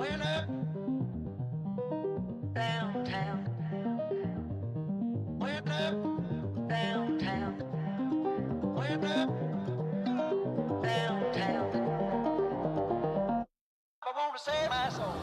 Went up downtown. Went up downtown. Went up downtown. I want to save my soul.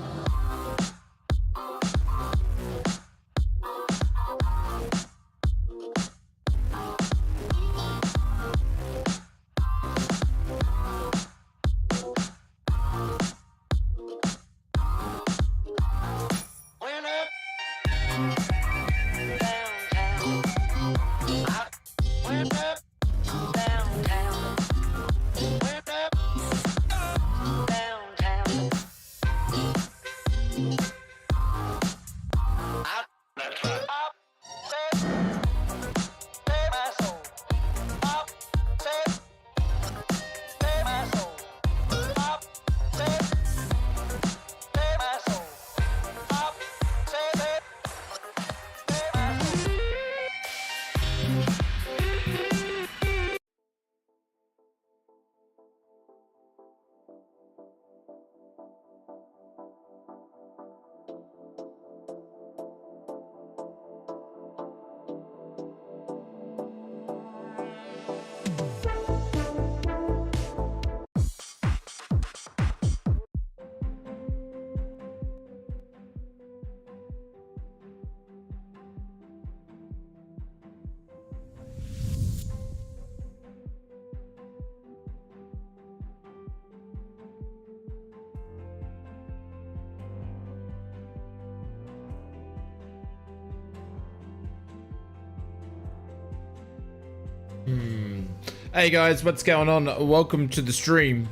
Hey guys, what's going on? Welcome to the stream.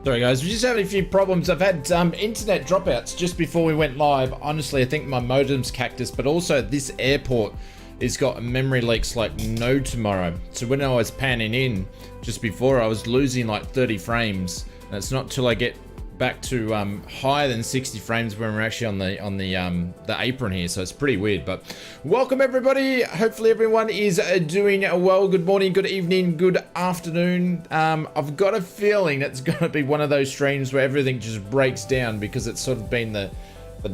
Sorry guys, we're just having a few problems. I've had internet dropouts just before we went live. Honestly, I think my modem's cactus, but also this airport has got memory leaks like no tomorrow. So when I was panning in just before, I was losing like 30 frames, and it's not till I get back to higher than 60 frames when we're actually on the apron here. So it's pretty weird. But welcome everybody. Hopefully everyone is doing well. Good morning, good evening, good afternoon. I've got a feeling it's gonna be one of those streams where everything just breaks down because it's sort of been the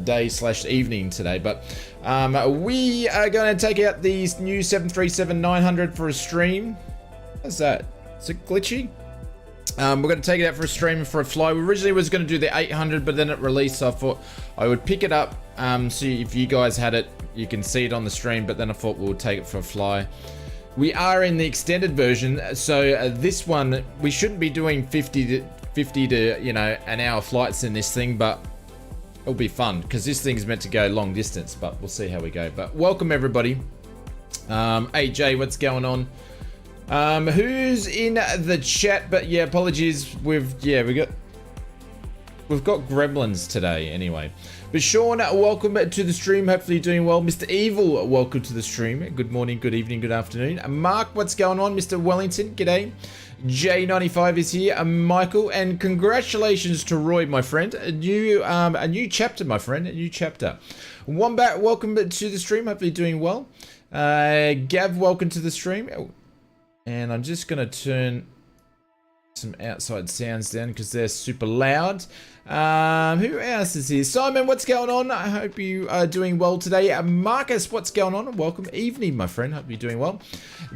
day / evening today. But we are going to take out these new 737-900 for a stream. What's that? Is it glitchy? We're going to take it out for a stream and for a fly. We originally was going to do the 800, but then it released, so I thought I would pick it up. So if you guys had it, you can see it on the stream, but then I thought we'll take it for a fly. We are in the extended version, so this one, we shouldn't be doing 50 to you know, an hour flights in this thing, but it'll be fun because this thing's meant to go long distance, but we'll see how we go. But welcome everybody. Hey Jay, what's going on? Who's in the chat? But yeah, apologies. We've got gremlins today anyway. But Sean, welcome to the stream. Hopefully you're doing well. Mr. Evil, welcome to the stream. Good morning, good evening, good afternoon. Mark, what's going on? Mr. Wellington, g'day. J95 is here. Michael, and congratulations to Roy, my friend. A new chapter, my friend. A new chapter. Wombat, welcome to the stream. Hopefully doing well. Gav, welcome to the stream. And I'm just going to turn some outside sounds down because they're super loud. Who else is here? Simon, what's going on? I hope you are doing well today. Marcus, what's going on? Welcome. Evening, my friend. Hope you're doing well.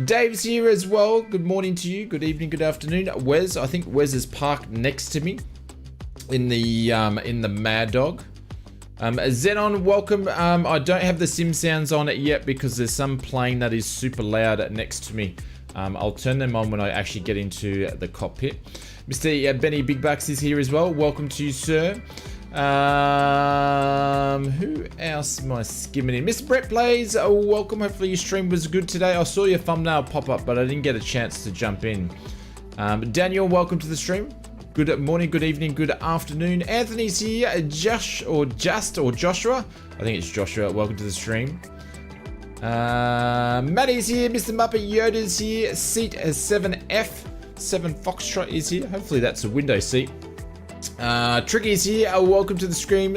Dave's here as well. Good morning to you. Good evening, good afternoon. Wes, I think Wes is parked next to me in the Mad Dog. Zenon, welcome. I don't have the sim sounds on it yet because there's some plane that is super loud next to me. I'll turn them on when I actually get into the cockpit. Mr. Benny Big Bucks is here as well. Welcome to you, sir. Who else am I skimming in? Mr. Brett Plays, welcome. Hopefully your stream was good today. I saw your thumbnail pop up, but I didn't get a chance to jump in. Daniel, welcome to the stream. Good morning, good evening, good afternoon. Anthony's here. Joshua. I think it's Joshua. Welcome to the stream. Maddie's here. Mr. Muppet Yoda's here. Seat 7F. 7 Foxtrot is here. Hopefully that's a window seat. Tricky's here. Welcome to the stream.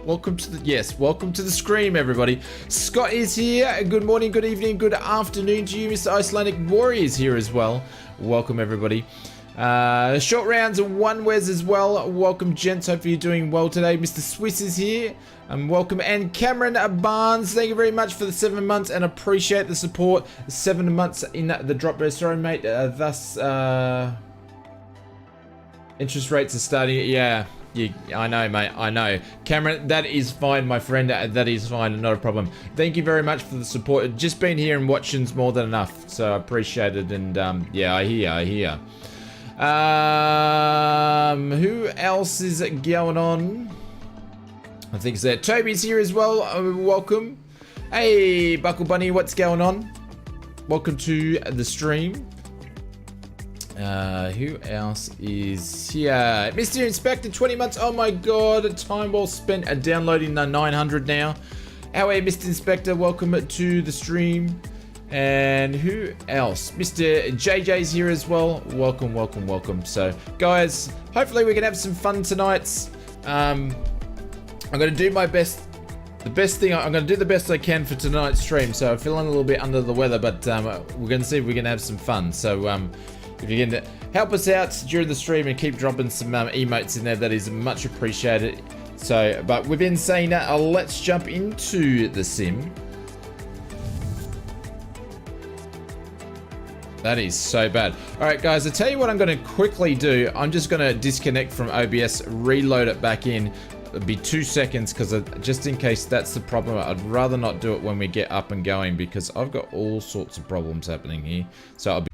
Welcome to the stream, everybody. Scott is here. Good morning, good evening, good afternoon to you. Mr. Icelandic Warrior is here as well. Welcome, everybody. Short rounds and one Wes as well. Welcome, gents. Hopefully you're doing well today. Mr. Swiss is here. Welcome. And Cameron Barnes, thank you very much for the 7 months and appreciate the support. 7 months in the drop burst. Sorry, mate. Interest rates are starting. Yeah, I know, mate. I know. Cameron, that is fine, my friend. That is fine. Not a problem. Thank you very much for the support. Just been here and watching's more than enough. So I appreciate it. And yeah, I hear. Who else is going on? I think it's there. Toby's here as well. Welcome. Hey, Buckle Bunny, what's going on? Welcome to the stream. Who else is here? Mr. Inspector, 20 months. Oh my god, time well spent downloading the 900 now. How are you, Mr. Inspector? Welcome to the stream. And who else? Mr. JJ's here as well. Welcome, welcome, welcome. So, guys, hopefully we can have some fun tonight. I'm going to do my best. I'm going to do the best I can for tonight's stream. So, I'm feeling a little bit under the weather, but we're going to see if we can have some fun. So, if you can help us out during the stream and keep dropping some emotes in there, that is much appreciated. So, but with been saying that, let's jump into the sim. That is so bad. All right, guys, I'll tell you what I'm going to quickly do. I'm just going to disconnect from OBS, reload it back in. It'll be 2 seconds because just in case that's the problem, I'd rather not do it when we get up and going because I've got all sorts of problems happening here. So I'll be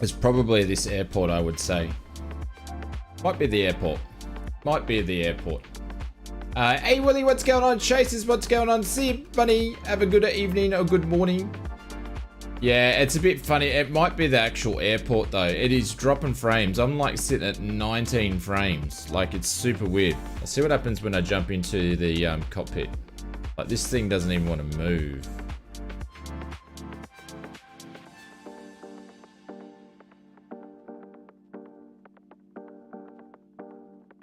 It's probably this airport, I would say. Might be the airport. Might be the airport. Hey, Willie, what's going on? Chasers, what's going on? See you, Bunny. Have a good evening or good morning. Yeah, it's a bit funny. It might be the actual airport, though. It is dropping frames. I'm, like, sitting at 19 frames. Like, it's super weird. I'll see what happens when I jump into the cockpit. Like, this thing doesn't even want to move.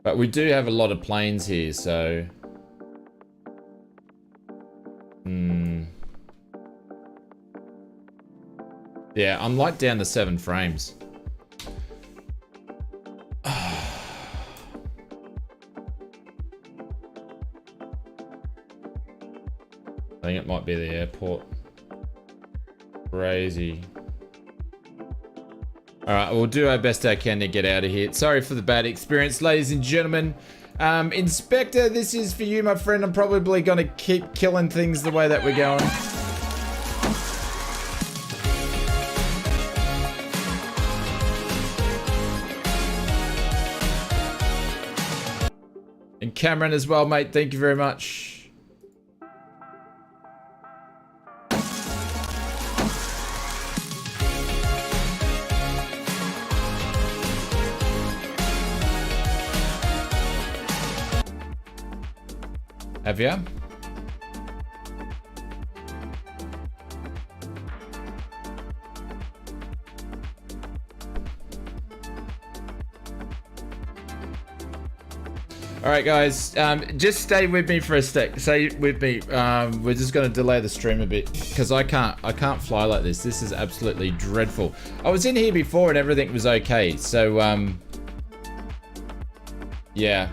But we do have a lot of planes here, so... Yeah, I'm like down to 7 frames. I think it might be the airport. Crazy. Alright, we'll do our best I can to get out of here. Sorry for the bad experience, ladies and gentlemen. Inspector, this is for you, my friend. I'm probably going to keep killing things the way that we're going. And Cameron as well, mate. Thank you very much. Have you? All right, guys, just stay with me for a sec. Stay with me. We're just going to delay the stream a bit because I can't fly like this. This is absolutely dreadful. I was in here before and everything was okay. So, yeah,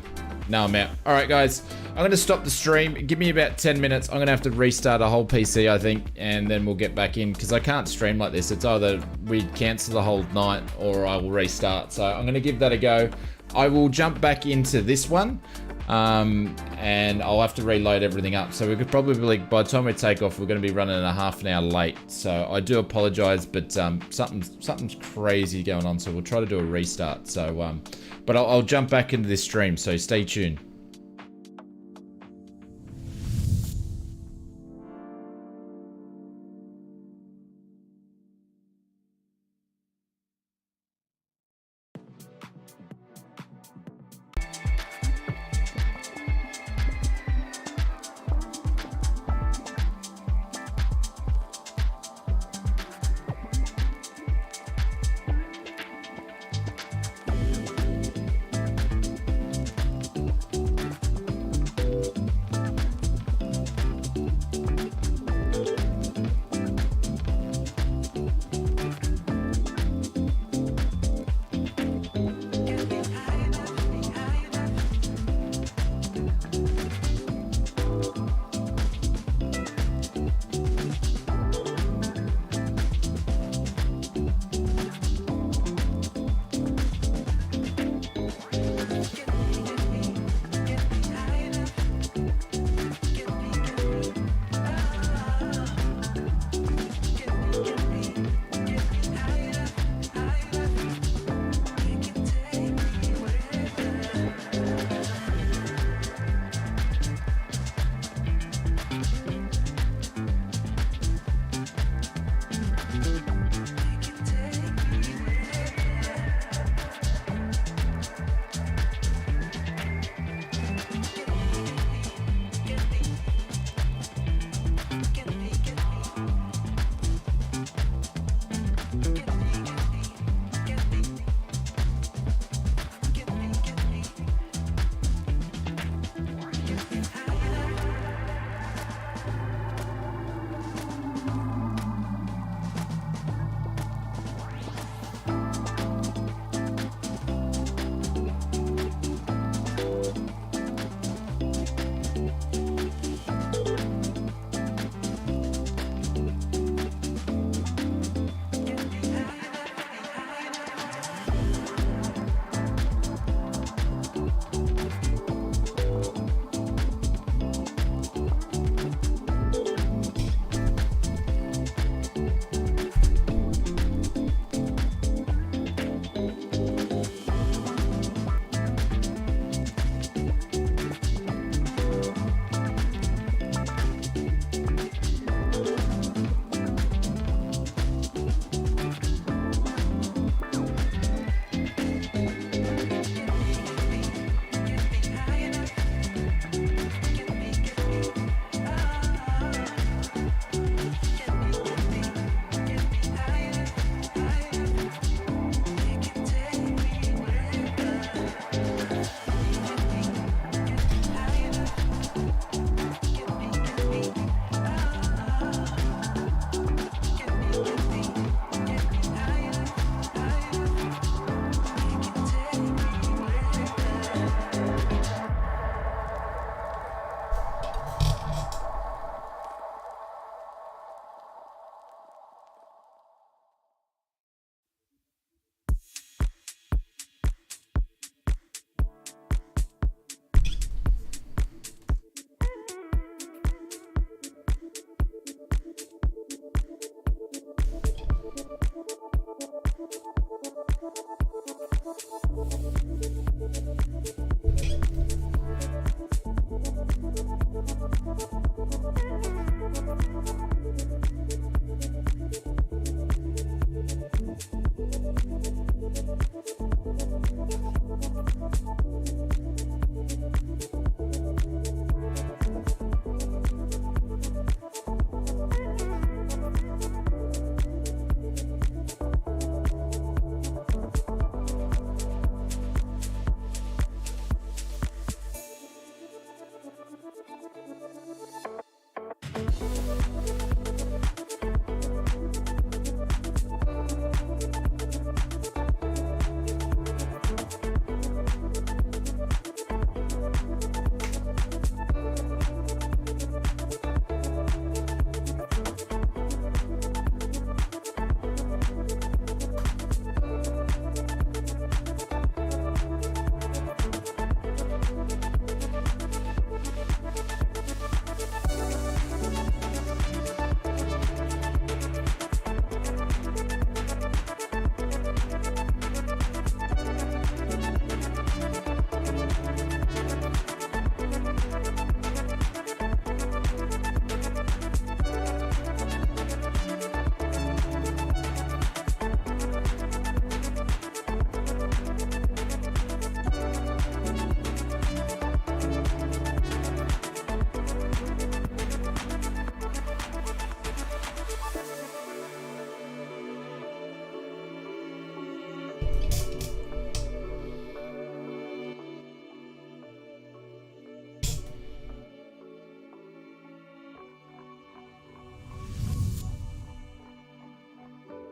now I'm out. All right, guys. I'm going to stop the stream. Give me about 10 minutes. I'm going to have to restart a whole PC, I think, and then we'll get back in because I can't stream like this. It's either we cancel the whole night or I will restart. So I'm going to give that a go. I will jump back into this one and I'll have to reload everything up. So we could probably, by the time we take off, we're going to be running a half an hour late. So I do apologize, but something's crazy going on. So we'll try to do a restart. So, but I'll jump back into this stream. So stay tuned.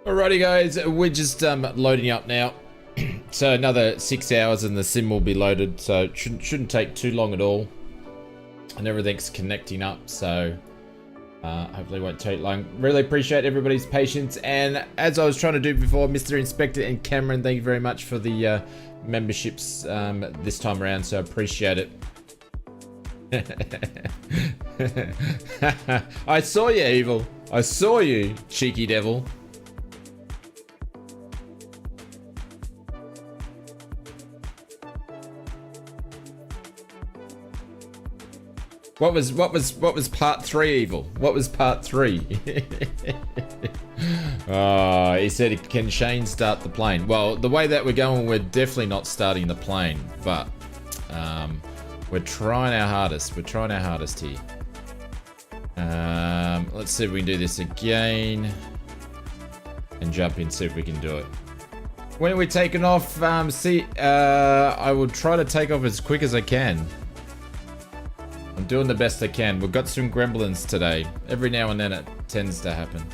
Alrighty guys, we're just loading up now. So another 6 hours and the sim will be loaded, so it shouldn't take too long at all. And everything's connecting up, so hopefully it won't take long. Really appreciate everybody's patience, and as I was trying to do before, Mr. Inspector and Cameron, thank you very much for the memberships this time around, so I appreciate it. I saw you, Evil. I saw you, cheeky devil. What was part 3, Evil? What was part 3? Oh, he said, can Shane start the plane? Well, the way that we're going, we're definitely not starting the plane, but we're trying our hardest. We're trying our hardest here. Let's see if we can do this again and jump in, see if we can do it. When are we taking off? I will try to take off as quick as I can. I'm doing the best I can. We've got some gremlins today. Every now and then it tends to happen.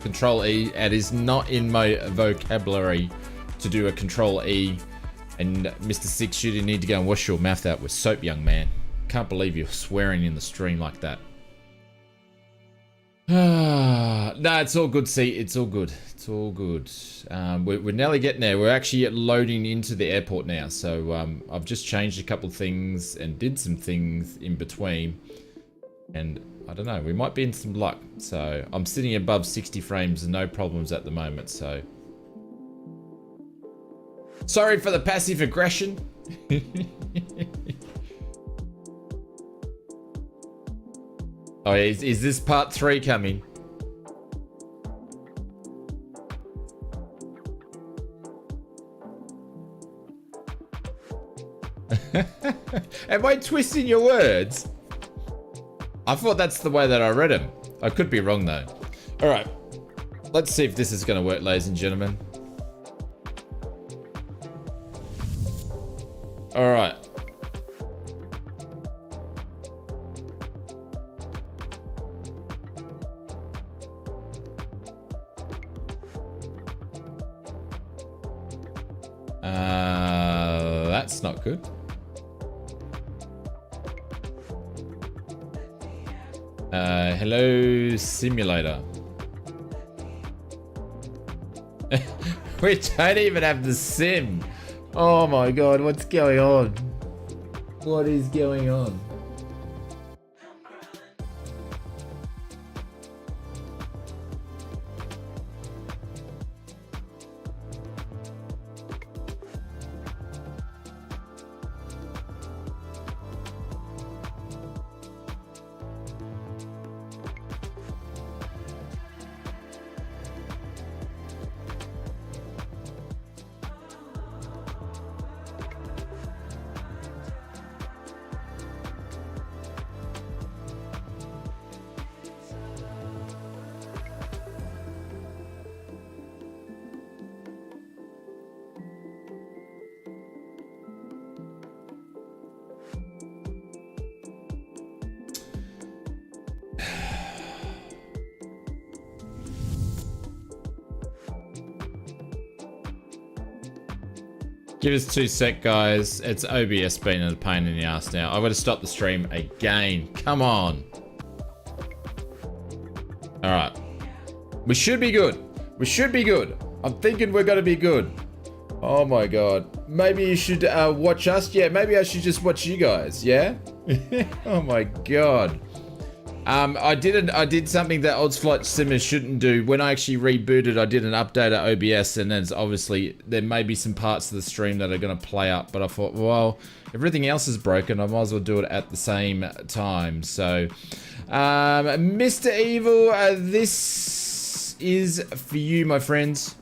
Control E. It is not in my vocabulary to do a Control E. And Mr. Six Shooter, you need to go and wash your mouth out with soap, young man. Can't believe you're swearing in the stream like that. No, it's all good, see. It's all good. It's all good. We're nearly getting there. We're actually loading into the airport now. So I've just changed a couple of things and did some things in between. And I don't know, we might be in some luck. So I'm sitting above 60 frames and no problems at the moment. So sorry for the passive aggression. Oh, is this part 3 coming? Am I twisting your words? I thought that's the way that I read them. I could be wrong though. All right, let's see if this is going to work, ladies and gentlemen. All right. That's not good. Hello, simulator. We don't even have the sim. Oh my god, what's going on? What is going on? Give us 2 sec, guys. It's OBS being a pain in the ass now. I've got to stop the stream again. Come on. All right. We should be good. We should be good. I'm thinking we're going to be good. Oh my god. Maybe you should watch us. Yeah, maybe I should just watch you guys. Yeah? Oh my god. I did something that ausflightsimmer shouldn't do. When I actually rebooted, I did an update at OBS, and then obviously there may be some parts of the stream that are going to play up, but I thought, well, everything else is broken, I might as well do it at the same time. So, Mr. Evil, this is for you, my friends.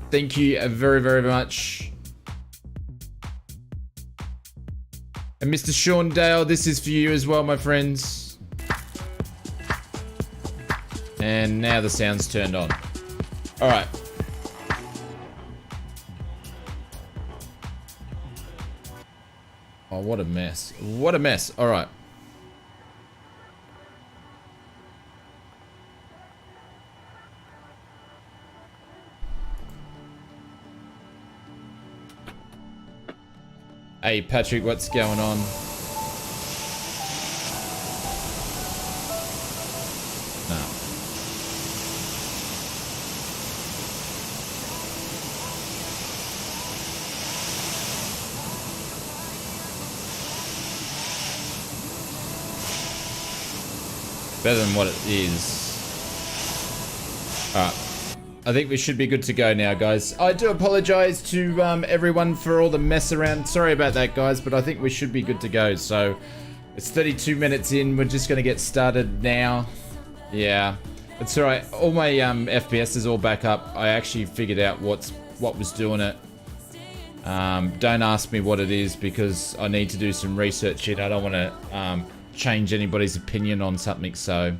Thank you very, very much. And Mr. Sean Dale, this is for you as well, my friends. And now the sound's turned on. All right. Oh, what a mess. What a mess. All right. Hey Patrick, what's going on? No. Better than what it is. Alright. I think we should be good to go now, guys. I do apologize to everyone for all the mess around. Sorry about that, guys, but I think we should be good to go. So, it's 32 minutes in. We're just going to get started now. Yeah. It's alright. All my FPS is all back up. I actually figured out what was doing it. Don't ask me what it is because I need to do some research in. I don't want to change anybody's opinion on something, so...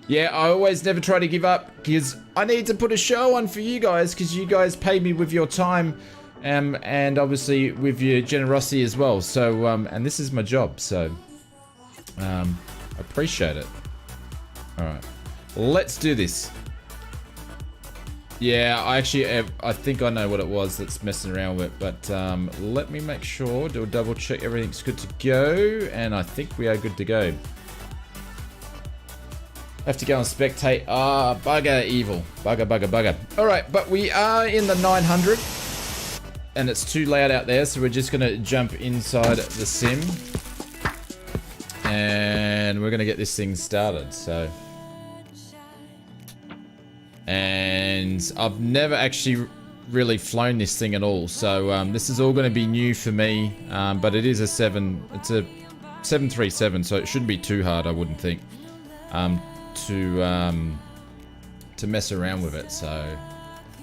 Yeah, I always never try to give up because I need to put a show on for you guys because you guys pay me with your time and obviously with your generosity as well. So, and this is my job, so I appreciate it. All right, let's do this. Yeah, I think I know what it was that's messing around with it, but let me make sure, do a double check, everything's good to go, and I think we are good to go. Have to go and spectate. Ah, bugger evil. Bugger. Alright, but we are in the 900. And it's too loud out there, so we're just going to jump inside the sim. And we're going to get this thing started, so... And I've never actually really flown this thing at all, so this is all going to be new for me. But it is it's a 737, so it shouldn't be too hard, I wouldn't think. To mess around with it, so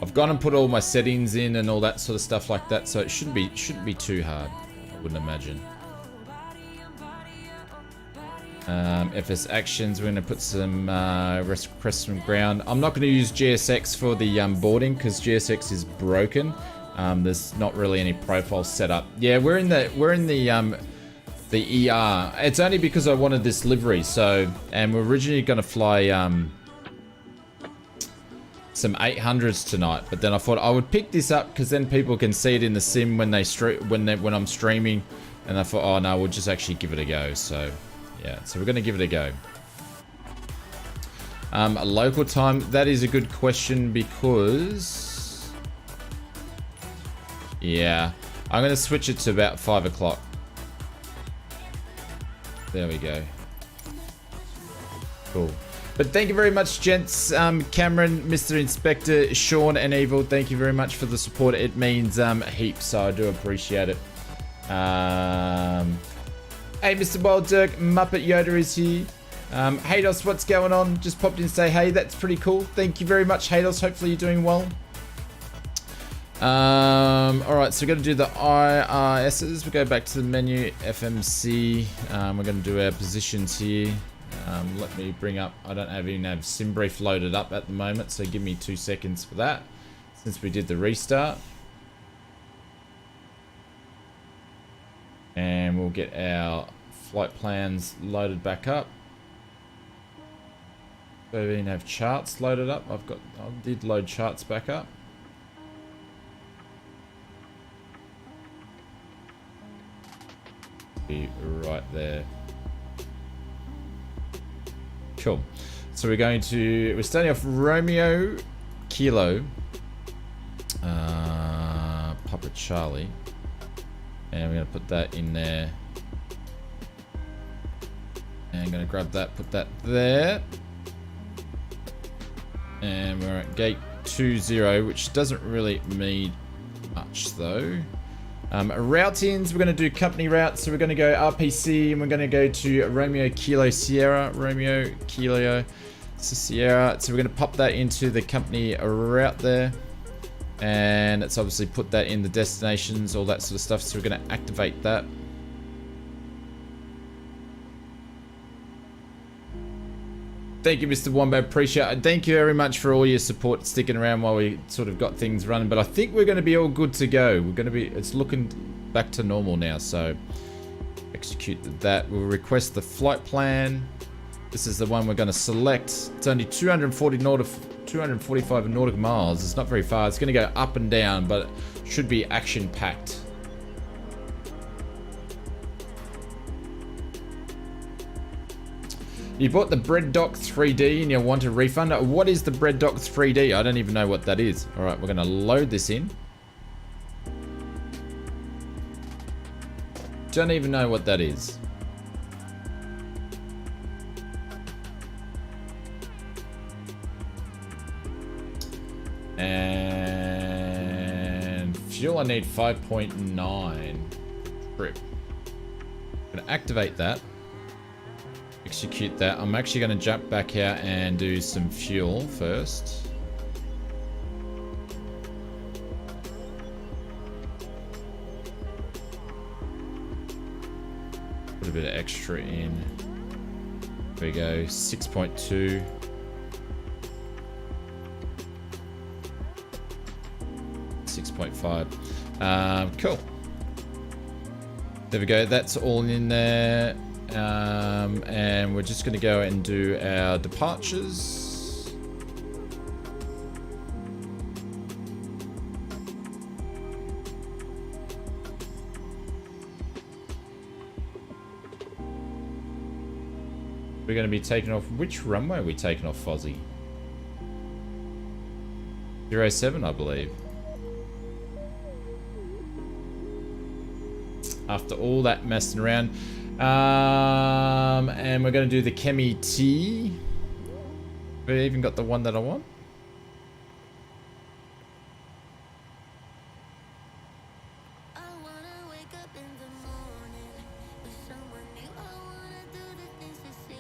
I've gone and put all my settings in and all that sort of stuff like that, so it shouldn't be too hard, I wouldn't imagine. FS actions, we're going to put some request from ground. I'm not going to use GSX for the boarding because GSX is broken. There's not really any profile set up. Yeah, we're in the ER. It's only because I wanted this livery, so, and we're originally going to fly some 800s tonight, but then I thought I would pick this up because then people can see it in the sim when when I'm streaming, and I thought, oh no, we'll just actually give it a go. So yeah, so we're going to give it a go. Local time, that is a good question because yeah, I'm going to switch it to about 5 o'clock. There we go. Cool. But thank you very much, gents. Cameron, Mr. Inspector, Sean, and Evil, thank you very much for the support. It means heaps, so I do appreciate it. Hey, Mr. Wild Dirk, Muppet Yoda is here. Haydos, what's going on? Just popped in to say hey, that's pretty cool. Thank you very much, Haydos. Hopefully you're doing well. Alright, so we're going to do the IRSs. We'll go back to the menu, FMC. We're going to do our positions here. Let me bring up, I don't even have SimBrief loaded up at the moment, so give me 2 seconds for that, since we did the restart. And we'll get our flight plans loaded back up. So we even have charts loaded up. I did load charts back up. Right there. Cool. So we're starting off Romeo Kilo Papa Charlie, and we're going to put that in there, and I'm going to grab that, put that there, and we're at gate 20, which doesn't really mean much though. Routings, we're going to do company routes, so we're going to go RPC and we're going to go to Romeo Kilo Sierra, Romeo Kilo Sierra. So we're going to pop that into the company route there, and it's obviously put that in the destinations, all that sort of stuff. So we're going to activate that. Thank you, Mr. Wombat. Appreciate it. Thank you very much for all your support, sticking around while we sort of got things running. But I think we're going to be all good to go. It's looking back to normal now. So execute that. We'll request the flight plan. This is the one we're going to select. It's only 245 nautical miles. It's not very far. It's going to go up and down, but it should be action packed. You bought the Bread Dock 3D and you want a refund. What is the Bread Dock 3D? I don't even know what that is. All right, we're gonna load this in. Don't even know what that is. And fuel, I need 5.9 trip. I'm gonna activate that. Execute that. I'm actually going to jump back out and do some fuel first. Put a bit of extra in. There we go. 6.2. Cool. There we go. That's all in there. And we're just going to go and do our departures. We're going to be taking off. Which runway are we taking off, Fozzie? 07, I believe. After all that messing around. And we're going to do the KAMIT. We even got the one that I want.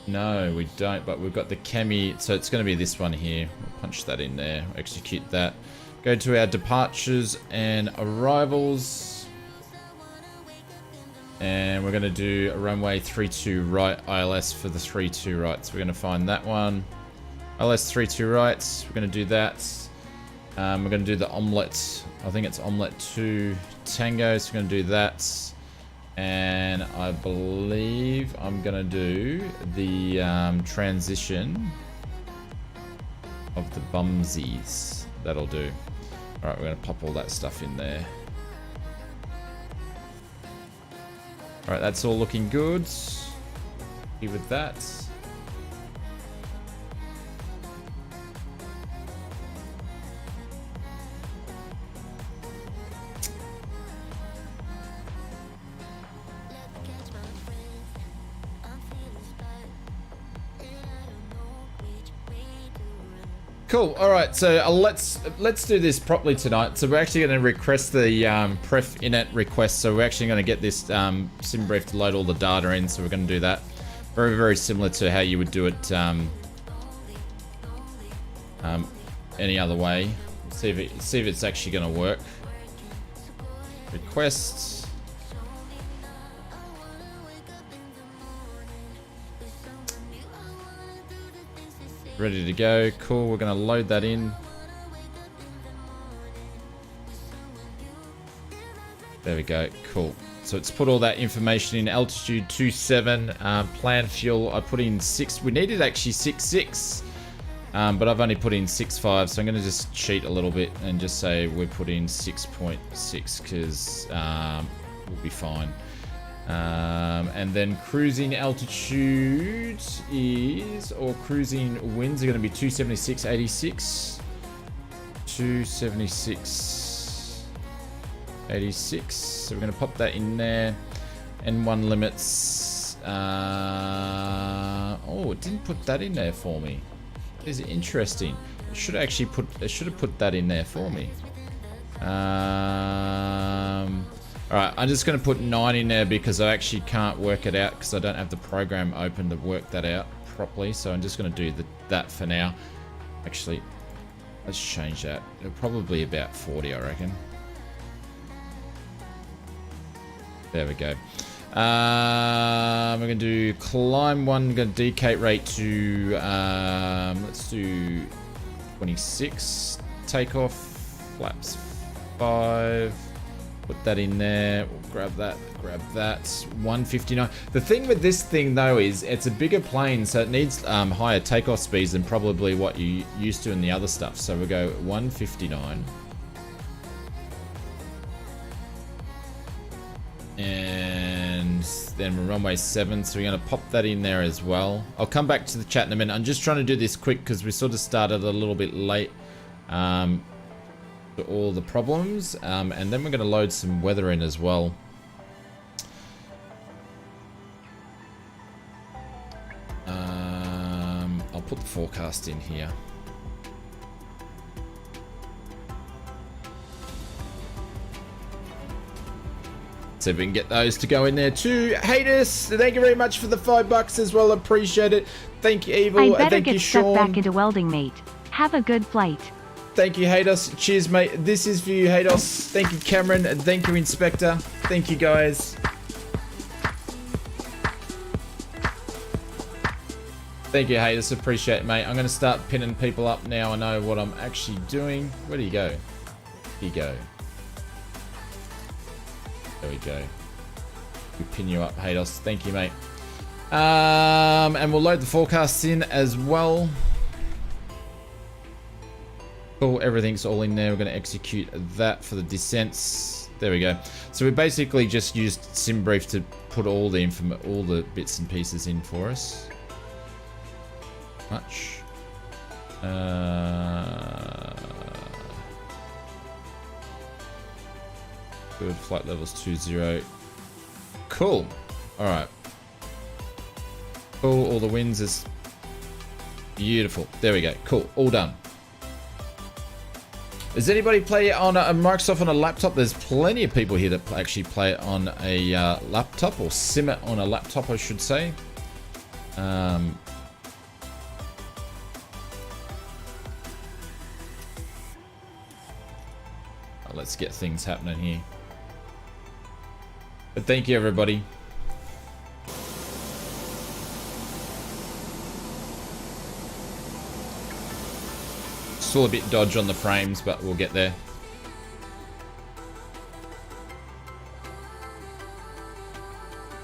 No, we don't, but we've got the KAMIT, so it's going to be this one here. We'll punch that in there, execute that. Go to our departures and arrivals. And we're going to do a runway 32 right ILS for the 32 right. So we're going to find that one. ILS 32 right. We're going to do that. We're going to do the omelette. I think it's omelette 2 tango. So we're going to do that. And I believe I'm going to do the transition of the bumsies. That'll do. All right, we're going to pop all that stuff in there. All right, that's all looking good. Here with that. Cool. All right. So let's do this properly tonight. So we're actually going to request the pref init request. So we're actually going to get this sim brief to load all the data in. So we're going to do that. Very, very similar to how you would do it any other way. See if it's actually going to work. Requests. Ready to go. Cool. We're going to load that in. There we go. Cool. So it's put all that information in. Altitude 27. Planned fuel. I put in 6. We needed actually 6.6. But I've only put in 6.5. So I'm going to just cheat a little bit and just say we put in 6.6 because we'll be fine. And then cruising altitude is, or cruising winds are going to be 276.86. 276.86. So we're going to pop that in there. N1 limits. Oh, it didn't put that in there for me. Is it interesting? It should actually put. It should have put that in there for me. Alright, I'm just going to put 9 in there because I actually can't work it out because I don't have the program open to work that out properly. So I'm just going to do that for now. Actually, let's change that. It'll probably be about 40, I reckon. There we go. We're going to do climb 1. We're going to decate rate to, let's do 26. Takeoff, flaps 5. Put that in there. We'll grab that. 159. The thing with this thing though is it's a bigger plane, so it needs higher takeoff speeds than probably what you used to in the other stuff. So we'll go 159. And then runway 7, so we're going to pop that in there as well. I'll come back to the chat in a minute. I'm just trying to do this quick because we sort of started a little bit late to all the problems, and then we're going to load some weather in as well. I'll put the forecast in here. See if we can get those to go in there too. Haters, thank you very much for the $5 as well. Appreciate it. Thank you, Evil. I better Thank get you, stuck Sean. back into welding, mate. Have a good flight. Thank you, Haters. Cheers, mate. This is for you, Haters. Thank you, Cameron. And thank you, Inspector. Thank you, guys. Thank you, Haters. Appreciate it, mate. I'm going to start pinning people up now. I know what I'm actually doing. Where do you go? Here you go. There we go. We pin you up, Haters. Thank you, mate. And we'll load the forecasts in as well. Cool, everything's all in there. We're going to execute that for the descents. There we go. So we basically just used SimBrief to put all the bits and pieces in for us. Much. Good, flight levels 20. Cool. All right. Cool, all the winds is beautiful. There we go. Cool, all done. Does anybody play it on a Microsoft on a laptop? There's plenty of people here that actually play it on a laptop, or sim it on a laptop, I should say. Let's get things happening here. But thank you, everybody. Still a bit dodge on the frames, but we'll get there.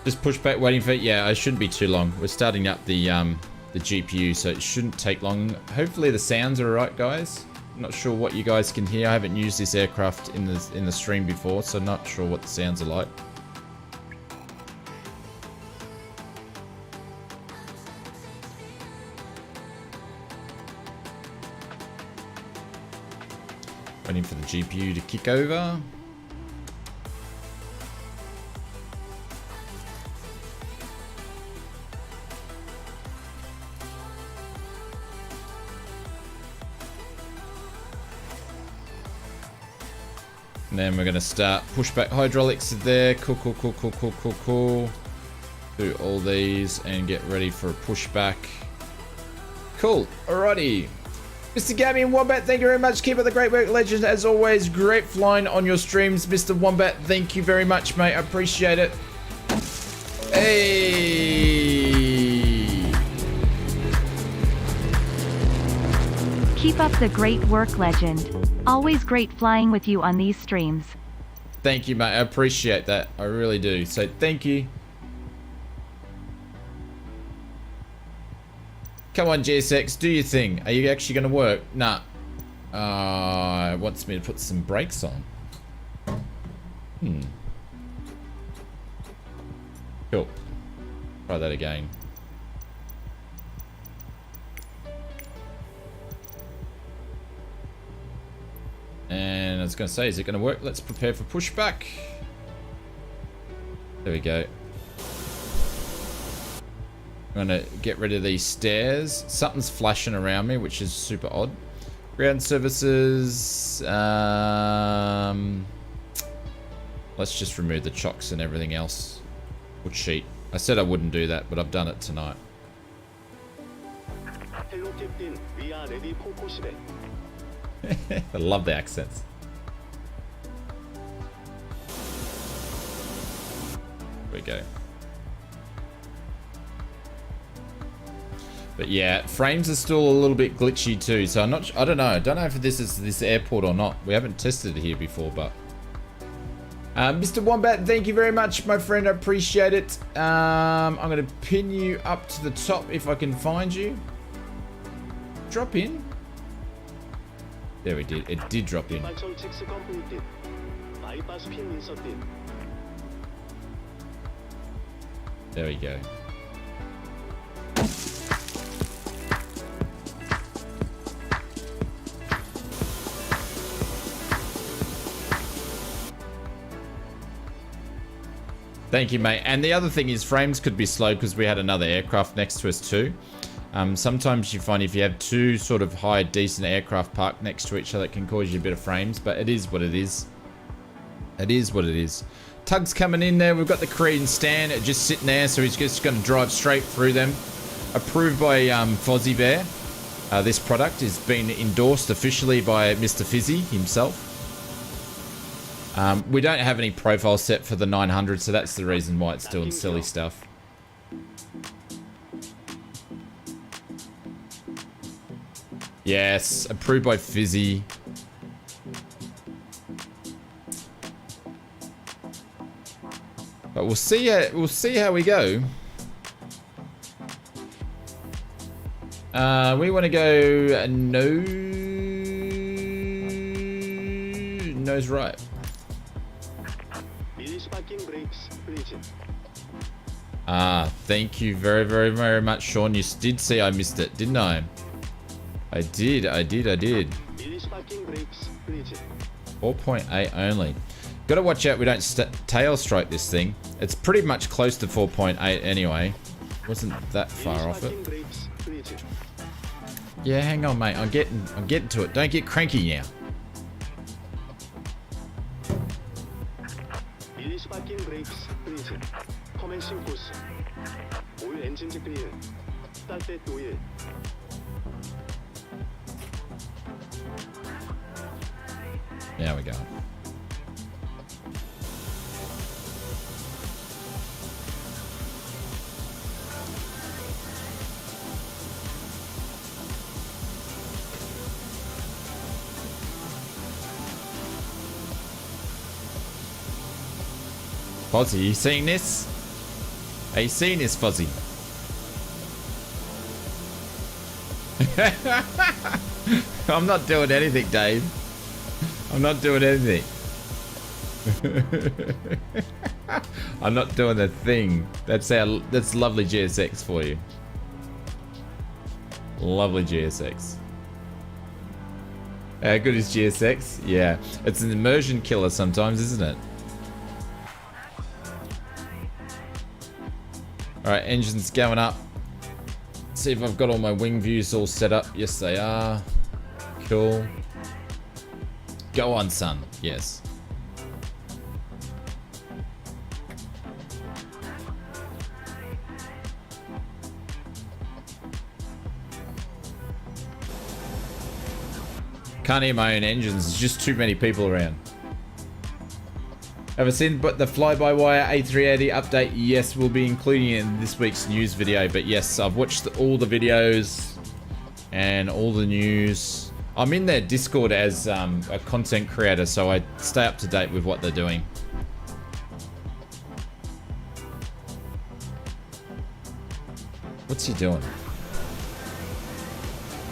Just push back, waiting for it. Yeah, it shouldn't be too long. We're starting up the GPU, so it shouldn't take long. Hopefully the sounds are alright, guys. I'm not sure what you guys can hear. I haven't used this aircraft in the stream before, so not sure what the sounds are like. Waiting for the GPU to kick over. And then we're going to start pushback hydraulics there. Cool, cool, cool, cool, cool, cool, cool. Do all these and get ready for a pushback. Cool. Alrighty. Mr. Gabby and Wombat, thank you very much. Keep up the great work, legend. As always, great flying on your streams. Mr. Wombat, thank you very much, mate. I appreciate it. Hey. Keep up the great work, legend. Always great flying with you on these streams. Thank you, mate. I appreciate that. I really do. So thank you. Come on, GSX, do your thing. Are you actually going to work? Nah. It wants me to put some brakes on. Cool. Try that again. And I was going to say, is it going to work? Let's prepare for pushback. There we go. I'm going to get rid of these stairs. Something's flashing around me, which is super odd. Ground services. Let's just remove the chocks and everything else. Or cheat. I said I wouldn't do that, but I've done it tonight. Hello, Captain. We are ready for pushback. I love the accents. There we go. But yeah, frames are still a little bit glitchy too, so I don't know if this is this airport or not. We haven't tested it here before, but Mr. Wombat, thank you very much, my friend. I appreciate it. I'm gonna pin you up to the top if I can find you. Drop in. There we did. It did drop in. Bypass checks completed. Bypass pin inserted. There we go. Thank you, mate. And the other thing is frames could be slow because we had another aircraft next to us too. Sometimes you find if you have two sort of high, decent aircraft parked next to each other, it can cause you a bit of frames, but it is what it is. It is what it is. Tug's coming in there. We've got the Korean stand just sitting there, so he's just going to drive straight through them. Approved by Fozzie Bear. This product has been endorsed officially by Mr. Fizzy himself. We don't have any profile set for the 900, so that's the reason why it's doing silly stuff. Yes, approved by Fizzy. But we'll see how we go. We want to go nose right. Thank you very, very, very much, Sean. You did see I missed it, didn't I? I did. 4.8 only. Gotta watch out we don't tail stroke this thing. It's pretty much close to 4.8 anyway. Wasn't that far off it. Yeah, hang on, mate. I'm getting to it. Don't get cranky now. There we go. Fozzie, you seeing this? Are you seeing this, Fozzie? I'm not doing anything, Dave. I'm not doing anything. I'm not doing a thing. That's lovely GSX for you. Lovely GSX. How good is GSX? Yeah, it's an immersion killer sometimes, isn't it? Alright, engines going up. See if I've got all my wing views all set up. Yes, they are. Cool. Go on, son. Yes. Can't hear my own engines. There's just too many people around. Have I seen but the fly-by-wire A380 update? Yes, we'll be including it in this week's news video. But yes, I've watched all the videos and all the news. I'm in their Discord as a content creator, so I stay up to date with what they're doing. What's he doing?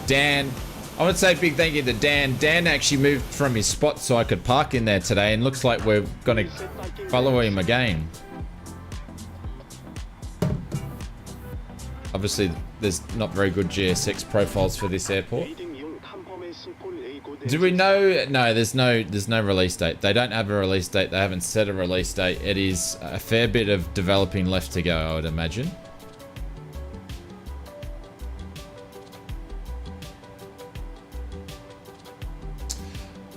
Dan. I want to say a big thank you to Dan. Dan actually moved from his spot so I could park in there today, and looks like we're going to follow him again. Obviously, there's not very good GSX profiles for this airport. Do we know? No, there's no release date. They don't have a release date. They haven't set a release date. It is a fair bit of developing left to go, I would imagine.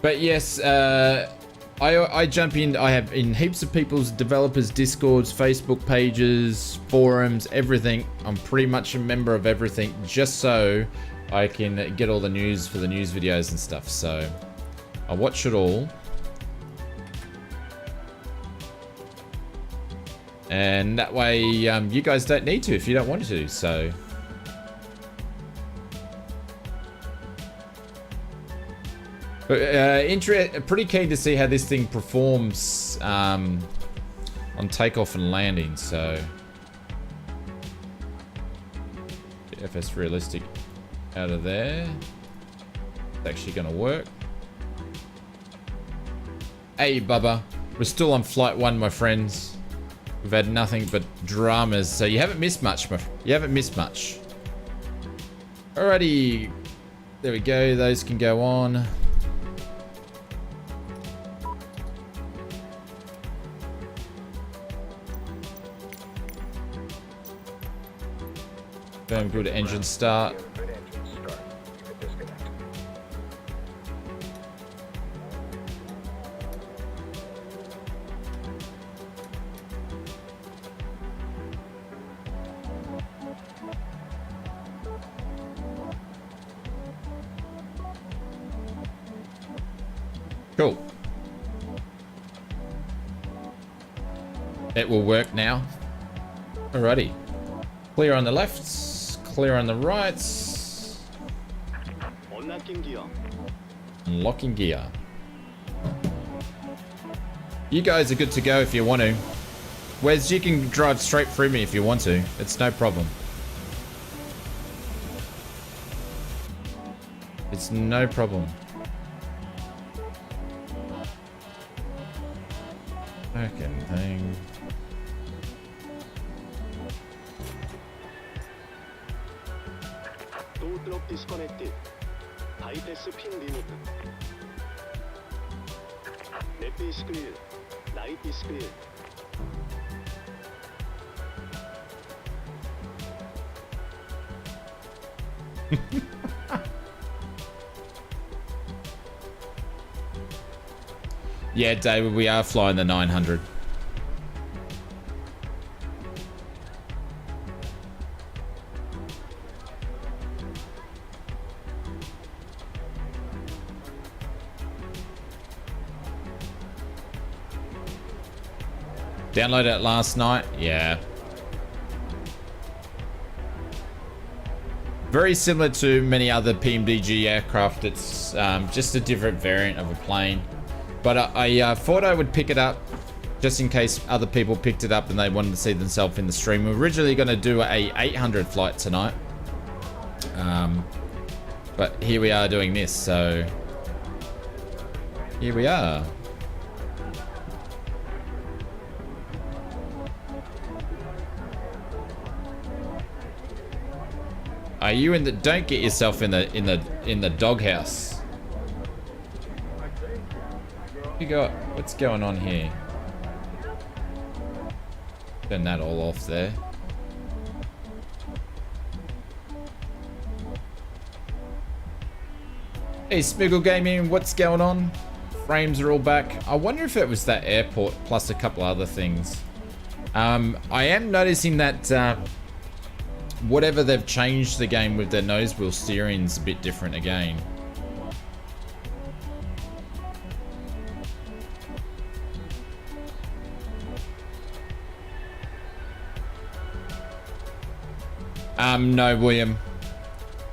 But yes, I jump in. I have in heaps of people's developers Discords, Facebook pages, forums, everything. I'm pretty much a member of everything, just so I can get all the news for the news videos and stuff. So I watch it all, and that way you guys don't need to if you don't want to. So. But pretty keen to see how this thing performs on takeoff and landing. So FS realistic out of there. It's actually going to work. Hey Bubba, we're still on flight 1, my friends. We've had nothing but dramas, so you haven't missed much. You haven't missed much. Alrighty. There we go. Those can go on. Firm good engine start. Cool. It will work now. Alrighty. Clear on the left, clear on the right. Unlocking gear. Unlocking gear. You guys are good to go if you want to. Wes, you can drive straight through me if you want to. It's no problem. It's no problem. Fucking thing. Door lock disconnected. High pass pin removed. Left is clear. Right is clear. Yeah, David, we are flying the 900. Downloaded it last night. Yeah. Very similar to many other PMDG aircraft. It's just a different variant of a plane. But I thought I would pick it up just in case other people picked it up and they wanted to see themselves in the stream. We were originally going to do a 800 flight tonight. But here we are doing this, so here we are. Are you in the? Don't get yourself in the doghouse. You got? What's going on here? Turn that all off there. Hey, Smiggle Gaming, what's going on? Frames are all back. I wonder if it was that airport plus a couple other things. I am noticing that whatever they've changed the game with their nose wheel steering's a bit different again. No, William.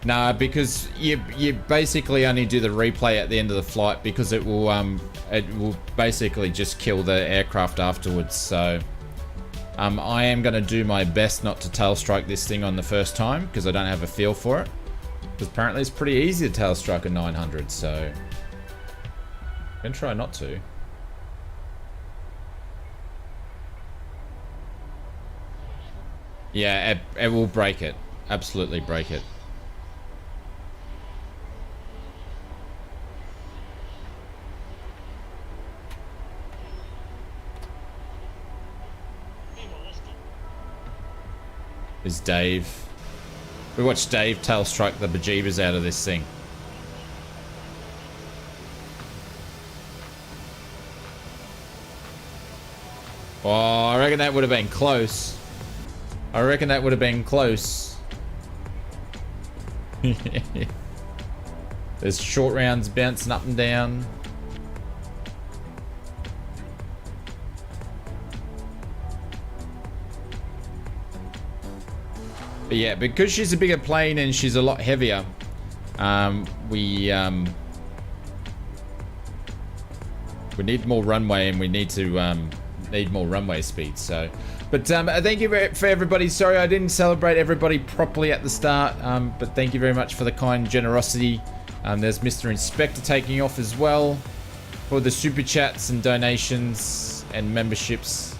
Nah, because you basically only do the replay at the end of the flight because it will basically just kill the aircraft afterwards. So I am going to do my best not to tail strike this thing on the first time because I don't have a feel for it. Because apparently it's pretty easy to tail strike a 900, so I'm going to try not to. Yeah, it will break it. Absolutely break it. Is Dave. We watched Dave tail strike the bejeebers out of this thing. Oh, I reckon that would have been close. I reckon that would have been close. There's short rounds bouncing up and down. But yeah, because she's a bigger plane and she's a lot heavier, we need more runway and we need to need more runway speed. So, but thank you for everybody. Sorry I didn't celebrate everybody properly at the start, but thank you very much for the kind generosity. There's Mr. Inspector taking off as well for the super chats and donations and memberships.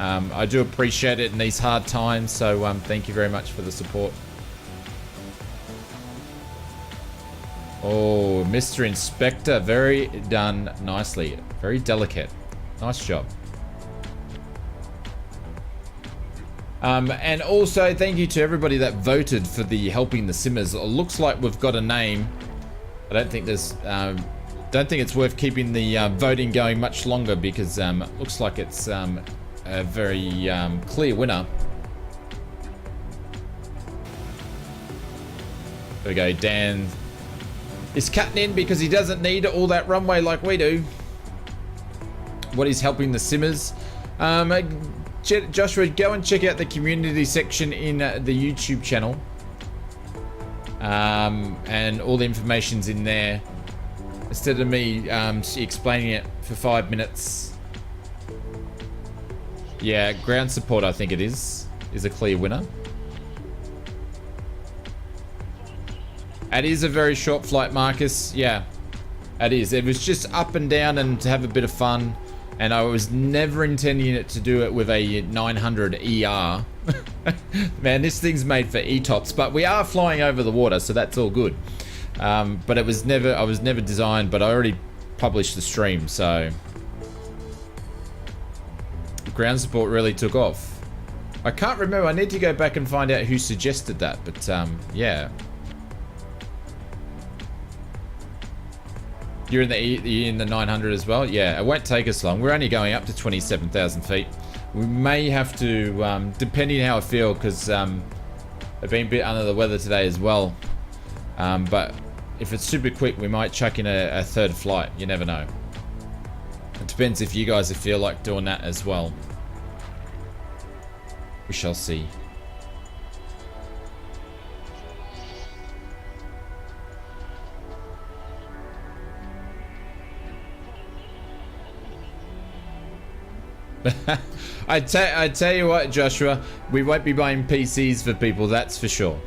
I do appreciate it in these hard times, so thank you very much for the support. Oh, Mr. Inspector, very done nicely. Very delicate. Nice job. And also, thank you to everybody that voted for the Helping the Simmers. It looks like we've got a name. I don't think there's... don't think it's worth keeping the voting going much longer because it looks like it's a very clear winner. There we go, Dan is cutting in because he doesn't need all that runway like we do. What is Helping the Simmers? Joshua, go and check out the community section in the YouTube channel. And all the information's in there. Instead of me explaining it for 5 minutes. Yeah, ground support I think it is a clear winner. It is a very short flight, Marcus. Yeah, it is. It was just up and down and to have a bit of fun. And I was never intending it to do it with a 900 ER. Man, this thing's made for ETOPS, but we are flying over the water, so that's all good. But it was never, I was never designed, but I already published the stream, so ground support really took off. I can't remember. I need to go back and find out who suggested that, but yeah. You're in the 900 as well? Yeah, it won't take us long. We're only going up to 27,000 feet. We may have to, depending how I feel, because I've been a bit under the weather today as well. But if it's super quick, we might chuck in a third flight. You never know. It depends if you guys feel like doing that as well. We shall see. I tell you what, Joshua, we won't be buying PCs for people, that's for sure.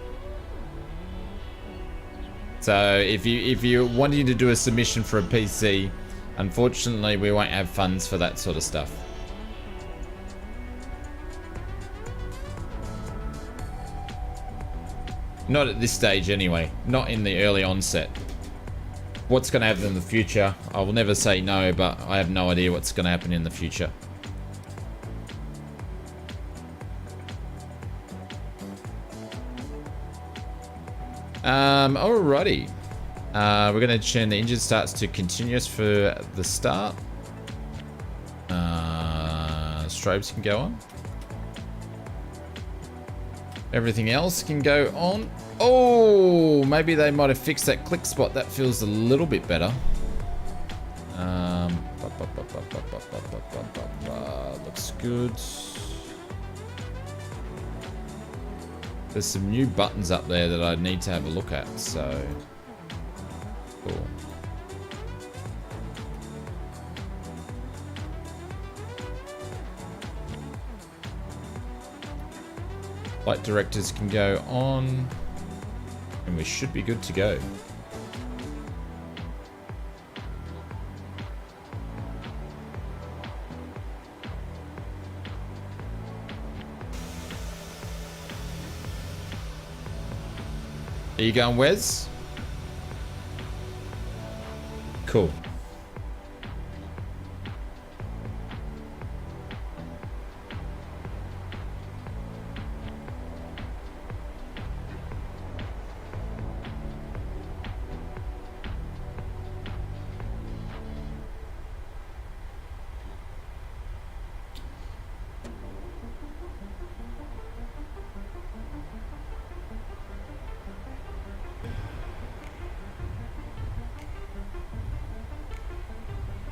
So if you're wanting to do a submission for a PC, unfortunately we won't have funds for that sort of stuff. Not at this stage anyway, not in the early onset. What's going to happen in the future, I will never say no, but I have no idea what's going to happen in the future. Alrighty. We're going to turn the engine starts to continuous for the start. Strobes can go on. Everything else can go on. Oh, maybe they might have fixed that click spot. That feels a little bit better. Looks good. There's some new buttons up there that I need to have a look at, so cool. Flight directors can go on, and we should be good to go. Are you going, Wes? Cool.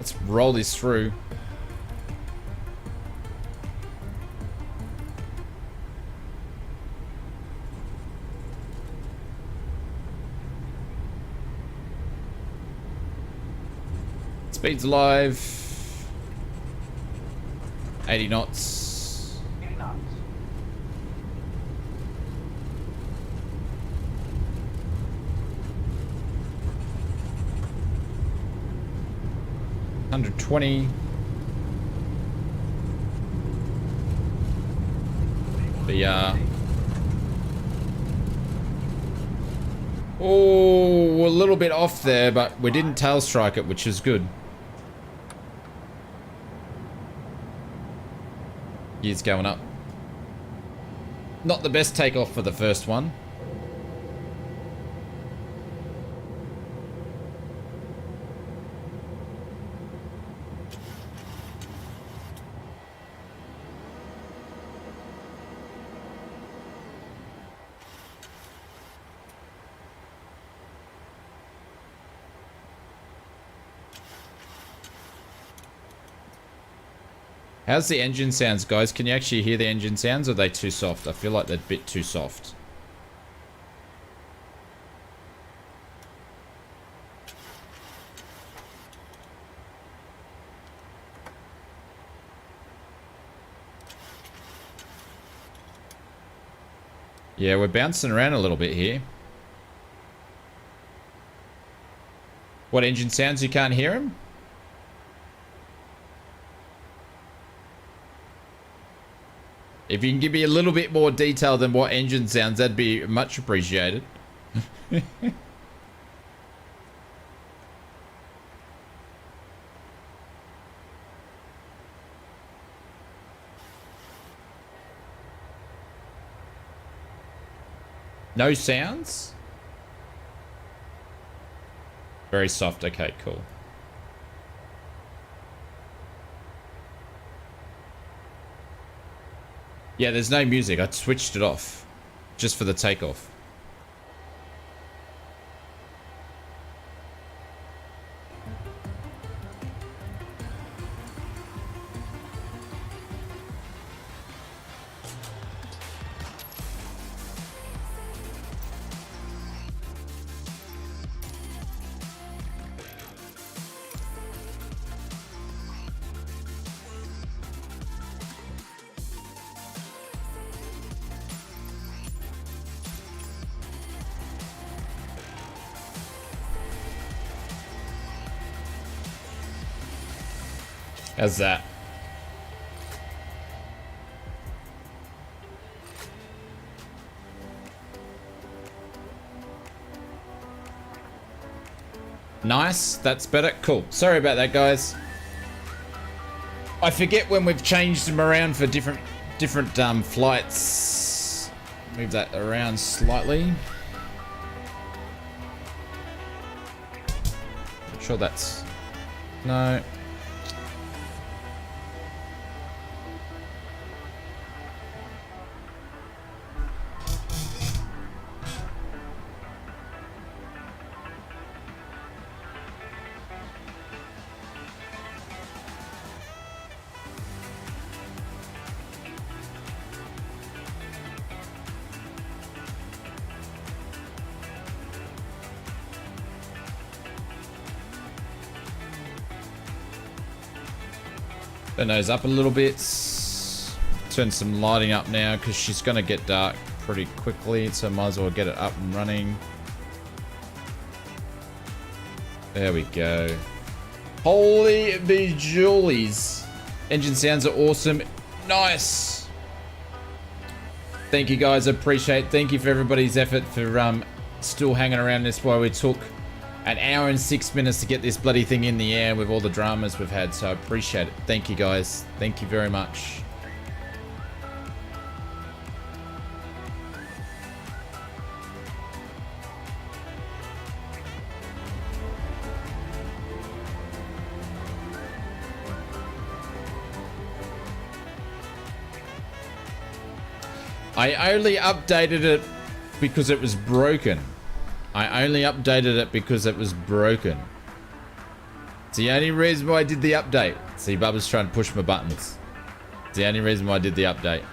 Let's roll this through. Speed's live. 80 knots. 80 knots. $120. But yeah. Oh, a little bit off there, but we didn't tail strike it, which is good. Gears going up. Not the best takeoff for the first one. How's the engine sounds, guys? Can you actually hear the engine sounds, or are they too soft? I feel like they're a bit too soft. Yeah, we're bouncing around a little bit here. What engine sounds? You can't hear them? If you can give me a little bit more detail than what engine sounds, that'd be much appreciated. No sounds? Very soft. Okay, cool. Yeah, there's no music. I switched it off just for the takeoff. How's that? Nice, that's better. Cool. Sorry about that, guys. I forget when we've changed them around for different flights. Move that around slightly. Not sure that's... No. Turn those up a little bit. Turn some lighting up now because she's going to get dark pretty quickly, so might as well get it up and running. There we go. Holy bejulies. Engine sounds are awesome. Nice. Thank you guys, I appreciate it. Thank you for everybody's effort for still hanging around this while we took an hour and 6 minutes to get this bloody thing in the air with all the dramas we've had, so I appreciate it. Thank you guys. Thank you very much. I only updated it because it was broken. I only updated it because it was broken. It's the only reason why I did the update. See, Bubba's trying to push my buttons. It's the only reason why I did the update.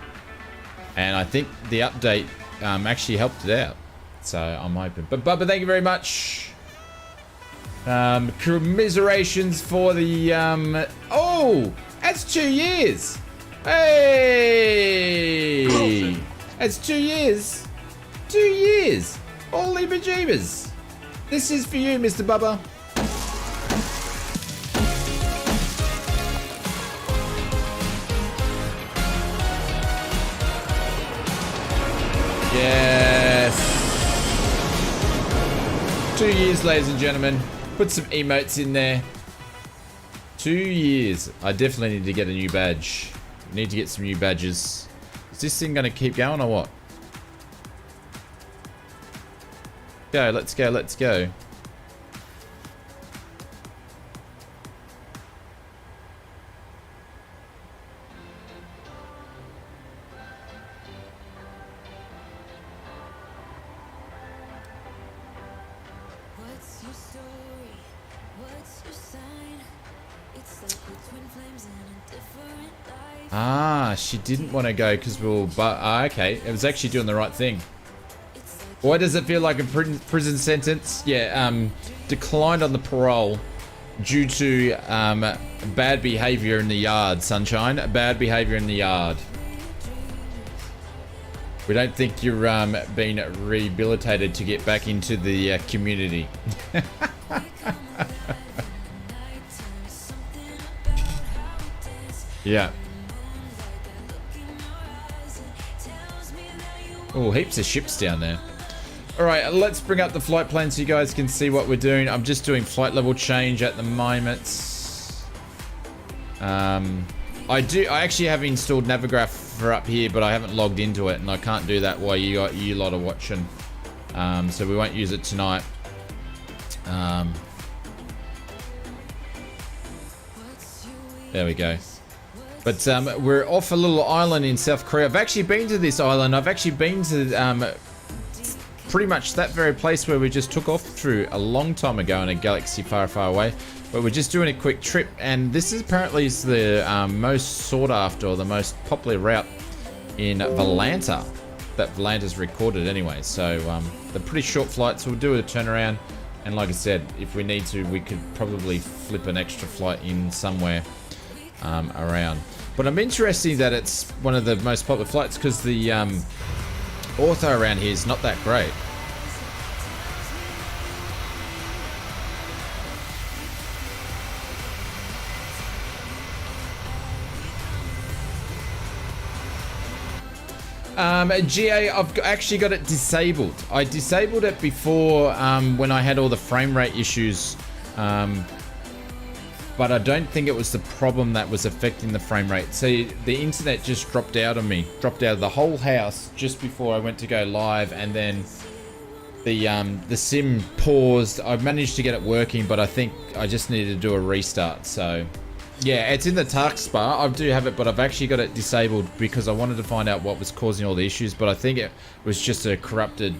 And I think the update actually helped it out. So I'm hoping. But Bubba, thank you very much. Commiserations for the... Oh! That's 2 years! Hey! That's 2 years! 2 years! Holy bejeebers! This is for you, Mr. Bubba. Yes. 2 years, ladies and gentlemen. Put some emotes in there. 2 years. I definitely need to get a new badge. Need to get some new badges. Is this thing going to keep going or what? Go, let's go, let's go. What's your story? What's your sign? It's like we're twin flames in a different life. Ah, she didn't want to go because we were... okay, it was actually doing the right thing. Why does it feel like a prison sentence? Yeah, declined on the parole due to bad behavior in the yard, sunshine. Bad behavior in the yard. We don't think you're being rehabilitated to get back into the community. Yeah. Oh, heaps of ships down there. Alright, let's bring up the flight plan so you guys can see what we're doing. I'm just doing flight level change at the moment. I actually have installed Navigraph for up here, but I haven't logged into it, and I can't do that while you lot are watching. So we won't use it tonight. There we go. But we're off a little island in South Korea. I've actually been to this island. I've actually been to pretty much that very place where we just took off through a long time ago in a galaxy far, far away. But we're just doing a quick trip, and this is apparently the most sought after, or the most popular route in VOLANTA that VOLANTA's recorded anyway. So they're pretty short flights. We'll do a turnaround, and like I said, if we need to, we could probably flip an extra flight in somewhere around. But I'm interested that it's one of the most popular flights because the ortho around here is not that great. GA, I've actually got it disabled. I disabled it before when I had all the frame rate issues, but I don't think it was the problem that was affecting the frame rate. See, the internet just dropped out on me, dropped out of the whole house just before I went to go live, and then the sim paused. I managed to get it working, but I think I just needed to do a restart. So yeah, it's in the taskbar. I do have it, but I've actually got it disabled because I wanted to find out what was causing all the issues, but I think it was just a corrupted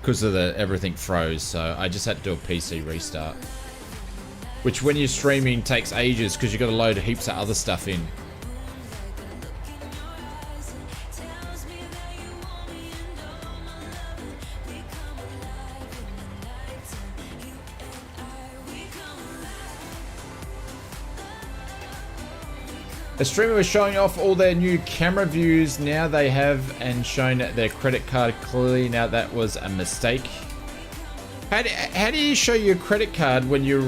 because of the everything froze. So I just had to do a PC restart, which when you're streaming takes ages because you've got to load heaps of other stuff in. A streamer was showing off all their new camera views. Now they have, and shown their credit card clearly. Now that was a mistake. How do you show your credit card when you're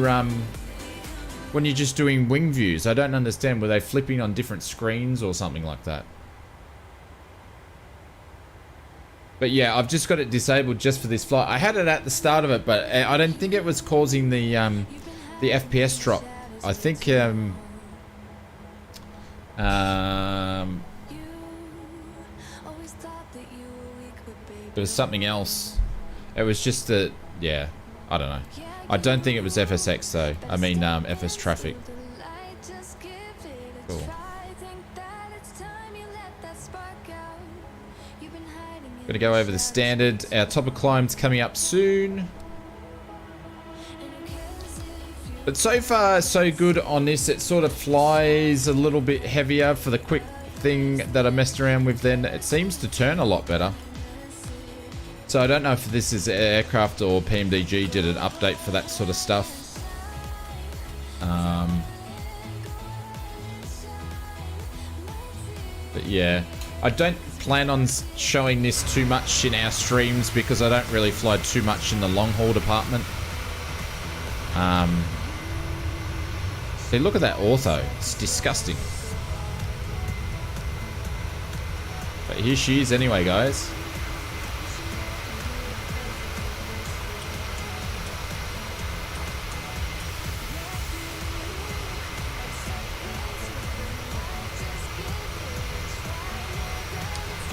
just doing wing views? I don't understand. Were they flipping on different screens or something like that? But yeah, I've just got it disabled just for this flight. I had it at the start of it, but I don't think it was causing the FPS drop. I think it was something else. It was just that, yeah, I don't know. I don't think it was FSX though. I mean, FS traffic. Cool. Gonna go over the standard. Our top of climb's coming up soon. But so far, so good on this. It sort of flies a little bit heavier for the quick thing that I messed around with then. It seems to turn a lot better. So I don't know if this is aircraft or PMDG did an update for that sort of stuff. But yeah, I don't plan on showing this too much in our streams because I don't really fly too much in the long haul department. See, look at that ortho. It's disgusting. But here she is anyway, guys.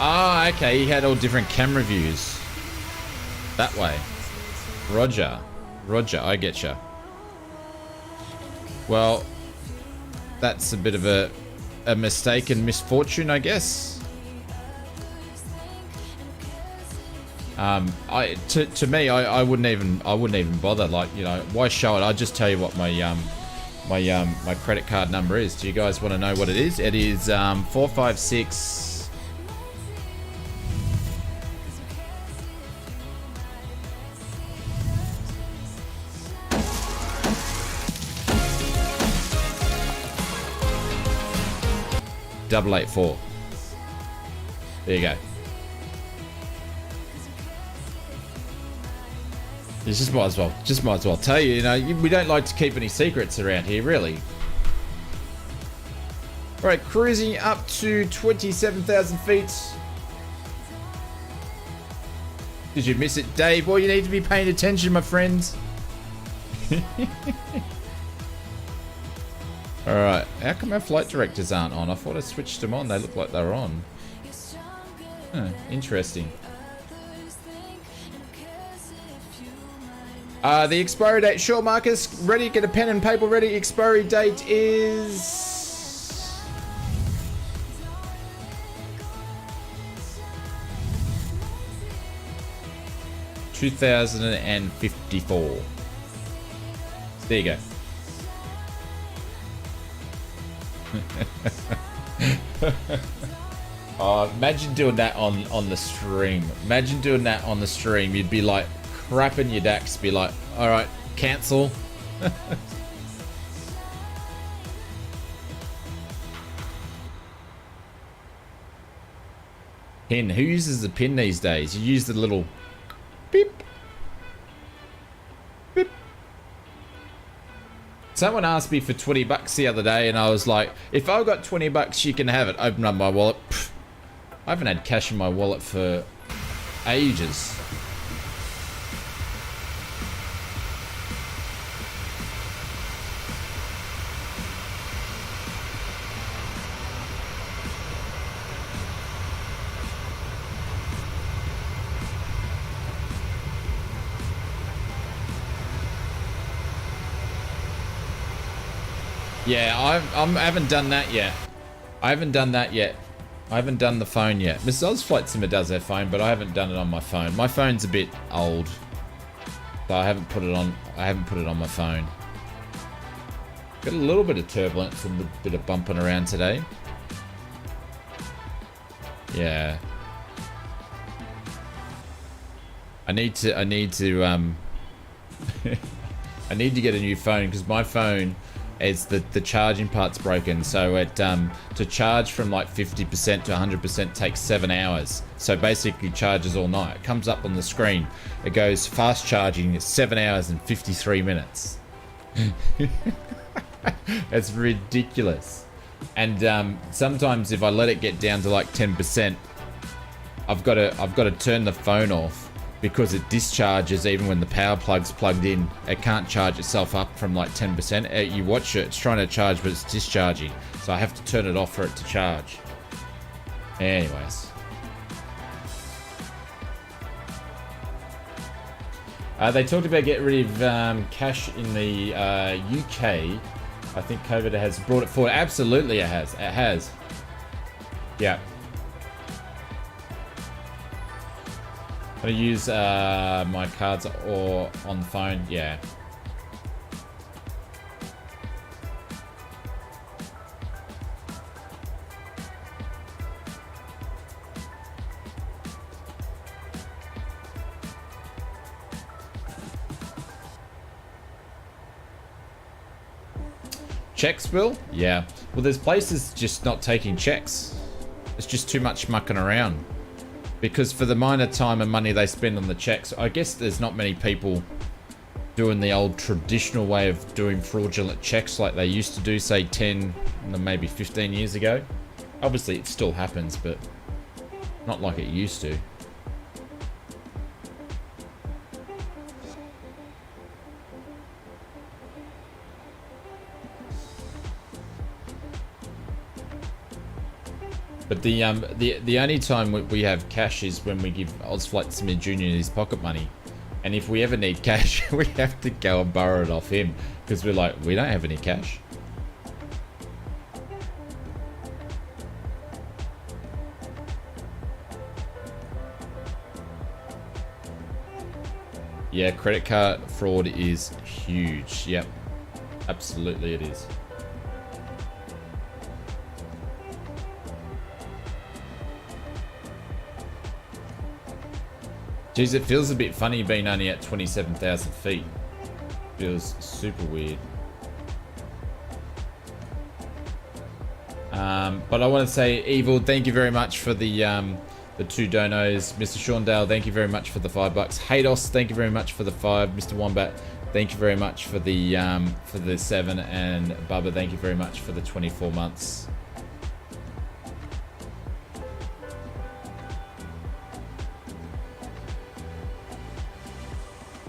Ah, okay. He had all different camera views. That way. Roger. Roger, I getcha. Well, that's a bit of a mistake and misfortune, I guess. To me, I wouldn't even bother. Like, you know, why show it? I'll just tell you what my my credit card number is. Do you guys want to know what it is? It is 456. Double 84. There you go. You just might as well tell you, you know, we don't like to keep any secrets around here, really. All right, cruising up to 27,000 feet. Did you miss it, Dave? Well, you need to be paying attention, my friends. All right, how come our flight directors aren't on? I thought I switched them on. They look like they were on. Huh, interesting. The expiry date, sure, Marcus. Ready, get a pen and paper ready. Expiry date is... $2054. There you go. Oh, imagine doing that on the stream. Imagine doing that on the stream. You'd be like crapping your decks. Be like, all right, cancel. Pin. Who uses the pin these days? You use the little beep. Beep. Someone asked me for 20 bucks the other day, and I was like, if I've got 20 bucks, you can have it. Open up my wallet. Pfft. I haven't had cash in my wallet for ages. Yeah, I haven't done that yet. I haven't done that yet. I haven't done the phone yet. Mrs. Ausflightsimmer does her phone, but I haven't done it on my phone. My phone's a bit old, so I haven't put it on. I haven't put it on my phone. Got a little bit of turbulence and a bit of bumping around today. Yeah. I need to I need to get a new phone because my phone is the charging part's broken. So it to charge from like 50% to 100% takes 7 hours. So basically charges all night. It comes up on the screen. It goes fast charging 7 hours and 53 minutes. It's ridiculous. And sometimes if I let it get down to like 10%, I've got to turn the phone off because it discharges even when the power plug's plugged in. It can't charge itself up from like 10%. You watch it, it's trying to charge, but it's discharging. So I have to turn it off for it to charge. Anyways. They talked about getting rid of cash in the UK. I think COVID has brought it forward. Absolutely it has. It has. Yeah. I'm gonna use my cards or on the phone. Yeah. Checks, Bill? Yeah. Well, there's places just not taking checks. It's just too much mucking around. Because for the minor time and money they spend on the checks, I guess there's not many people doing the old traditional way of doing fraudulent checks like they used to do, say 10, maybe 15 years ago. Obviously it still happens, but not like it used to. But the only time we have cash is when we give ausflightsimmer Jr. his pocket money. And if we ever need cash, we have to go and borrow it off him. Because we're like, we don't have any cash. Yeah, credit card fraud is huge. Yep. Absolutely it is. Jeez, it feels a bit funny being only at 27,000 feet. Feels super weird. But I want to say, Evil, thank you very much for the 2 donos. Mr. Shawndale, thank you very much for the $5. Haydos, thank you very much for the 5. Mr. Wombat, thank you very much for the 7. And Bubba, thank you very much for the 24 months.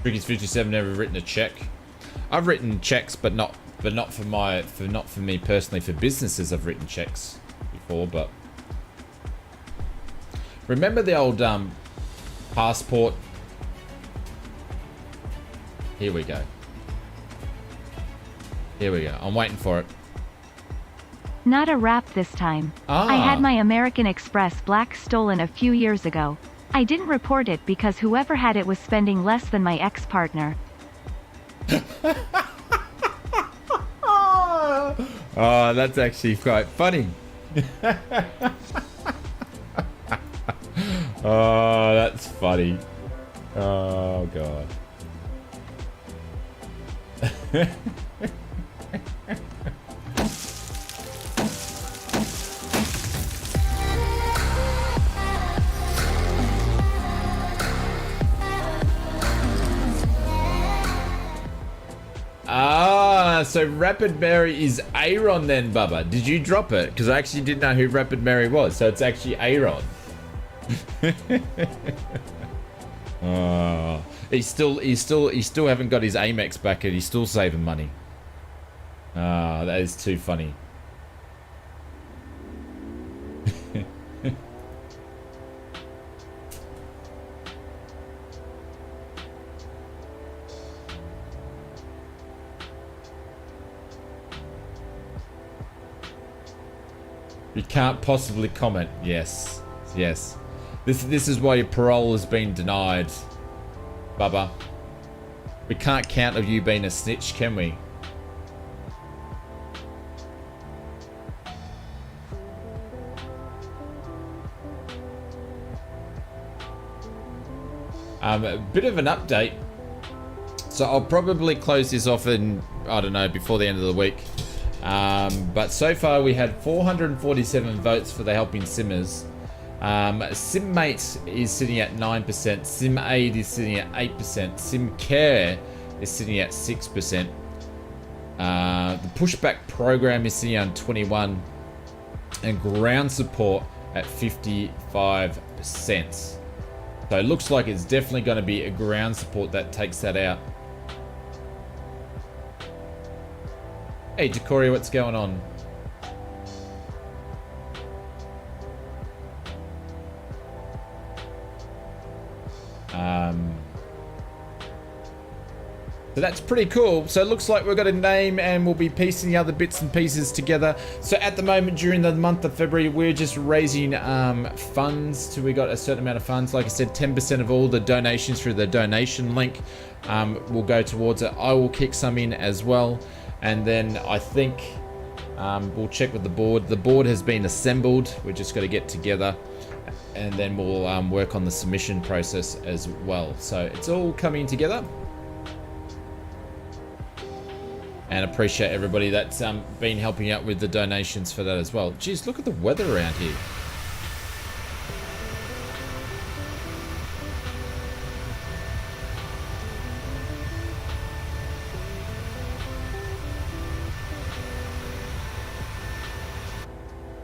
Tricky's 57 never written a check. I've written checks, but not for me personally. For businesses, I've written checks before. But remember the old passport? Here we go. Here we go. I'm waiting for it. Not a wrap this time. I had my American Express black stolen a few years ago. I didn't report it because whoever had it was spending less than my ex-partner. Oh, that's actually quite funny. Oh, that's funny. Oh, God. So Rapid Mary is Aaron then, Bubba. Did you drop it? Because I actually didn't know who Rapid Mary was. So it's actually Aaron. Oh, he still haven't got his Amex back and he's still saving money. Ah, that is too funny. You can't possibly comment. Yes. Yes. This is why your parole has been denied, Bubba. We can't count of you being a snitch, can we? A bit of an update. So I'll probably close this off in, I don't know, before the end of the week. But so far we had 447 votes for the Helping Simmers. SimMate is sitting at 9%, SimAid is sitting at 8%, SimCare is sitting at 6%. The Pushback program is sitting on 21%, and ground support at 55%. So it looks like it's definitely going to be a ground support that takes that out. Hey, Jacoria, what's going on? So that's pretty cool. So it looks like we've got a name and we'll be piecing the other bits and pieces together. So at the moment, during the month of February, we're just raising funds. So we got a certain amount of funds. Like I said, 10% of all the donations through the donation link will go towards it. I will kick some in as well. And then I think we'll check with the board. The board has been assembled. We're just got to get together. And then we'll work on the submission process as well. So it's all coming together. And appreciate everybody that's been helping out with the donations for that as well. Geez, look at the weather around here.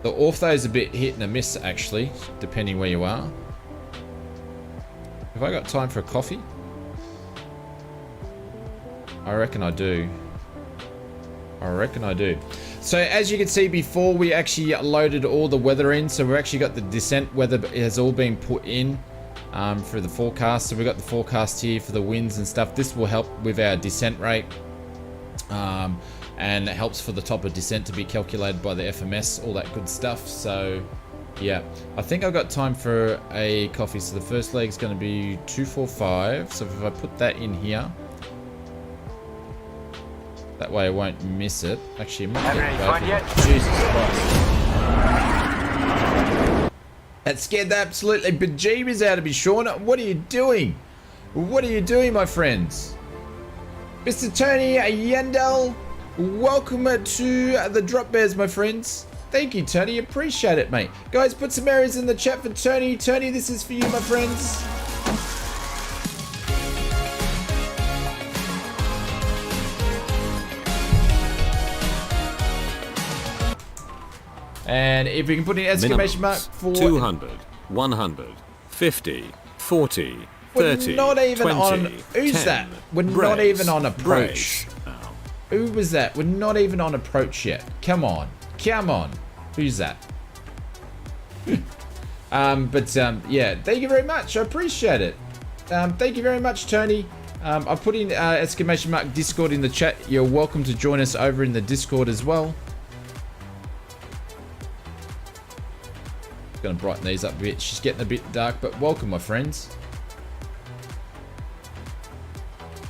The ortho is a bit hit and a miss, actually, depending where you are. Have I got time for a coffee? I reckon I do. I reckon I do. So as you can see before, we actually loaded all the weather in. So we've actually got the descent weather has all been put in for the forecast. So we've got the forecast here for the winds and stuff. This will help with our descent rate. And it helps for the top of descent to be calculated by the FMS, all that good stuff. So yeah, I think I've got time for a coffee. So the first leg is going to be 245. So if I put that in here, that way I won't miss it. Actually, I might get both of them. Jesus Christ. That scared the absolutely bejeebers out of me, Sean. What are you doing? What are you doing, my friends? Mr. Tony Yandel, welcome to the Drop Bears, my friends. Thank you, Tony. Appreciate it, mate. Guys, put some areas in the chat for Tony. Tony, this is for you, my friends. And if we can put an exclamation mark for 200, 100, 50, 40, 30, we're not even 20, on. Who's 10, that? We're brace, not even on approach. brace. Oh. Who was that? We're not even on approach yet. Come on. Come on. Who's that? Yeah, thank you very much. I appreciate it. Thank you very much, Tony. I put in exclamation mark Discord in the chat. You're welcome to join us over in the Discord as well. Gonna brighten these up a bit. She's getting a bit dark, but welcome, my friends.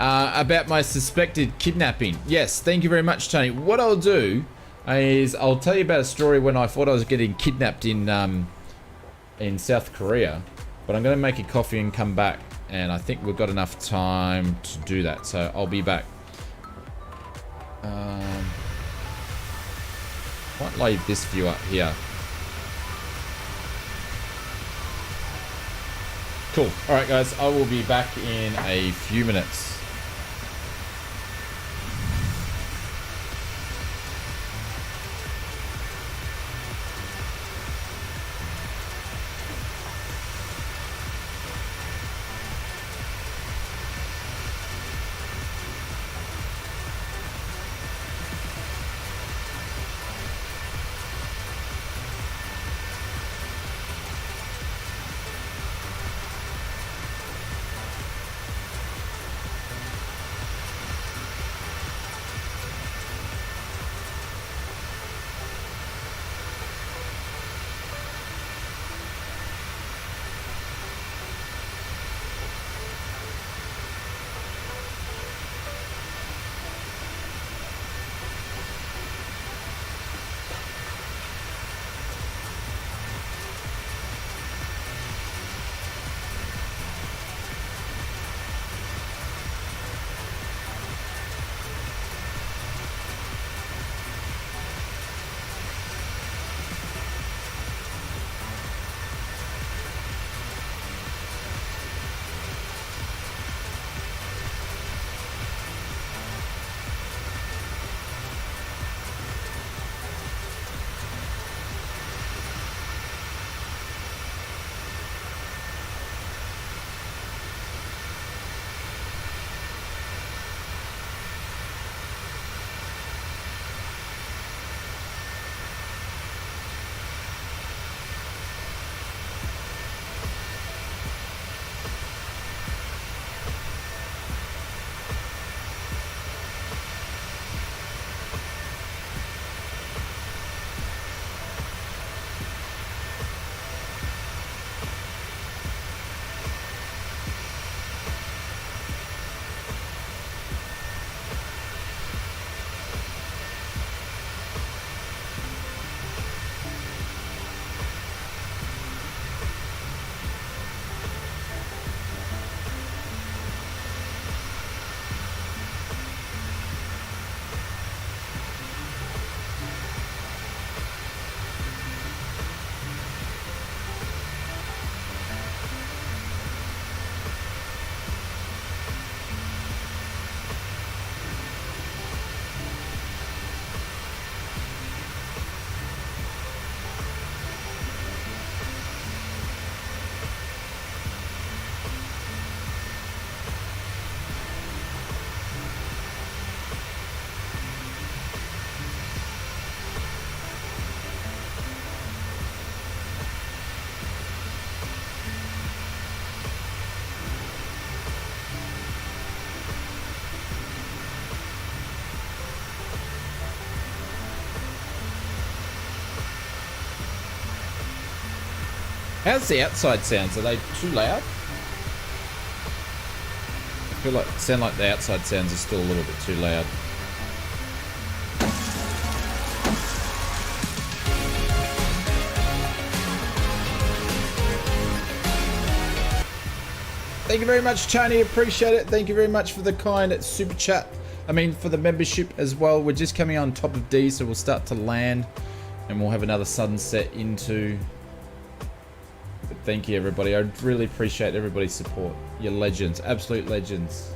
About my suspected kidnapping. Yes, thank you very much, Tony. What I'll do is I'll tell you about a story when I thought I was getting kidnapped in South Korea, but I'm gonna make a coffee and come back, and I think we've got enough time to do that, so I'll be back. Might leave this view up here. Cool. All right, guys, I will be back in a few minutes. How's the outside sounds? Are they too loud? I feel like sound like the outside sounds are still a little bit too loud. Thank you very much, Tony. Appreciate it. Thank you very much for the kind super chat. I mean, for the membership as well. We're just coming on top of D, so we'll start to land and we'll have another sunset into. But thank you, everybody. I really appreciate everybody's support. You're legends, absolute legends.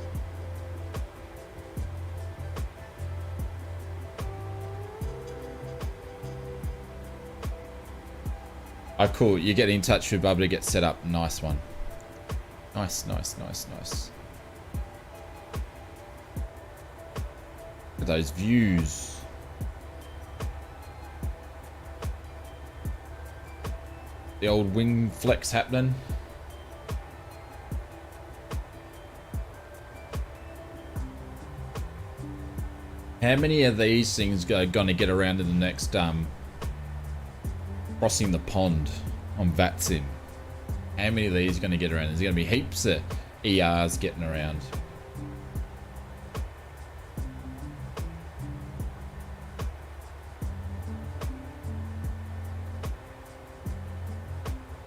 Oh, cool. You're getting in touch with Bubba to get set up. Nice one. Nice, nice, nice, nice. Look at those views. The old wing flex happening. How many of these things are going to get around in the next crossing the pond on VATSIM? How many of these are going to get around? There's going to be heaps of ERs getting around.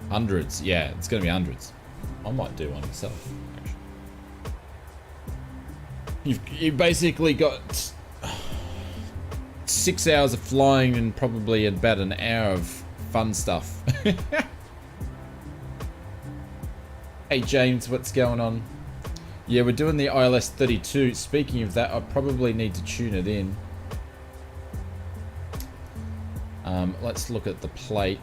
Hundreds, yeah, it's going to be hundreds. I might do one myself, actually. You've basically got 6 hours of flying and probably about an hour of fun stuff. Hey James, what's going on? Yeah, we're doing the ILS 32. Speaking of that, I probably need to tune it in. Let's look at the plate.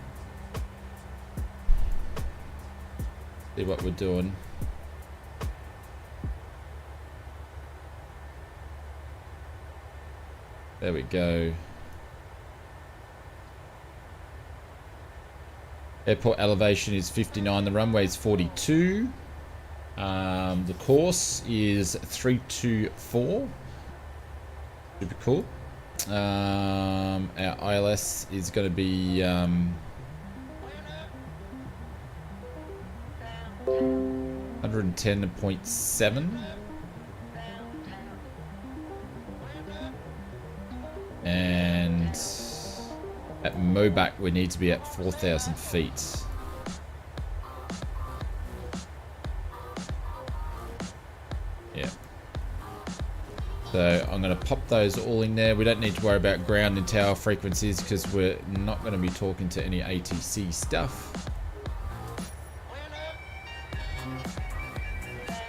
See what we're doing. There we go. Airport elevation is 59. The runway is 42. The course is 324. Super cool. Our ILS is going to be 110.7. And at MOBAC we need to be at 4,000 feet. Yeah. So I'm going to pop those all in there. We don't need to worry about ground and tower frequencies because we're not going to be talking to any ATC stuff.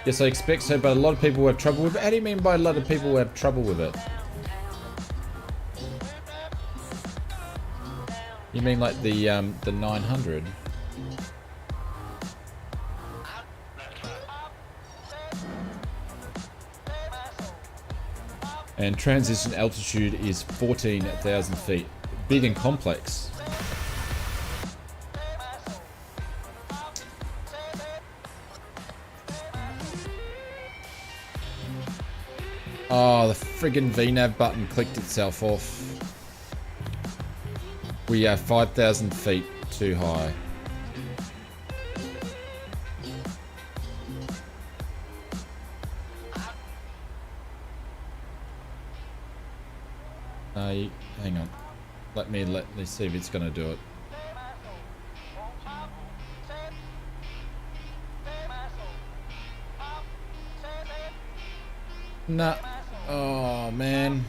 Yes, I expect so, but a lot of people will have trouble with it. How do you mean by a lot of people will have trouble with it? You mean like the 900? And transition altitude is 14,000 feet. Big and complex. Oh, the friggin' VNAV button clicked itself off. We are 5,000 feet too high. Hang on. Let me see if it's gonna do it. Nah. Oh man.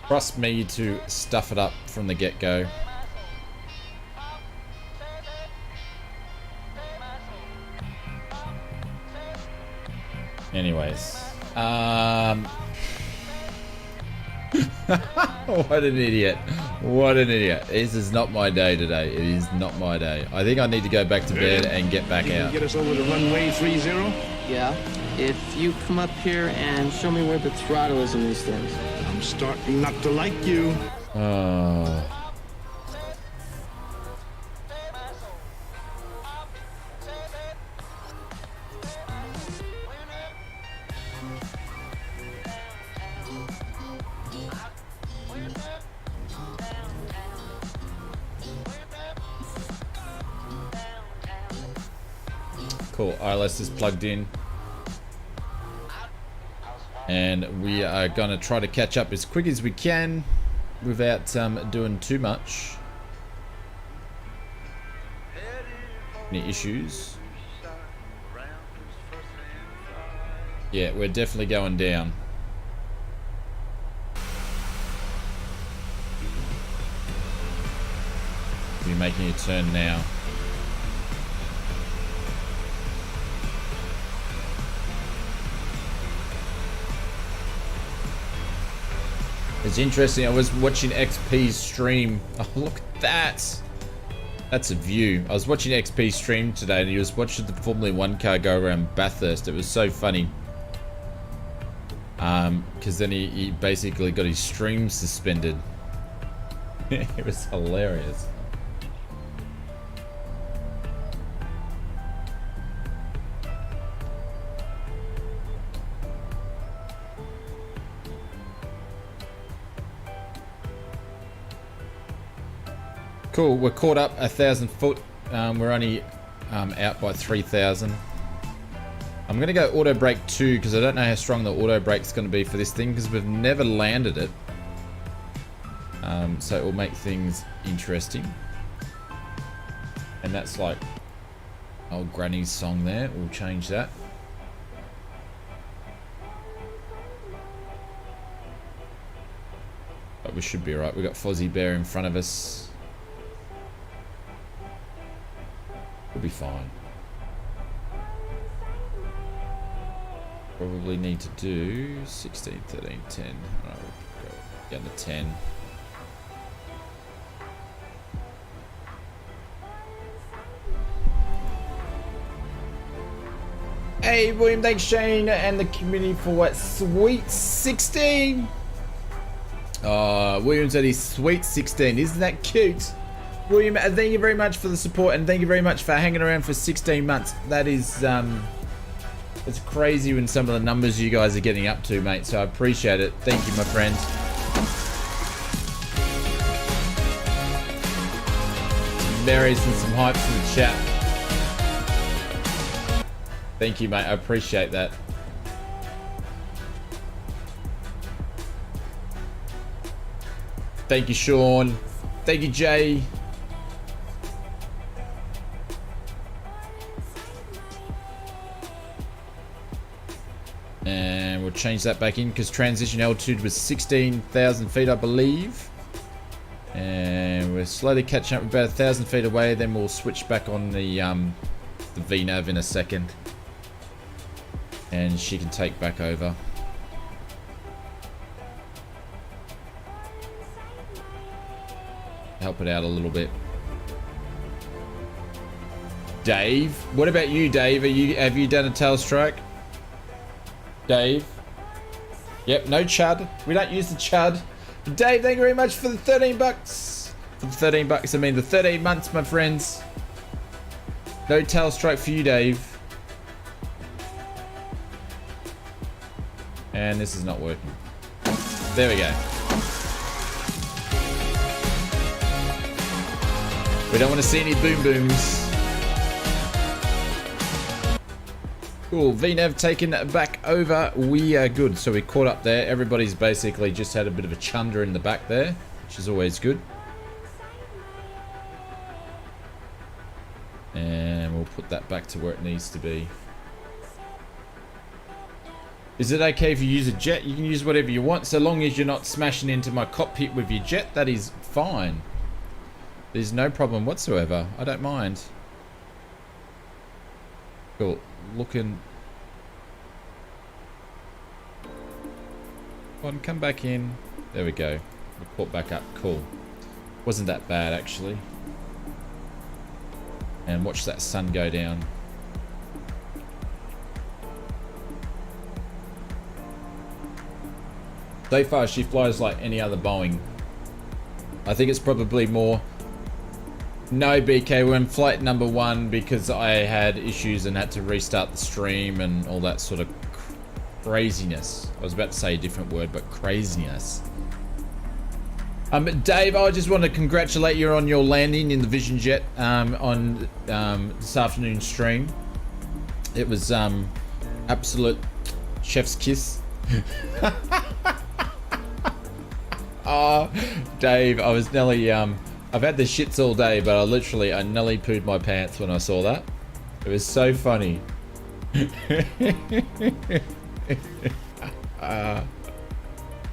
Trust me to stuff it up from the get-go. Anyways, what an idiot. What an idiot. This is not my day today. It is not my day. I think I need to go back to bed and get back out. Get us over to runway 30? Yeah. If you come up here and show me where the throttle is in these things. I'm starting not to like you. Oh. Cool, ILS is plugged in. And we are gonna try to catch up as quick as we can without doing too much. Any issues? Yeah, we're definitely going down. We're making a turn now. It's interesting, I was watching XP's stream. Oh, look at that. That's a view. I was watching XP stream today and he was watching the Formula 1 car go around Bathurst. It was so funny. Because then he basically got his stream suspended. It was hilarious. Cool, we're caught up 1,000 foot. We're only out by 3,000. I'm going to go auto brake 2 because I don't know how strong the auto brake's going to be for this thing because we've never landed it. So it will make things interesting. And that's like old Granny's song there. We'll change that. But we should be alright. We've got Fozzie Bear in front of us. We'll be fine. Probably need to do 16, 13, 10. Alright, we'll go down to 10. Hey, William, thanks Shane and the community for what? Sweet 16! William's at his sweet 16. Isn't that cute? William, thank you very much for the support and thank you very much for hanging around for 16 months. That is, it's crazy when some of the numbers you guys are getting up to, mate. So I appreciate it. Thank you, my friends. Some berries and some hypes in the chat. Thank you, mate. I appreciate that. Thank you, Sean. Thank you, Jay. And we'll change that back in because transition altitude was 16,000 feet, I believe. And we're slowly catching up about 1,000 feet away. Then we'll switch back on the VNAV in a second. And she can take back over. Help it out a little bit. Dave, what about you, Dave? Have you done a tail strike? Dave? Yep, no chud. We don't use the chud. Dave, thank you very much for the 13 bucks. For the 13 bucks, I mean the 13 months, my friends. No tail strike for you, Dave. And this is not working. There we go. We don't want to see any boom booms. Cool, VNAV taken back over. We are good. So we caught up there. Everybody's basically just had a bit of a chunder in the back there, which is always good. And we'll put that back to where it needs to be. Is it okay if you use a jet? You can use whatever you want, so long as you're not smashing into my cockpit with your jet. That is fine. There's no problem whatsoever. I don't mind. Cool. Looking. Come on, come back in. There we go. We caught back up. Cool. Wasn't that bad, actually. And watch that sun go down. So far, she flies like any other Boeing. I think it's probably more... No, BK, we're in flight number 1 because I had issues and had to restart the stream and all that sort of craziness. I was about to say a different word, but craziness. Dave, I just want to congratulate you on your landing in the Vision Jet on this afternoon's stream. It was absolute chef's kiss. Oh, Dave, I was nearly I've had the shits all day, but I nearly pooed my pants when I saw that. It was so funny.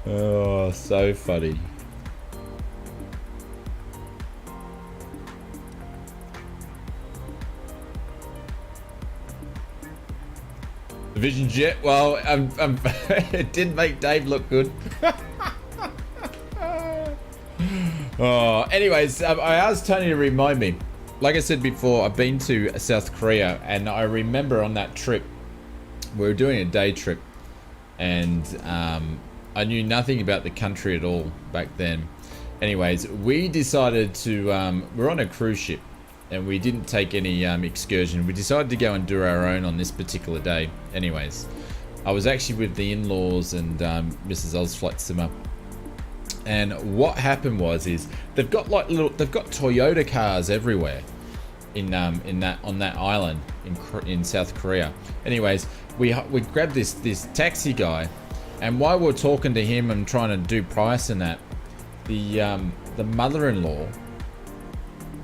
Oh, so funny. The Vision Jet, well, it did make Dave look good. Oh, anyways, I asked Tony to remind me. Like I said before, I've been to South Korea, and I remember on that trip, we were doing a day trip, and I knew nothing about the country at all back then. Anyways, we decided to, we're on a cruise ship, and we didn't take any excursion. We decided to go and do our own on this particular day. Anyways, I was actually with the in-laws and Mrs. Ausflightsimmer. And what happened was they've got Toyota cars everywhere on that island in South Korea. Anyways, we grabbed this taxi guy, and while we're talking to him and trying to do price and that, the mother-in-law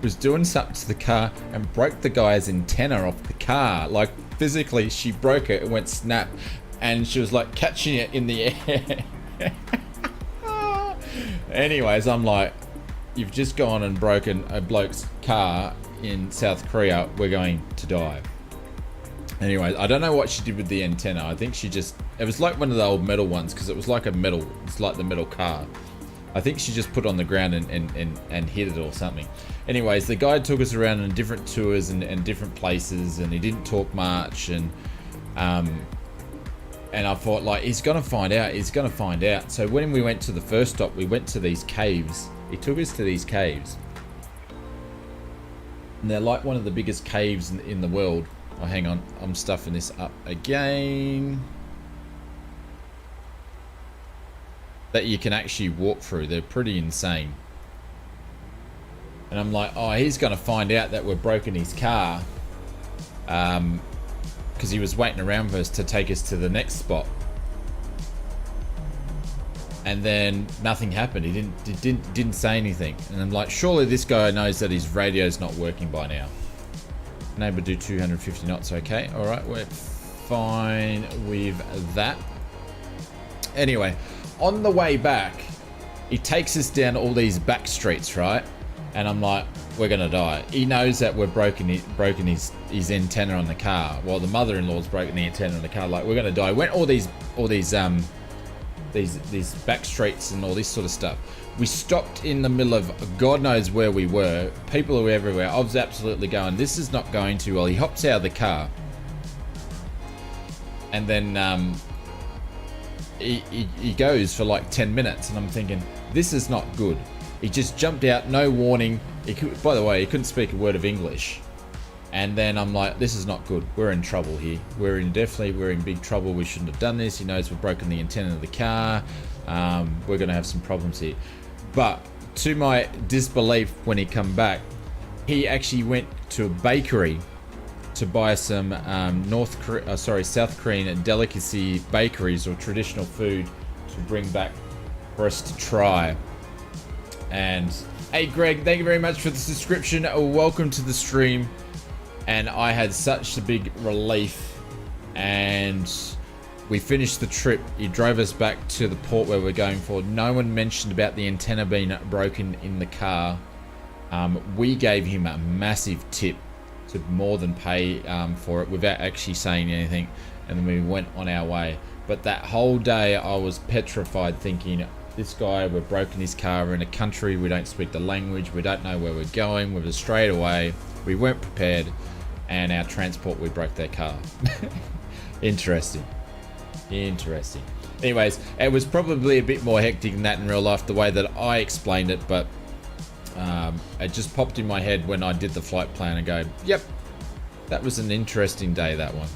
was doing something to the car and broke the guy's antenna off the car. Like, physically, she broke it. It went snap, and she was like catching it in the air. Anyways, I'm like, you've just gone and broken a bloke's car in South Korea. We're going to die. Anyway, I don't know what she did with the antenna. I think it was like one of the old metal ones, because it was like it's like the metal car. I think she just put it on the ground and hit it or something. Anyways, the guy took us around on different tours and different places, and he didn't talk much, and I thought, like, he's gonna find out. So when we went to the first stop, we went to these caves. He took us to these caves, and they're like one of the biggest caves in the world. Oh, hang on, I'm stuffing this up again. That you can actually walk through. They're pretty insane. And I'm like, oh, he's gonna find out that we've broken his car, because he was waiting around for us to take us to the next spot. And then nothing happened. He didn't say anything. And I'm like, surely this guy knows that his radio's not working by now. Neighbor do 250 knots, okay. All right, we're fine with that. Anyway, on the way back, he takes us down all these back streets, right? And I'm like, we're gonna die. He knows that we're broken his antenna on the car. Well, the mother-in-law's broken the antenna on the car. Like, we're gonna die. Went all these back streets and all this sort of stuff. We stopped in the middle of God knows where we were. People were everywhere. I was absolutely going, this is not going too well. He hops out of the car, and then he goes for like 10 minutes, and I'm thinking, this is not good. He just jumped out, no warning. By the way, he couldn't speak a word of English. And then I'm like, this is not good. We're in trouble here. We're in big trouble. We shouldn't have done this. He knows we've broken the antenna of the car. We're going to have some problems here. But to my disbelief, when he come back, he actually went to a bakery to buy some South Korean delicacy bakeries or traditional food to bring back for us to try. And hey, Greg, thank you very much for the subscription. Welcome to the stream. And I had such a big relief, and we finished the trip. He drove us back to the port where we're going for. No one mentioned about the antenna being broken in the car. We gave him a massive tip to more than pay for it without actually saying anything, and then we went on our way. But that whole day I was petrified, thinking, this guy, we've broken his car. We're in a country, we don't speak the language, we don't know where we're going. We're straight away, we weren't prepared, and our transport, we broke their car. Interesting. Anyways, it was probably a bit more hectic than that in real life, the way that I explained it, but it just popped in my head when I did the flight plan and go, yep, that was an interesting day, that one.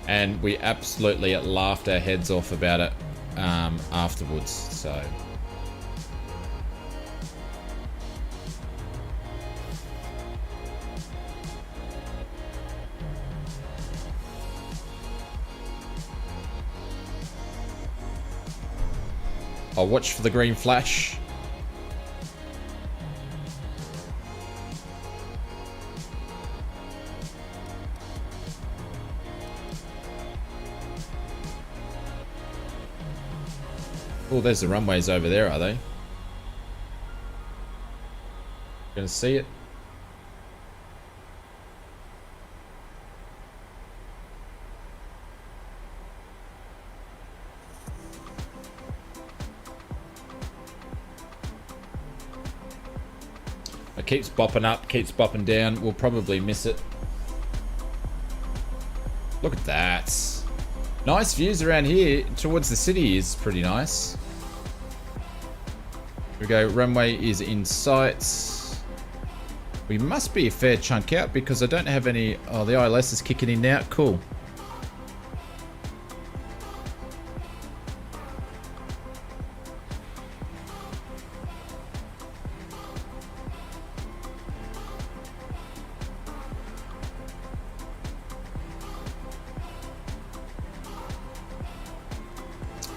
And we absolutely laughed our heads off about it afterwards. So I'll watch for the green flash. Oh, there's the runways over there, are they? Gonna see it? It keeps bopping up, keeps bopping down. We'll probably miss it. Look at that. Nice views around here towards the city is pretty nice. Here we go, runway is in sight. We must be a fair chunk out because I don't have any... Oh, the ILS is kicking in now. Cool.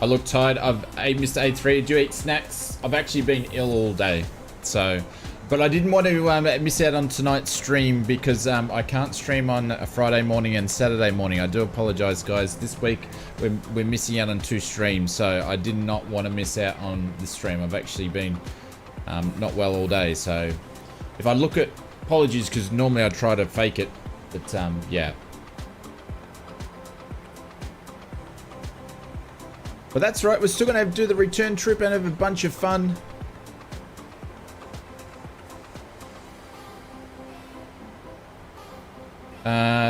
I look tired. Mr. A3, do you eat snacks? I've actually been ill all day, so... But I didn't want to miss out on tonight's stream because I can't stream on a Friday morning and Saturday morning. I do apologize, guys. This week we're missing out on 2 streams, so I did not want to miss out on the stream. I've actually been not well all day, so if I look at... Apologies, because normally I try to fake it, but yeah. But that's right, we're still going to do the return trip and have a bunch of fun.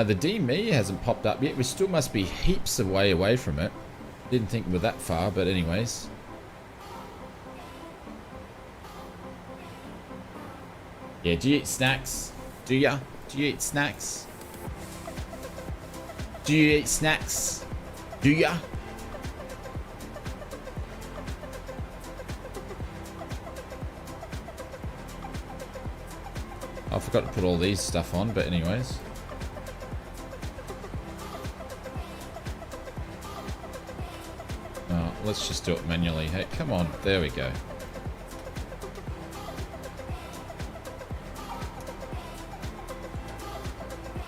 The DME hasn't popped up yet. We still must be heaps of way away from it. Didn't think we were that far, but anyways. Yeah, do you eat snacks? Do ya? Do you eat snacks? Do you eat snacks? Do ya? I forgot to put all these stuff on, but anyways. Oh, let's just do it manually. Hey, come on. There we go.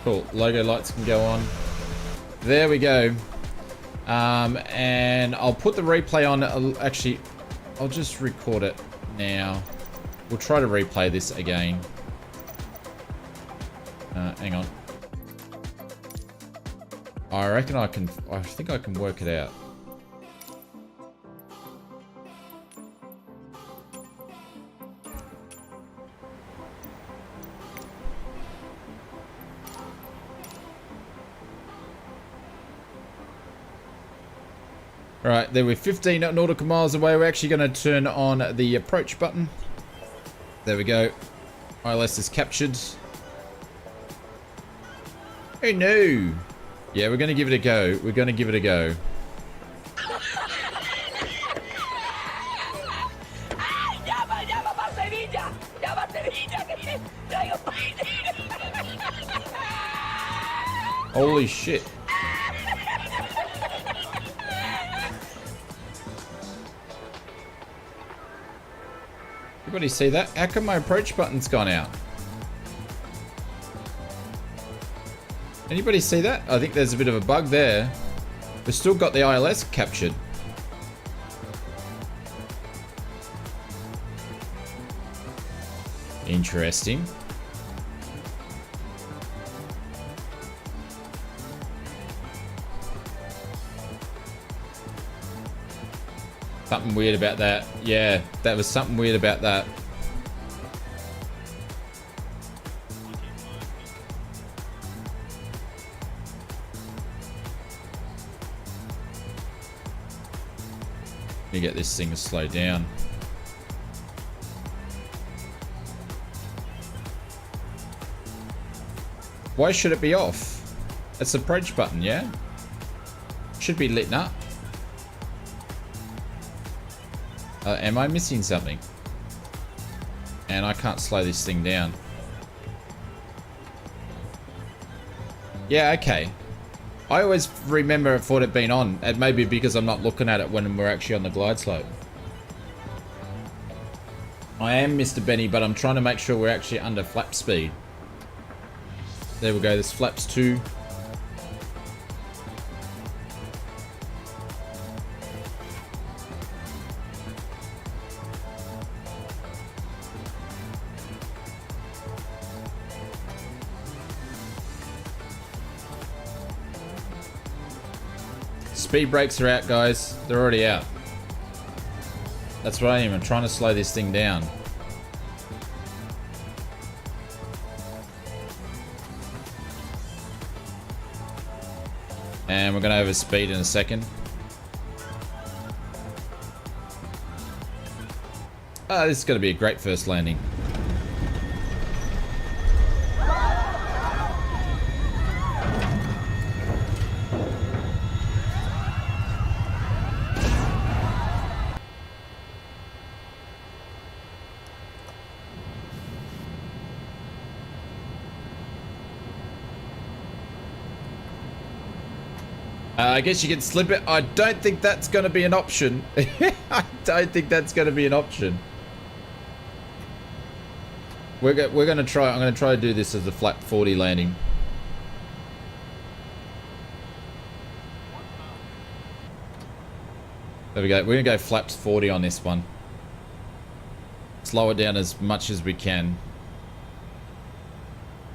Cool. Logo lights can go on. There we go. And I'll put the replay on. Actually, I'll just record it now. We'll try to replay this again. Hang on. I reckon I think I can work it out. Right, there we're 15 nautical miles away. We're actually going to turn on the approach button. There we go. ILS is captured. Oh no! Yeah, we're going to give it a go. We're going to give it a go. Holy shit. Everybody see that? How come my approach button's gone out? Anybody see that? I think there's a bit of a bug there. We've still got the ILS captured. Interesting. Something weird about that. Yeah, that was something weird about that. Let me get this thing to slow down. Why should it be off? It's the approach button, yeah? Should be lit up. Am I missing something? And I can't slow this thing down. Yeah, okay. I always remember I thought it'd been on. It may be because I'm not looking at it when we're actually on the glide slope. I am Mr. Benny, but I'm trying to make sure we're actually under flap speed. There we go, this flaps 2. Speed brakes are out, guys. They're already out. That's what I am. I'm trying to slow this thing down. And we're going to overspeed in a second. Oh, this is going to be a great first landing. I guess you can slip it. I don't think that's going to be an option. I don't think that's going to be an option. We're going to try. I'm going to try to do this as a flat 40 landing. There we go. We're going to go flaps 40 on this one. Slow it down as much as we can.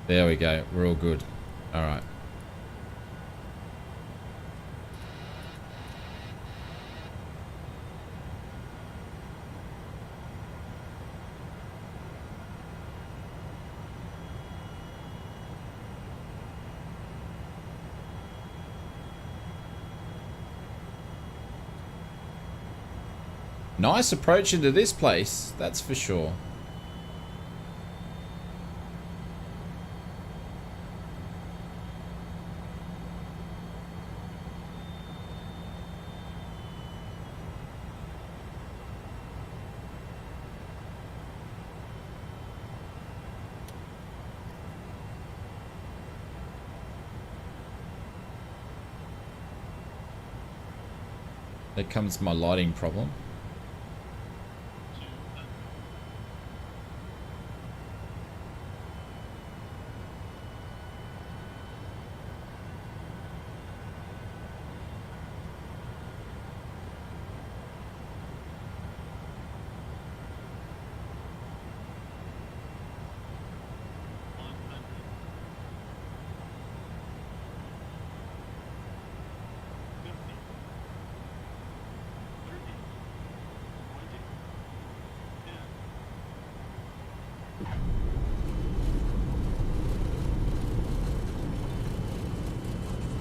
There we go. We're all good. All right. Nice approach into this place, that's for sure. There comes my lighting problem.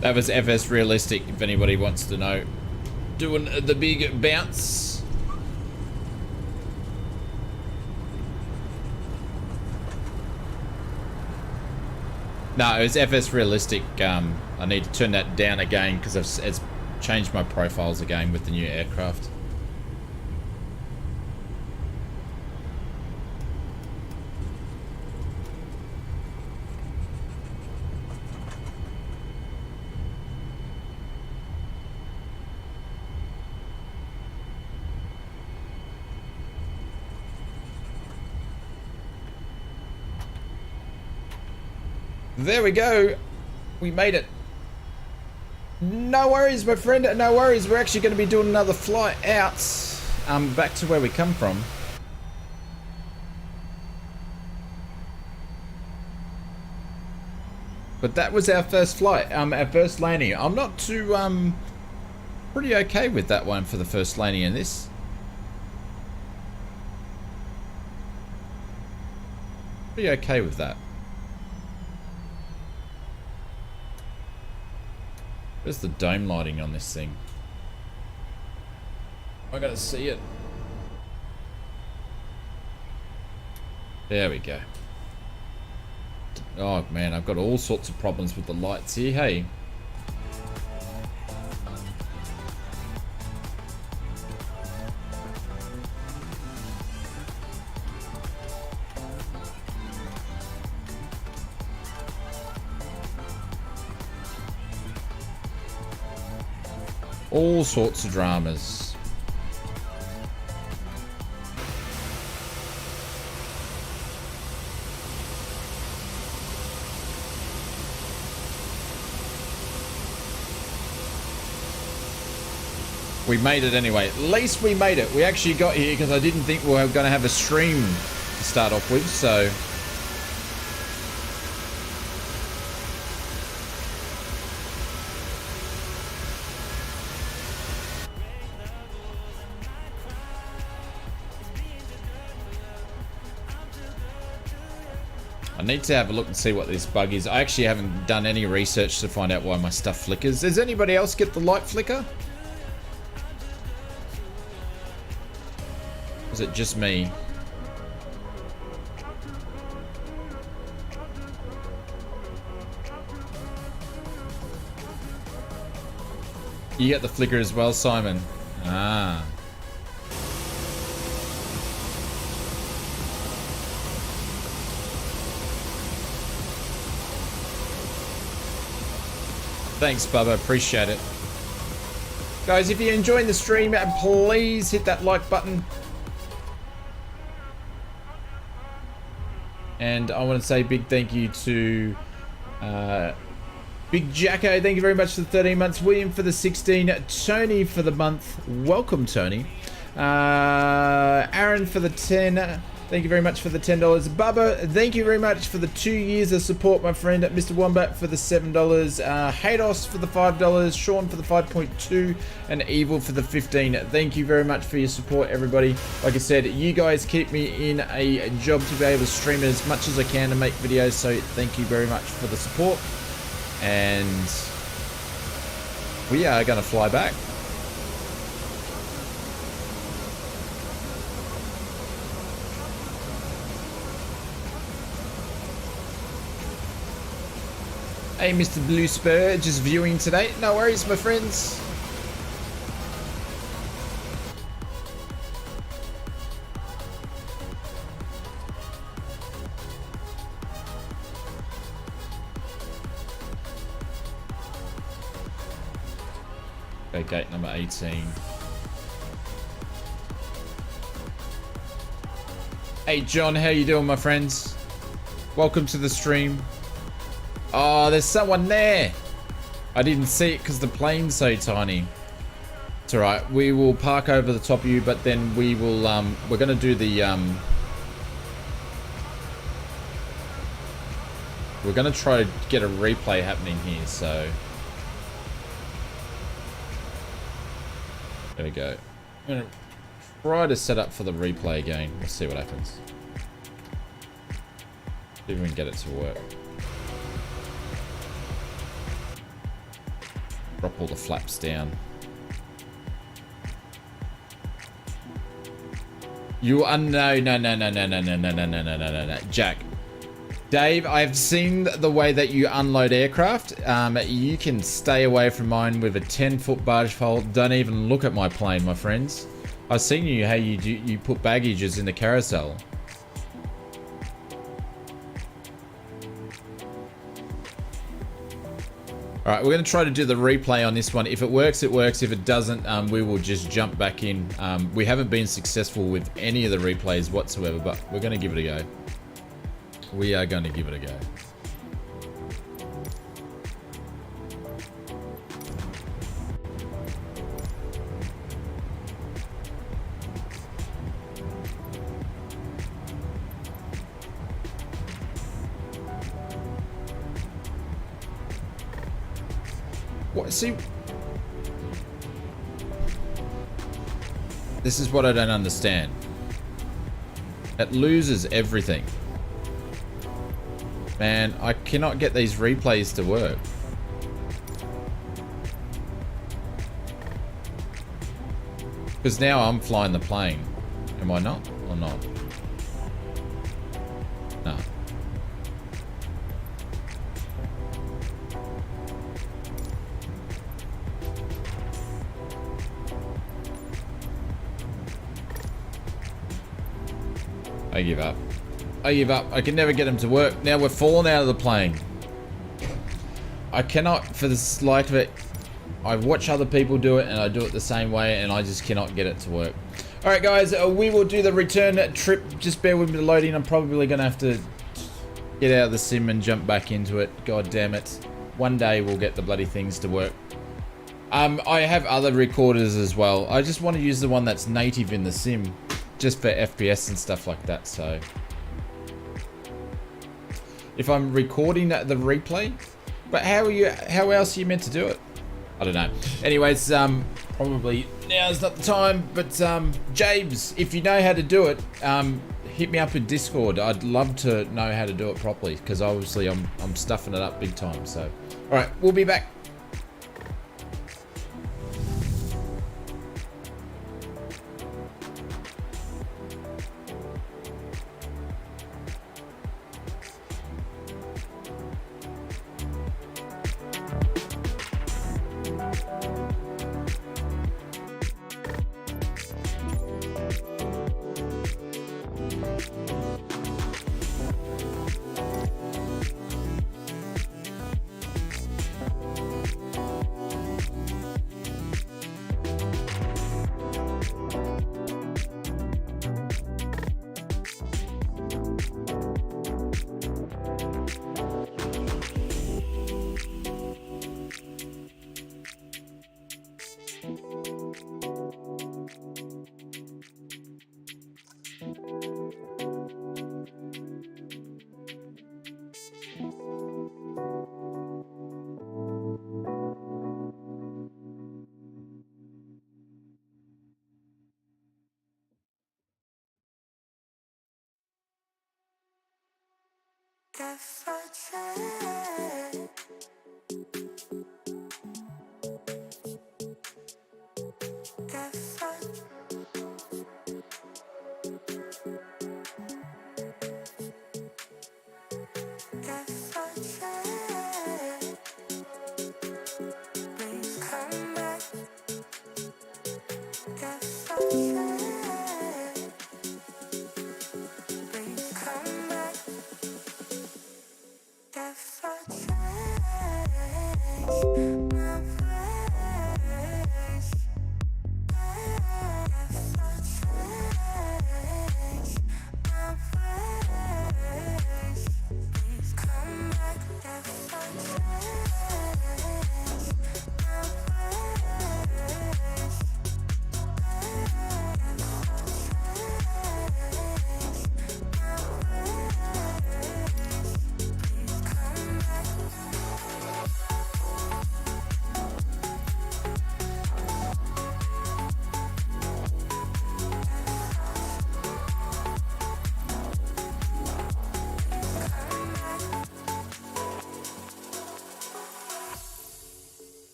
That was FS Realistic, if anybody wants to know. Doing the big bounce. No, it was FS Realistic. I need to turn that down again because it's changed my profiles again with the new aircraft. There we go. We made it. No worries, my friend. No worries. We're actually going to be doing another flight out back to where we come from. But that was our first flight, our first landing. I'm not too pretty okay with that one for the first landing in this. Pretty okay with that. Where's the dome lighting on this thing? I gotta see it. There we go. Oh man, I've got all sorts of problems with the lights here, hey? All sorts of dramas. We made it anyway. At least we made it. We actually got here because I didn't think we were going to have a stream to start off with, so... I need to have a look and see what this bug is. I actually haven't done any research to find out why my stuff flickers. Does anybody else get the light flicker? Is it just me? You get the flicker as well, Simon? Ah. Thanks, Bubba. Appreciate it. Guys, if you're enjoying the stream, please hit that like button. And I want to say big thank you to Big Jacko. Thank you very much for the 13 months. William for the 16. Tony for the month. Welcome, Tony. Aaron for the 10. Thank you very much for the $10. Bubba, thank you very much for the 2 years of support, my friend. Mr. Wombat for the $7. Hados for the $5. Sean for the 5.2. And Evil for the 15. Thank you very much for your support, everybody. Like I said, you guys keep me in a job to be able to stream as much as I can to make videos. So thank you very much for the support. And we are going to fly back. Hey, Mr. Blue Spur, just viewing today. No worries, my friends. Okay, gate number 18. Hey, John, how you doing, my friends? Welcome to the stream. Oh, there's someone there. I didn't see it because the plane's so tiny. It's all right. We will park over the top of you, but then we will, we're going to do the, we're going to try to get a replay happening here, so. There we go. I'm going to try to set up for the replay again. Let's see what happens. See if we can get it to work. Drop all the flaps down. You are no, Jack. Dave, I've seen the way that you unload aircraft. You can stay away from mine with a 10-foot barge pole. Don't even look at my plane, my friends. I've seen you how you put baggages in the carousel. All right, we're going to try to do the replay on this one. If it works, it works. If it doesn't, we will just jump back in. We haven't been successful with any of the replays whatsoever, but we're going to give it a go. We are going to give it a go. What? See, this is what I don't understand. It loses everything. Man, I cannot get these replays to work. Because now I'm flying the plane. Am I not? Or not? No. I give up. I give up. I can never get them to work. Now we're falling out of the plane. I cannot, for the life of it. I watch other people do it and I do it the same way and I just cannot get it to work. Alright guys, we will do the return trip. Just bear with me loading. I'm probably going to have to get out of the sim and jump back into it. God damn it. One day we'll get the bloody things to work. I have other recorders as well. I just want to use the one that's native in the sim, just for FPS and stuff like that. So if I'm recording the replay, but how else are you meant to do it? I don't know. Anyways, probably now's not the time, but James, if you know how to do it, hit me up in Discord. I'd love to know how to do it properly, because obviously I'm stuffing it up big time. So all right, we'll be back.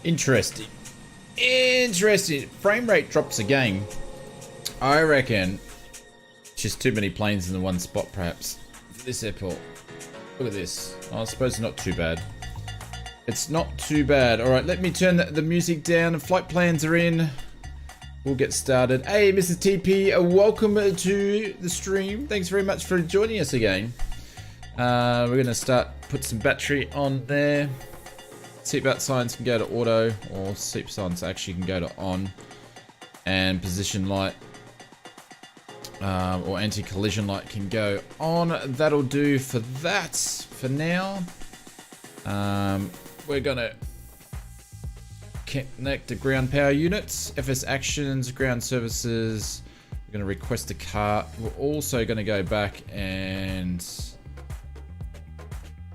Interesting. Interesting. Frame rate drops again. I reckon just too many planes in the one spot, perhaps. For this airport. Look at this. I suppose not too bad. It's not too bad. Alright, let me turn the music down. The flight plans are in. We'll get started. Hey, Mrs. TP, welcome to the stream. Thanks very much for joining us again. We're going to start, put some battery on there. Seatbelt signs can go to auto, or seat signs actually can go to on. And position light, or anti-collision light can go on. That'll do for that for now. We're gonna connect the ground power units, FS actions, ground services. We're gonna request a car. We're also gonna go back and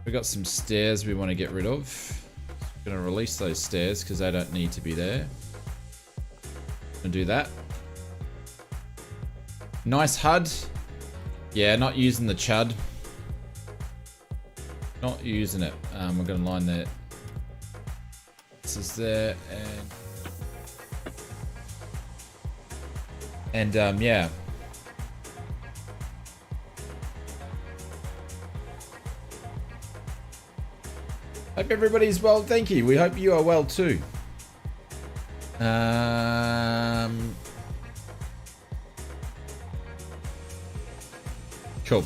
we got some stairs we want to get rid of. We're gonna release those stairs because they don't need to be there. Gonna do that. Nice HUD. Yeah, not using the chud. Not using it. We're gonna line that. This is there and yeah. Hope everybody's well. Thank you. We hope you are well too. Cool.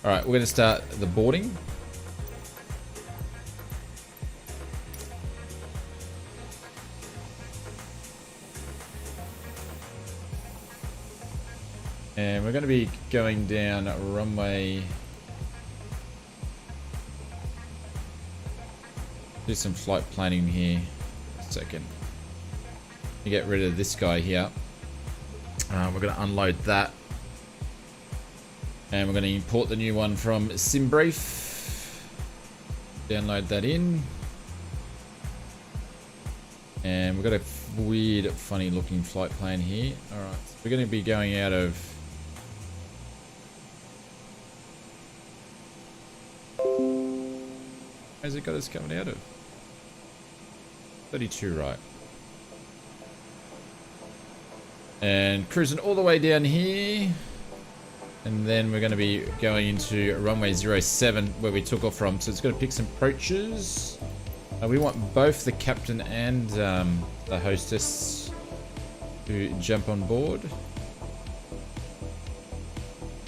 All right, we're gonna start the boarding. And we're going to be going down runway. Do some flight planning here. A second. You get rid of this guy here. We're going to unload that. And we're going to import the new one from SimBrief. Download that in. And we've got a weird, funny looking flight plan here. Alright, so we're going to be going out of... Where's it got us coming out of? 32, right. And cruising all the way down here. And then we're going to be going into runway 07 where we took off from. So it's going to pick some approaches. We want both the captain and the hostess to jump on board.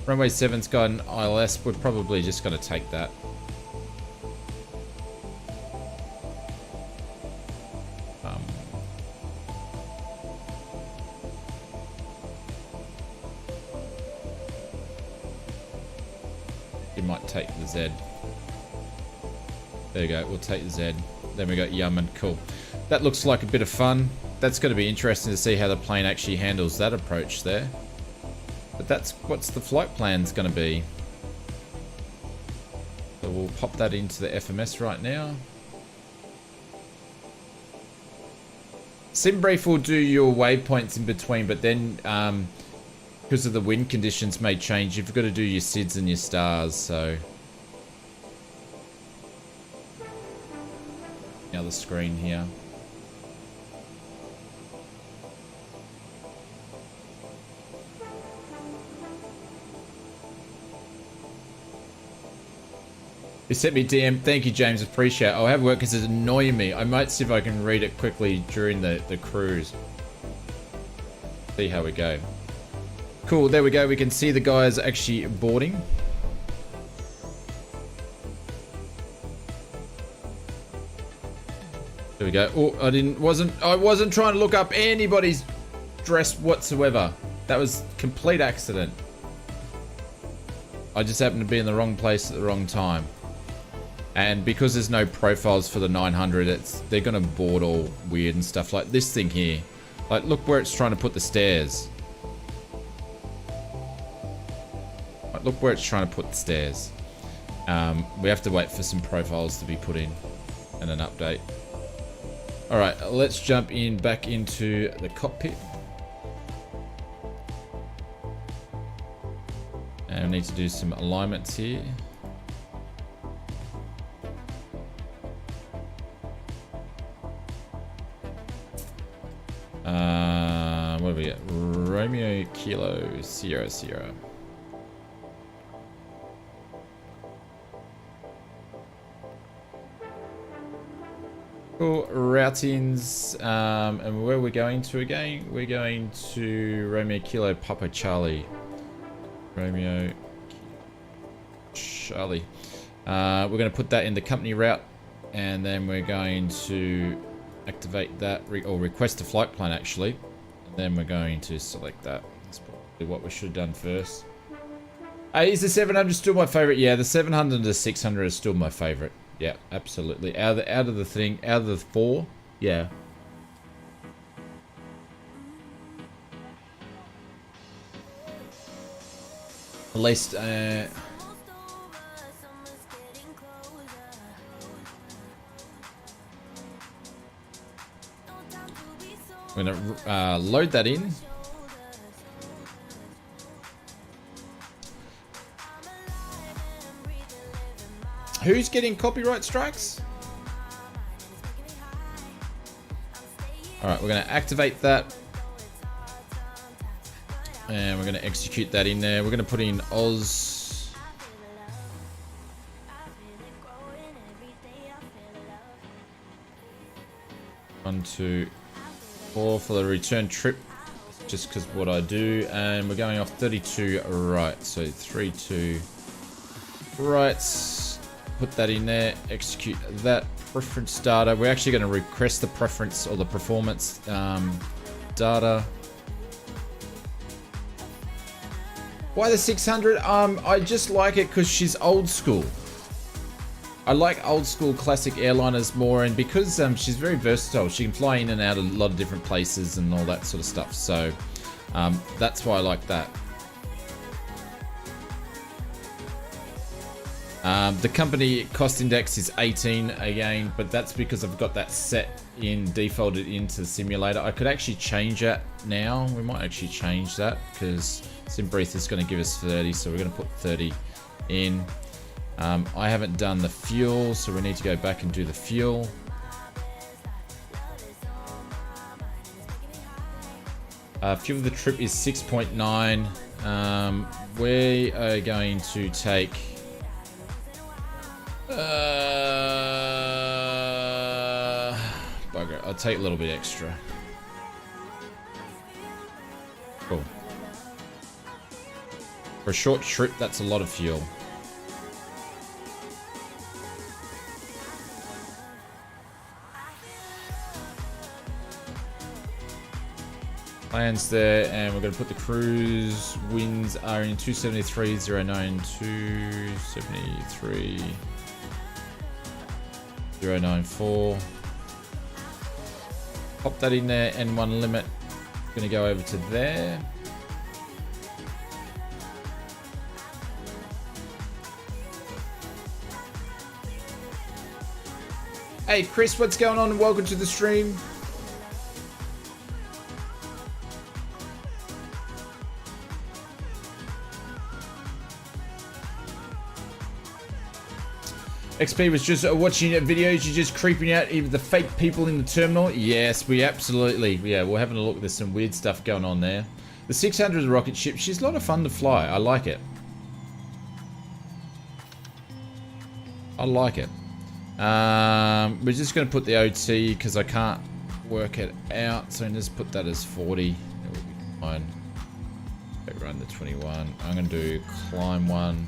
Runway 7's got an ILS. We're probably just going to take that. You might take the Z. There you go. We'll take the Z. Then we got Yemen. Cool. That looks like a bit of fun. That's going to be interesting to see how the plane actually handles that approach there. But that's what's the flight plan's going to be. So we'll pop that into the FMS right now. SimBrief will do your waypoints in between, but then because of the wind conditions may change, you've got to do your SIDS and your stars, so... The screen here. You sent me DM. Thank you, James. Appreciate it. I'll have work because it's annoying me. I might see if I can read it quickly during the cruise. See how we go. Cool. There we go. We can see the guys actually boarding. There we go. Oh, I wasn't trying to look up anybody's dress whatsoever. That was complete accident. I just happened to be in the wrong place at the wrong time. And because there's no profiles for the 900, they're gonna board all weird and stuff like this thing here. Like, look where it's trying to put the stairs. Like, look where it's trying to put the stairs. We have to wait for some profiles to be put in and an update. Alright, let's jump in back into the cockpit. And we need to do some alignments here. What do we get? Romeo Kilo Sierra Sierra. Cool, routings, and where we're going to again? We're going to Romeo Kilo Papa Charlie. Romeo Charlie. We're going to put that in the company route, and then we're going to activate that, or request a flight plan actually, and then we're going to select that. That's probably what we should have done first. Hey, is the 700 still my favorite? Yeah, the 700 and the 600 is still my favorite. Yeah, absolutely. Out of the four, yeah. At least, I'm gonna load that in. Who's getting copyright strikes? Alright, we're going to activate that. And we're going to execute that in there. We're going to put in Oz. One, two, four for the return trip. Just because what I do. And we're going off 32 right. So 3, 2 right. Put that in there, execute that preference data. We're actually going to request the preference or the performance data. Why the 600? I just like it because she's old school. I like old school classic airliners more, and because she's very versatile, she can fly in and out of a lot of different places and all that sort of stuff. So that's why I like that. The company cost index is 18 again, but that's because I've got that set in, defaulted into the simulator. I could actually change that now. We might actually change that because SimBreathe is going to give us 30, so we're going to put 30 in. I haven't done the fuel, so we need to go back and do the fuel. Fuel of the trip is 6.9. We are going to take... bugger, I'll take a little bit extra. Cool. For a short trip, that's a lot of fuel. Plans there, and we're going to put the cruise winds are in 273.09, 273.094. Pop that in there, N1 limit. Going to go over to there. Hey Chris, what's going on? Welcome to the stream. XP was just watching videos. You're just creeping out even the fake people in the terminal. Yes, we absolutely. Yeah, we're having a look. There's some weird stuff going on there. The 600 rocket ship. She's a lot of fun to fly. I like it. I like it. We're just going to put the OT because I can't work it out. So just put that as 40. That will be fine. Run the 21. I'm going to do climb 1.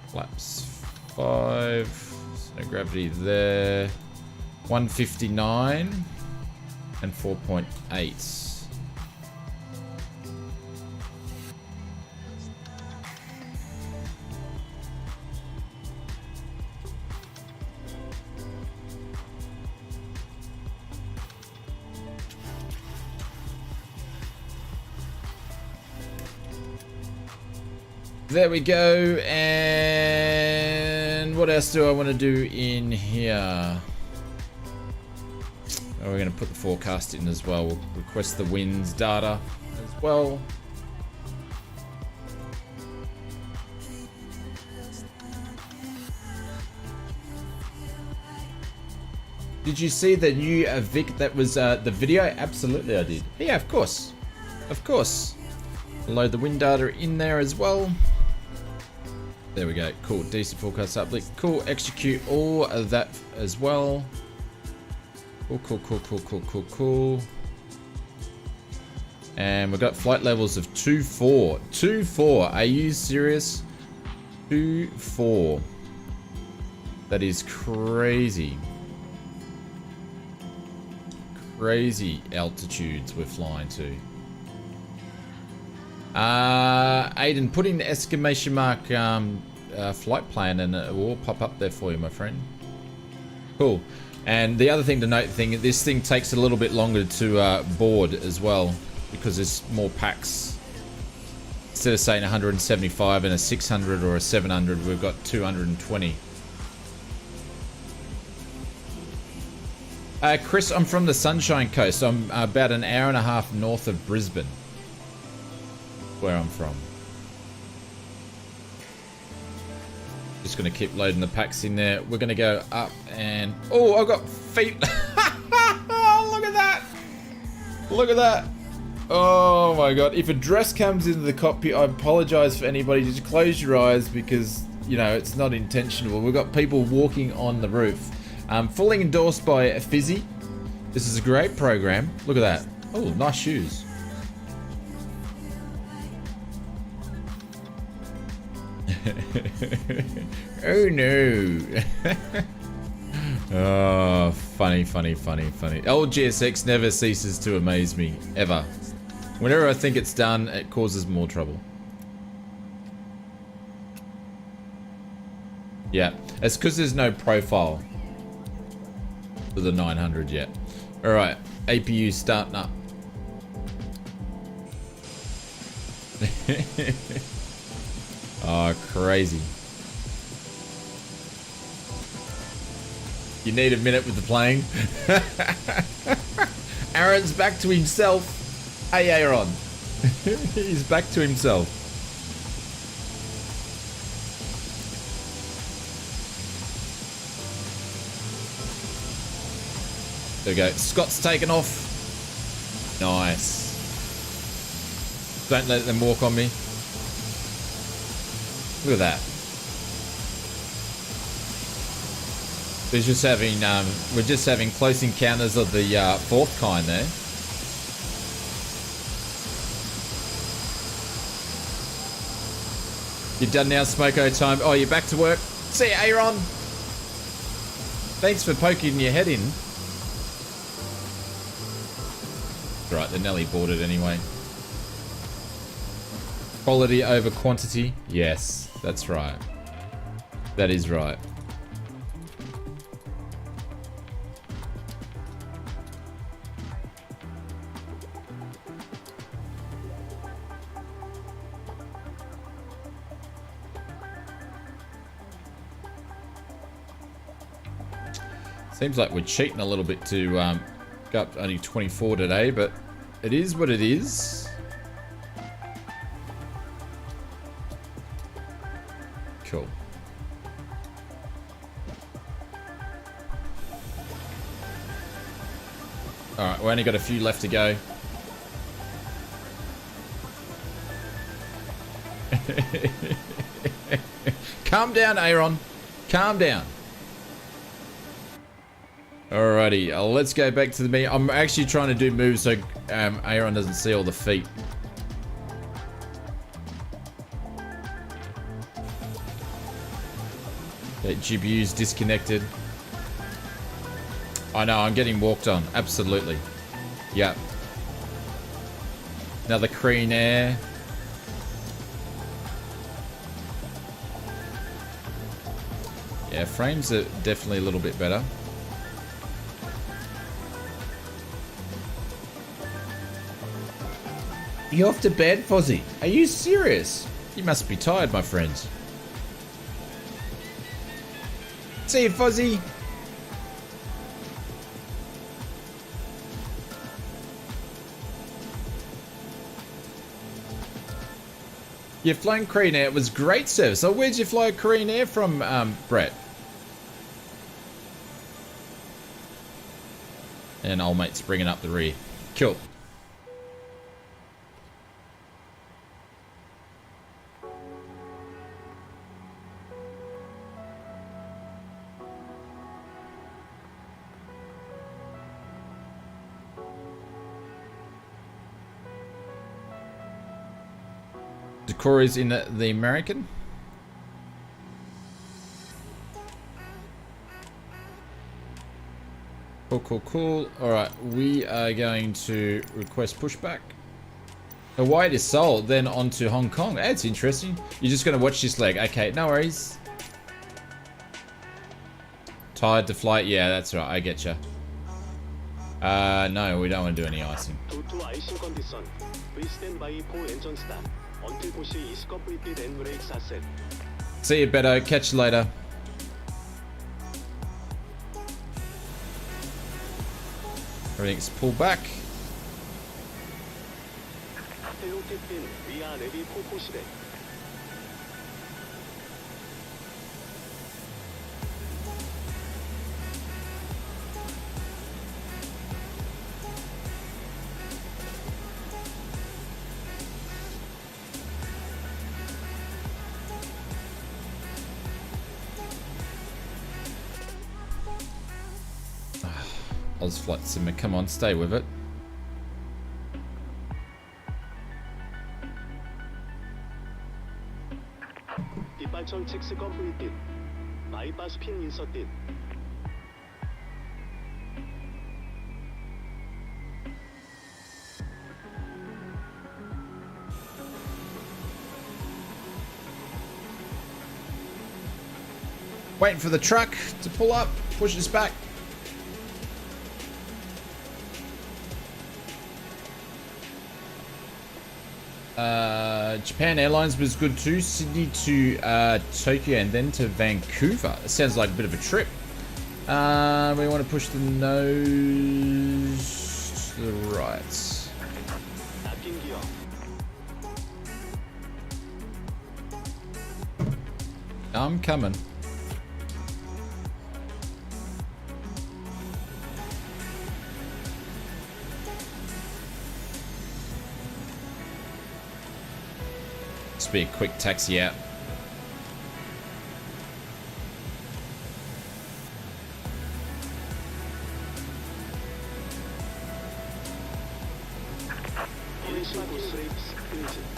Flaps 5. So gravity there. 159 and 4.8. There we go, and what else do I want to do in here? Oh, we're going to put the forecast in as well. We'll request the winds data as well. Did you see the new Vic that was the video? Absolutely I did. Yeah, of course. Of course. Load the wind data in there as well. There we go. Cool. Decent forecast uplift. Cool. Execute all of that as well. Cool. And we've got flight levels of 2-4. 2-4. Are you serious? 2-4. That is crazy. Crazy altitudes we're flying to. Aiden, put in the exclamation mark flight plan and it will pop up there for you, my friend. Cool. And the other thing to note, this thing takes a little bit longer to board as well because there's more packs. Instead of saying 175 and a 600 or a 700, we've got 220. Chris, I'm from the Sunshine Coast. I'm about an hour and a half north of Brisbane, where I'm from. Just gonna keep loading the packs in there. We're gonna go up and... Oh, I've got feet. Oh, look at that. Look at that. Oh my God. If a dress comes into the cockpit, I apologize for anybody. Just close your eyes because, you know, it's not intentional. We've got people walking on the roof. Fully endorsed by Fizzy. This is a great program. Look at that. Oh, nice shoes. Oh no. Oh, funny. Old GSX never ceases to amaze me, ever. Whenever I think it's done, it causes more trouble. Yeah, it's because there's no profile for the 900 yet. Alright, APU starting up. Oh, crazy. You need a minute with the plane. Aaron's back to himself. Hey, Aaron. He's back to himself. There we go. Scott's taken off. Nice. Don't let them walk on me. Look at that. We're just having close encounters of the fourth kind there. You're done now, Smoko time. Oh, you're back to work. See you, Aaron. Thanks for poking your head in. Right, they're nearly boarded anyway. Quality over quantity. Yes, that's right. That is right. Seems like we're cheating a little bit to go up to only 24 today, but it is what it is. Cool. Alright, we only got a few left to go. Calm down, Aaron. Calm down. Alrighty, let's go back to the meet. I'm actually trying to do moves so Aaron doesn't see all the feet. That GPU's disconnected. I know, I'm getting walked on. Absolutely. Yep. Another Creen Air. Yeah, frames are definitely a little bit better. You off to bed, Fozzie? Are you serious? You must be tired, my friends. See you, Fozzie. You're flying Creen Air. It was great service. So where'd you fly Creen Air from, Brett? And old mate's bringing up the rear. Cool. Corey's in the American. Cool. Alright, we are going to request pushback. Hawaii to Seoul, then on to Hong Kong. That's interesting. You're just going to watch this leg. Okay, no worries. Tired to flight? Yeah, that's right. I get you. No, we don't want to do any icing. DOTOL icing condition. Please stand by for engine start. Until push is completed and brakes are set. See you, Beto. Catch you later. Everything's pulled back. Hello, Captain. We are ready for pushback. ausflightsimmer, come on, stay with it. Departure checks completed. Bypass pin inserted. Waiting for the truck to pull up, push us back. Japan Airlines was good too. Sydney to Tokyo and then to Vancouver. It sounds like a bit of a trip. We want to push the nose to the right. I'm coming. Just be a quick taxi out.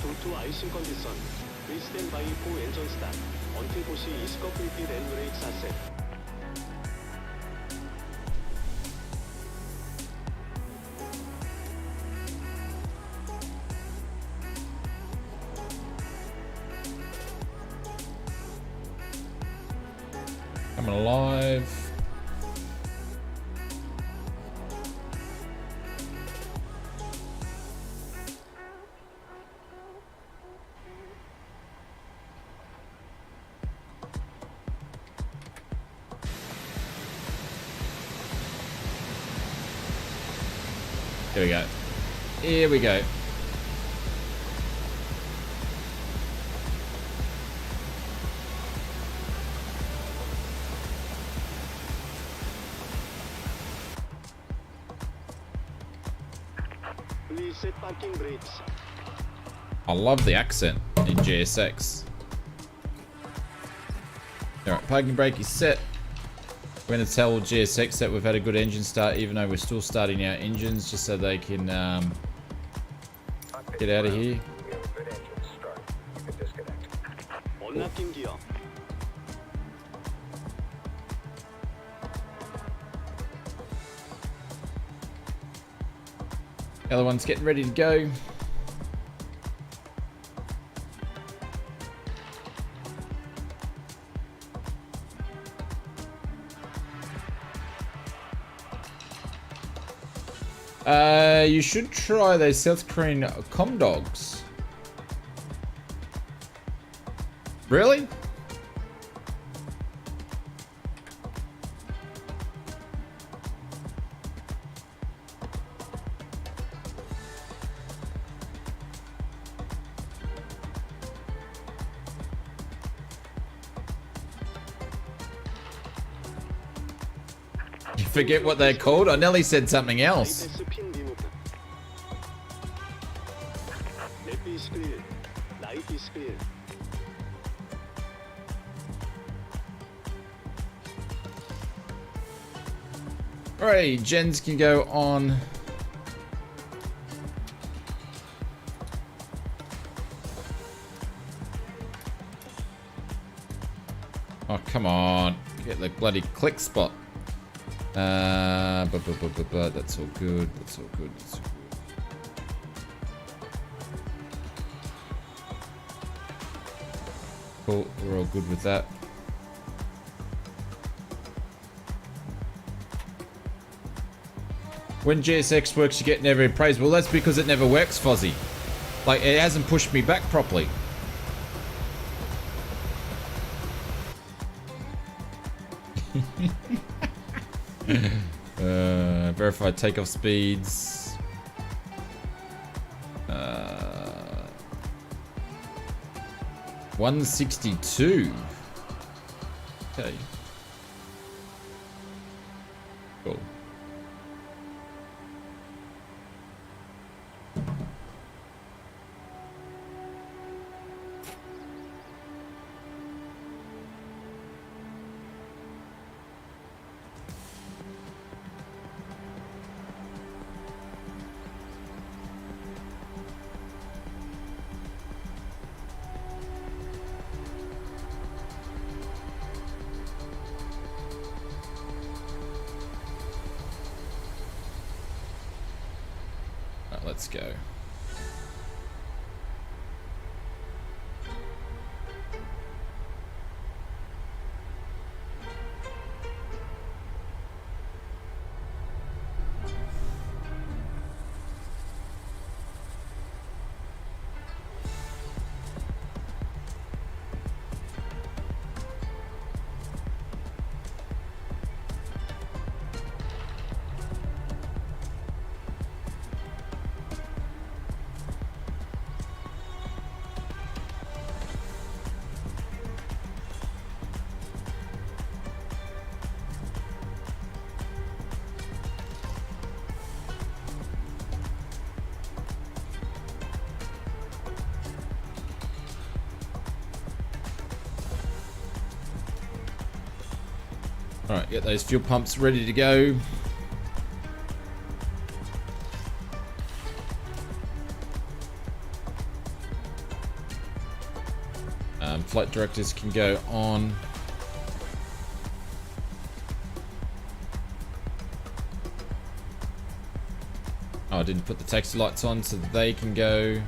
DOTOL icing condition. Please stand by for engine start. Until push is completed and brakes are set. Coming alive. Here we go. Here we go. Please set parking brakes. I love the accent in GSX. Alright, parking brake is set. We're going to tell GSX that we've had a good engine start, even though we're still starting our engines, just so they can get out of here. Unlocking gear. The other one's getting ready to go. You should try those South Korean com dogs. Really? You forget what they're called? I nearly said something else. 하이패스 핀 리무브. 넷비 스크릴, 나이티 스크릴. Alright, gens can go on. Oh, come on. Get the bloody click spot. But that's all good. That's all good. That's all good. Cool. We're all good with that. When GSX works, you get never praise. Well, that's because it never works, Fozzie. Like, it hasn't pushed me back properly. Verified takeoff speeds. 162. Okay. Cool. Let's go. Alright, get those fuel pumps ready to go. Flight directors can go on. Oh, I didn't put the taxi lights on so that they can go.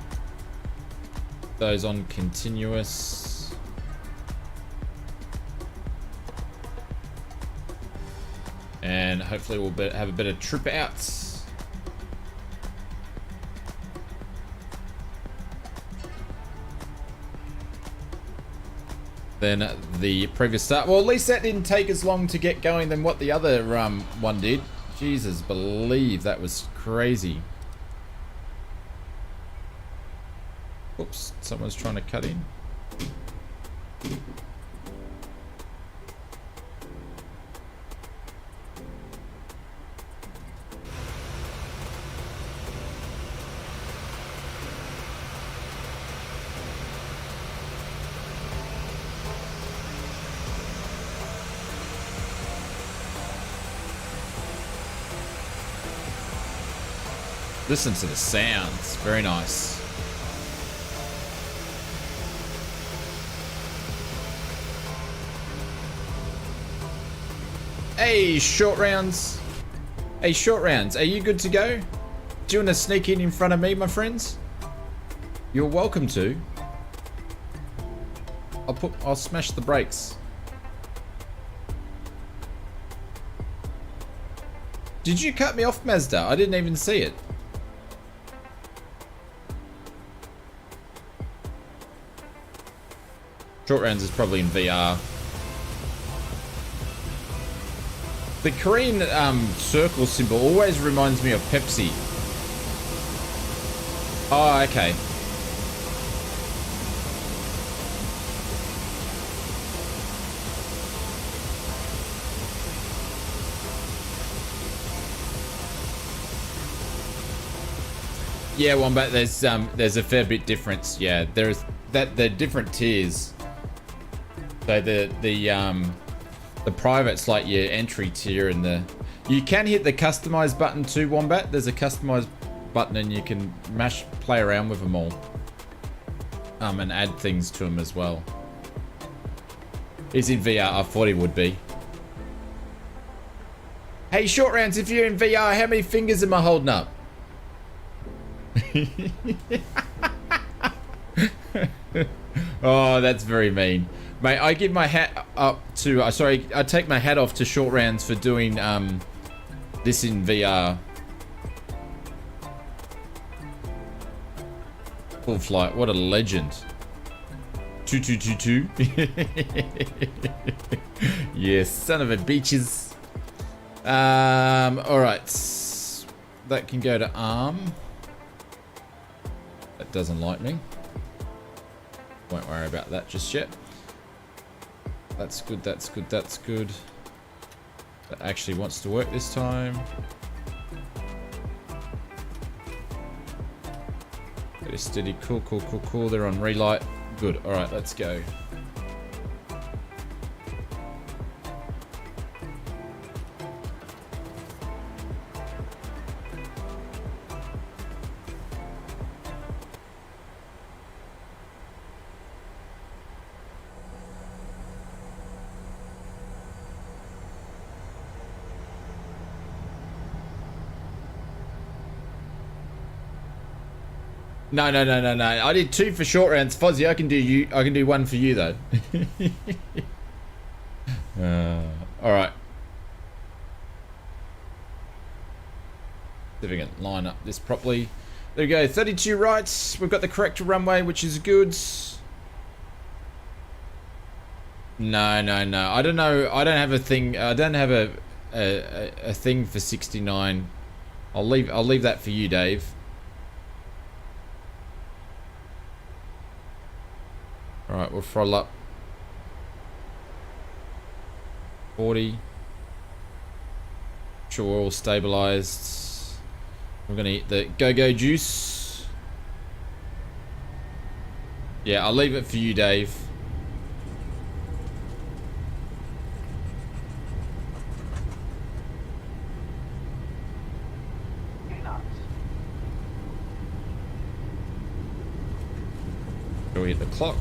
Those on continuous. And hopefully we'll have a bit of trip outs. Then the previous start. Well, at least that didn't take as long to get going than what the other one did. Jesus, believe that was crazy. Oops, someone's trying to cut in. Listen to the sounds. Very nice. Hey, short rounds. Hey, short rounds. Are you good to go? Do you want to sneak in front of me, my friends? You're welcome to. I'll smash the brakes. Did you cut me off, Mazda? I didn't even see it. Short rounds is probably in VR. The Korean circle symbol always reminds me of Pepsi. Oh, okay. Yeah, Wombat, there's a fair bit difference. Yeah, there's they're different tiers. So the private's like your entry tier, and you can hit the customize button too, Wombat. There's a customize button and you can play around with them all. And add things to them as well. Is in VR, I thought he would be. Hey, Short Rounds, if you're in VR, how many fingers am I holding up? Oh, that's very mean. Mate, I give my hat up to... I take my hat off to Short Rounds for doing this in VR. Full flight, what a legend. 2222. Yes, son of a beaches. Alright. That can go to arm. That doesn't like me. Won't worry about that just yet. That's good, that's good, that's good. That actually wants to work this time. Get a steady, cool, cool, cool, cool. They're on relight. Good, alright, let's go. No. I did 2 for Short Rounds. Fozzie, I can do 1 for you though. Alright. See if we can line up this properly. There we go, 32 rights. We've got the correct runway, which is good. No. I don't know. I don't have a thing. I don't have a thing for 69. I'll leave that for you, Dave. Alright, we'll throttle up. 40. Sure, we're all stabilized. We're gonna eat the go-go juice. Yeah, I'll leave it for you, Dave. Shall we hit the clock?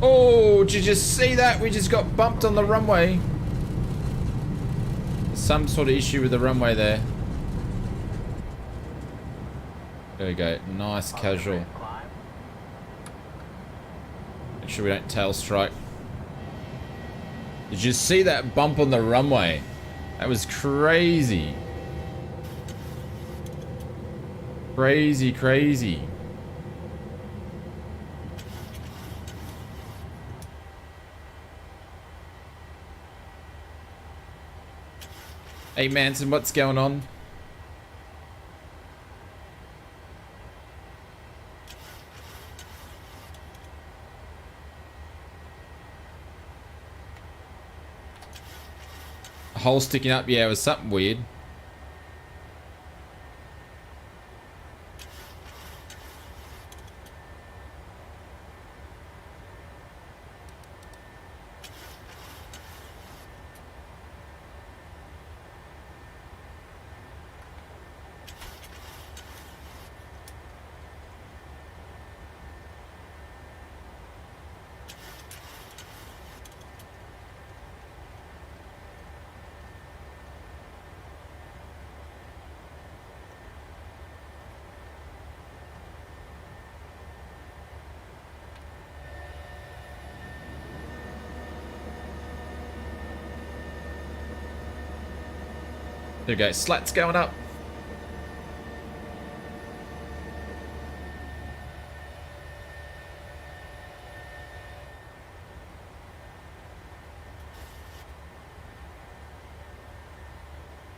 Oh, did you just see that? We just got bumped on the runway. Some sort of issue with the runway there. There we go. Nice casual. Make sure we don't tail strike. Did you see that bump on the runway? That was crazy. Crazy. Hey Manson, what's going on? A hole sticking up, yeah, it was something weird. There we go, slats going up.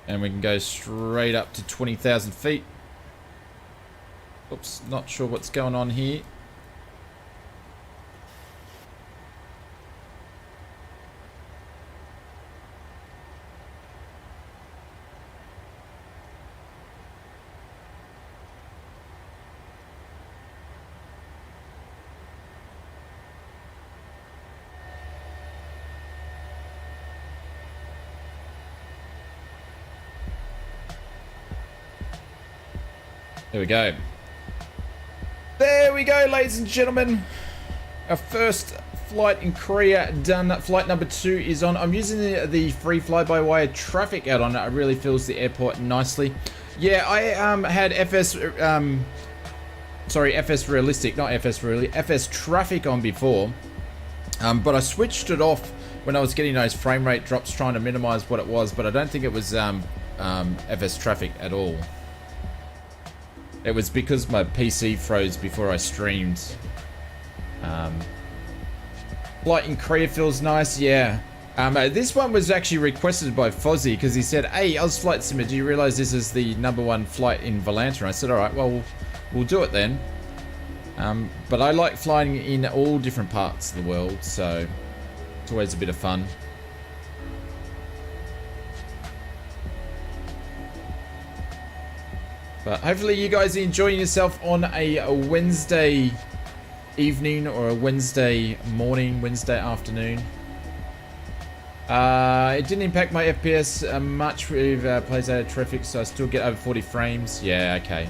And we can go straight up to 20,000 feet. Oops, not sure what's going on here. There we go. There we go, ladies and gentlemen. Our first flight in Korea done. Flight number 2 is on. I'm using the free fly-by-wire traffic out on it. It really fills the airport nicely. Yeah, I had FS realistic, not FS really, FS traffic on before. But I switched it off when I was getting those frame rate drops, trying to minimize what it was, but I don't think it was FS traffic at all. It was because my PC froze before I streamed. Flight in Korea feels nice, yeah. This one was actually requested by Fozzie because he said, "Hey, ausflightsimmer, do you realize this is the #1 flight in VOLANTA?" And I said, "All right, well, we'll do it then." But I like flying in all different parts of the world, so it's always a bit of fun. But hopefully you guys are enjoying yourself on a Wednesday evening or a Wednesday morning, Wednesday afternoon. It didn't impact my FPS much with plays out of terrific, so I still get over 40 frames. Yeah, okay.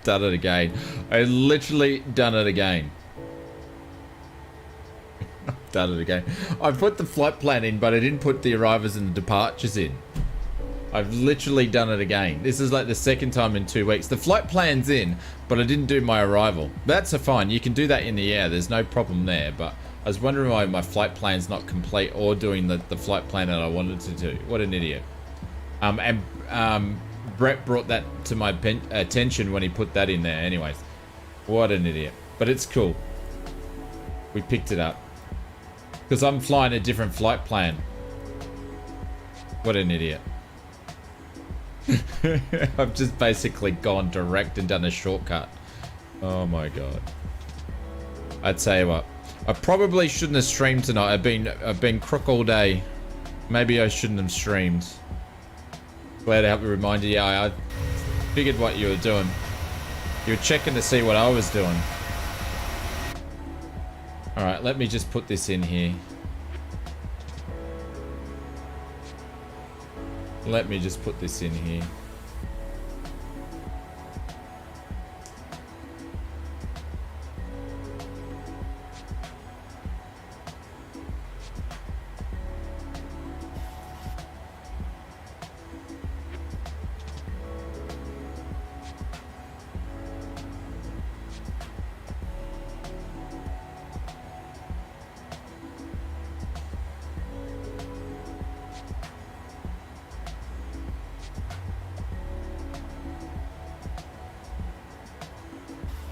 Done it again. I literally done it again. Done it again. I put the flight plan in, but I didn't put the arrivals and the departures in. I've literally done it again. This is like the second time in 2 weeks. The flight plan's in, but I didn't do my arrival. That's fine. You can do that in the air. There's no problem there. But I was wondering why my flight plan's not complete or doing the flight plan that I wanted to do. What an idiot. Brett brought that to my attention when he put that in there. Anyways, what an idiot. But it's cool. We picked it up. Because I'm flying a different flight plan. What an idiot. I've just basically gone direct and done a shortcut. Oh my god. I'd tell you what. I probably shouldn't have streamed tonight. I've been crook all day. Maybe I shouldn't have streamed. Glad to help me remind you. Yeah, I figured what you were doing. You were checking to see what I was doing. Alright, let me just put this in here. Let me just put this in here.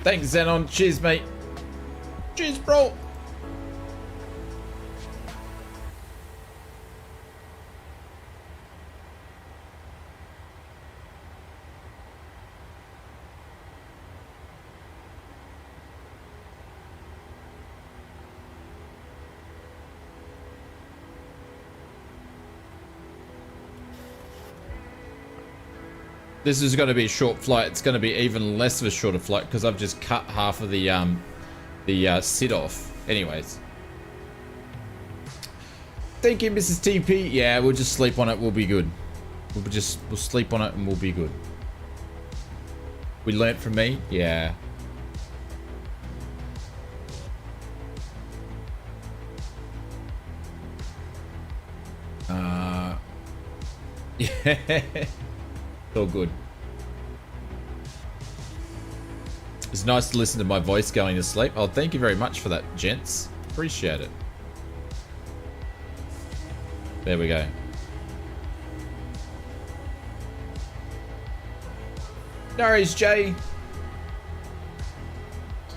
Thanks, Xenon. Cheers, mate. Cheers, bro. This is going to be a short flight. It's going to be even less of a shorter flight because I've just cut half of the sit off. Anyways. Thank you, Mrs. TP. Yeah, we'll just sleep on it. We'll be good. We'll sleep on it and we'll be good. We learnt from me. Yeah. Yeah. It's all good. It's nice to listen to my voice going to sleep. Oh, thank you very much for that, gents. Appreciate it. There we go. No worries, Jay.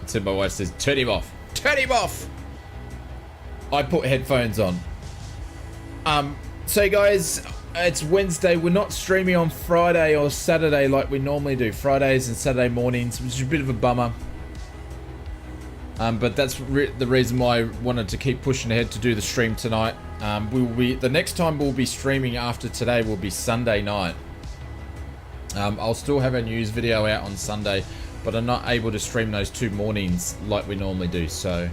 So my wife says, turn him off. Turn him off! I put headphones on. So guys, it's Wednesday. We're not streaming on Friday or Saturday like we normally do. Fridays and Saturday mornings, which is a bit of a bummer. But that's the reason why I wanted to keep pushing ahead to do the stream tonight. The next time we'll be streaming after today will be Sunday night. I'll still have a news video out on Sunday, but I'm not able to stream those 2 mornings like we normally do, so.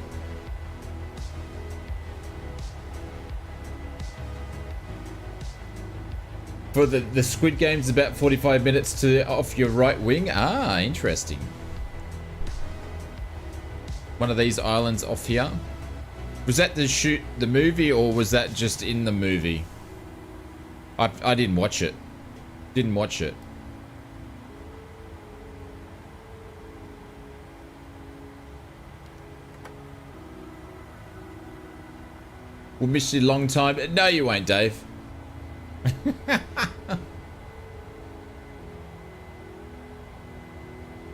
For the Squid Game's about 45 minutes to off your right wing. Ah, interesting. One of these islands off here. Was that to shoot the movie, or was that just in the movie? I didn't watch it. Didn't watch it. We'll miss you a long time. No, you won't, Dave.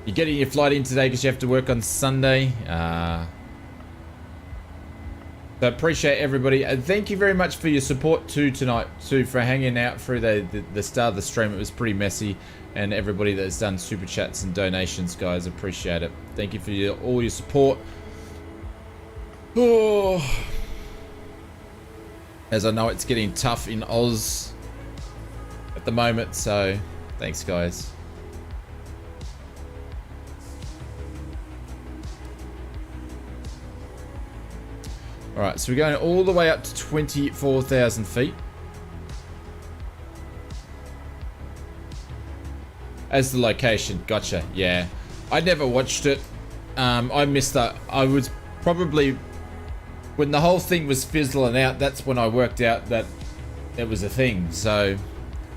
You're getting your flight in today because you have to work on Sunday. So appreciate everybody. Thank you very much for your support too tonight, too, for hanging out through the start of the stream. It was pretty messy, and everybody that's done super chats and donations, guys, appreciate it. Thank you for all your support. Oh, as I know it's getting tough in Oz at the moment, so thanks, guys. All right, so we're going all the way up to 24,000 feet. As the location, gotcha, yeah. I never watched it. I missed that. I was probably, when the whole thing was fizzling out, that's when I worked out that it was a thing. So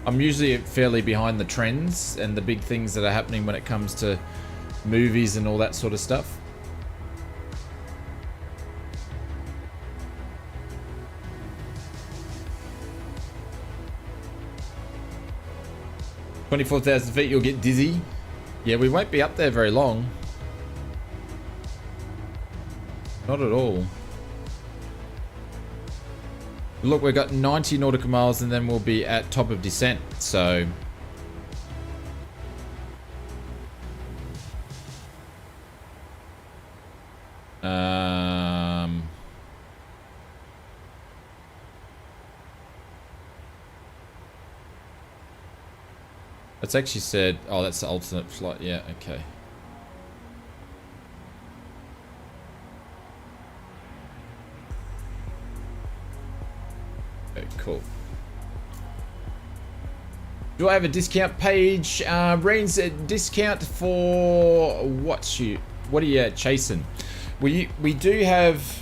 I'm usually fairly behind the trends and the big things that are happening when it comes to movies and all that sort of stuff. "24,000 feet, you'll get dizzy." Yeah, we won't be up there very long. Not at all. Look, we've got 90 nautical miles and then we'll be at top of descent, so. It's actually said, oh, that's the alternate flight. Yeah, okay. Okay, cool. Do I have a discount page? Rain's a discount for what are you chasing? We do have.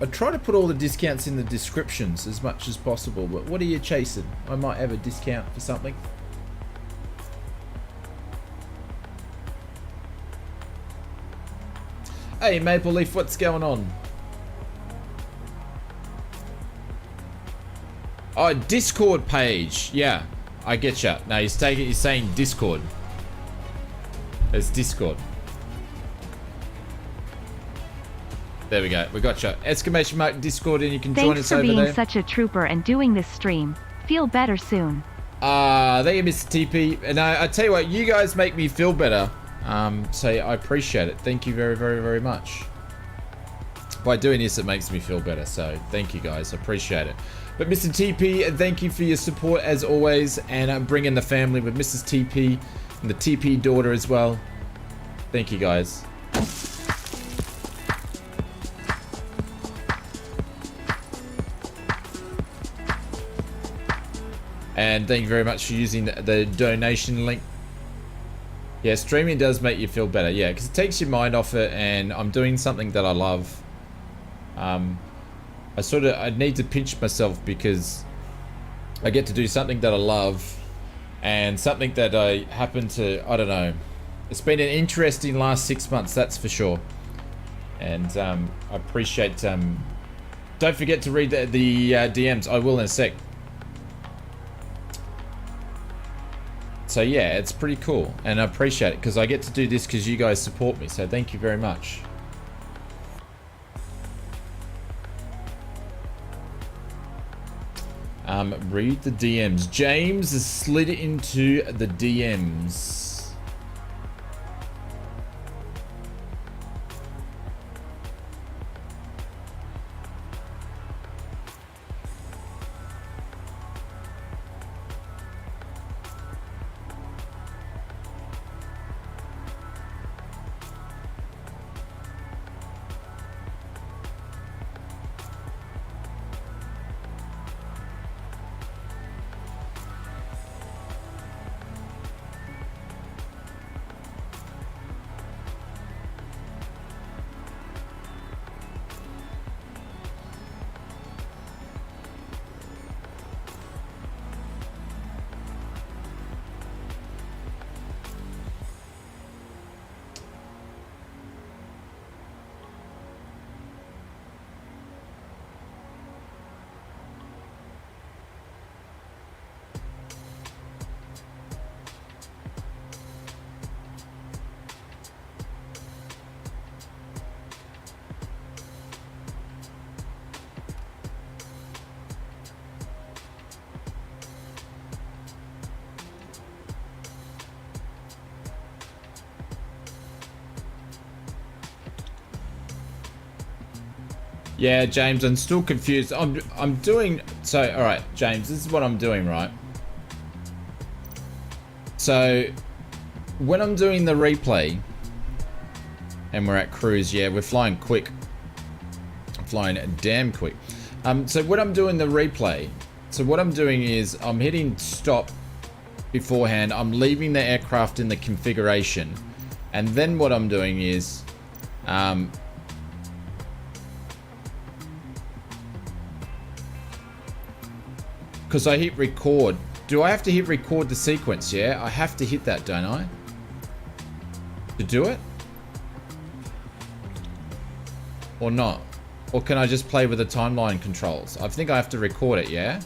I try to put all the discounts in the descriptions as much as possible, but what are you chasing? I might have a discount for something. Hey, Maple Leaf, what's going on? Oh, Discord page. Yeah, I get ya. No, he's saying Discord. It's Discord. There we go. We got you. Exclamation mark Discord, and you can join us over there. Thanks for being such a trooper and doing this stream. Feel better soon. Thank you, Mr. TP. And I tell you what, you guys make me feel better. So I appreciate it. Thank you very, very, very much. By doing this, it makes me feel better. So thank you, guys. I appreciate it. But Mr. TP, thank you for your support as always, and bringing the family with Mrs. TP and the TP daughter as well. Thank you, guys. And thank you very much for using the donation link. Yeah, streaming does make you feel better. Yeah, because it takes your mind off it, and I'm doing something that I love. I need to pinch myself because I get to do something that I love, and something that I happen to, I don't know. It's been an interesting last 6 months, that's for sure. And I appreciate. Don't forget to read the DMs. I will in a sec. So yeah, it's pretty cool, and I appreciate it because I get to do this because you guys support me. So thank you very much. Read the DMs. James has slid into the DMs. Yeah, James, I'm still confused. I'm doing so. All right, James, this is what I'm doing, right? So when I'm doing the replay, and we're at cruise, yeah, we're flying quick, flying damn quick. So when I'm doing the replay, so what I'm doing is I'm hitting stop beforehand. I'm leaving the aircraft in the configuration, and then what I'm doing is because I hit record. Do I have to hit record the sequence? Yeah, I have to hit that, don't I? To do it? Or not? Or can I just play with the timeline controls? I think I have to record it, yeah?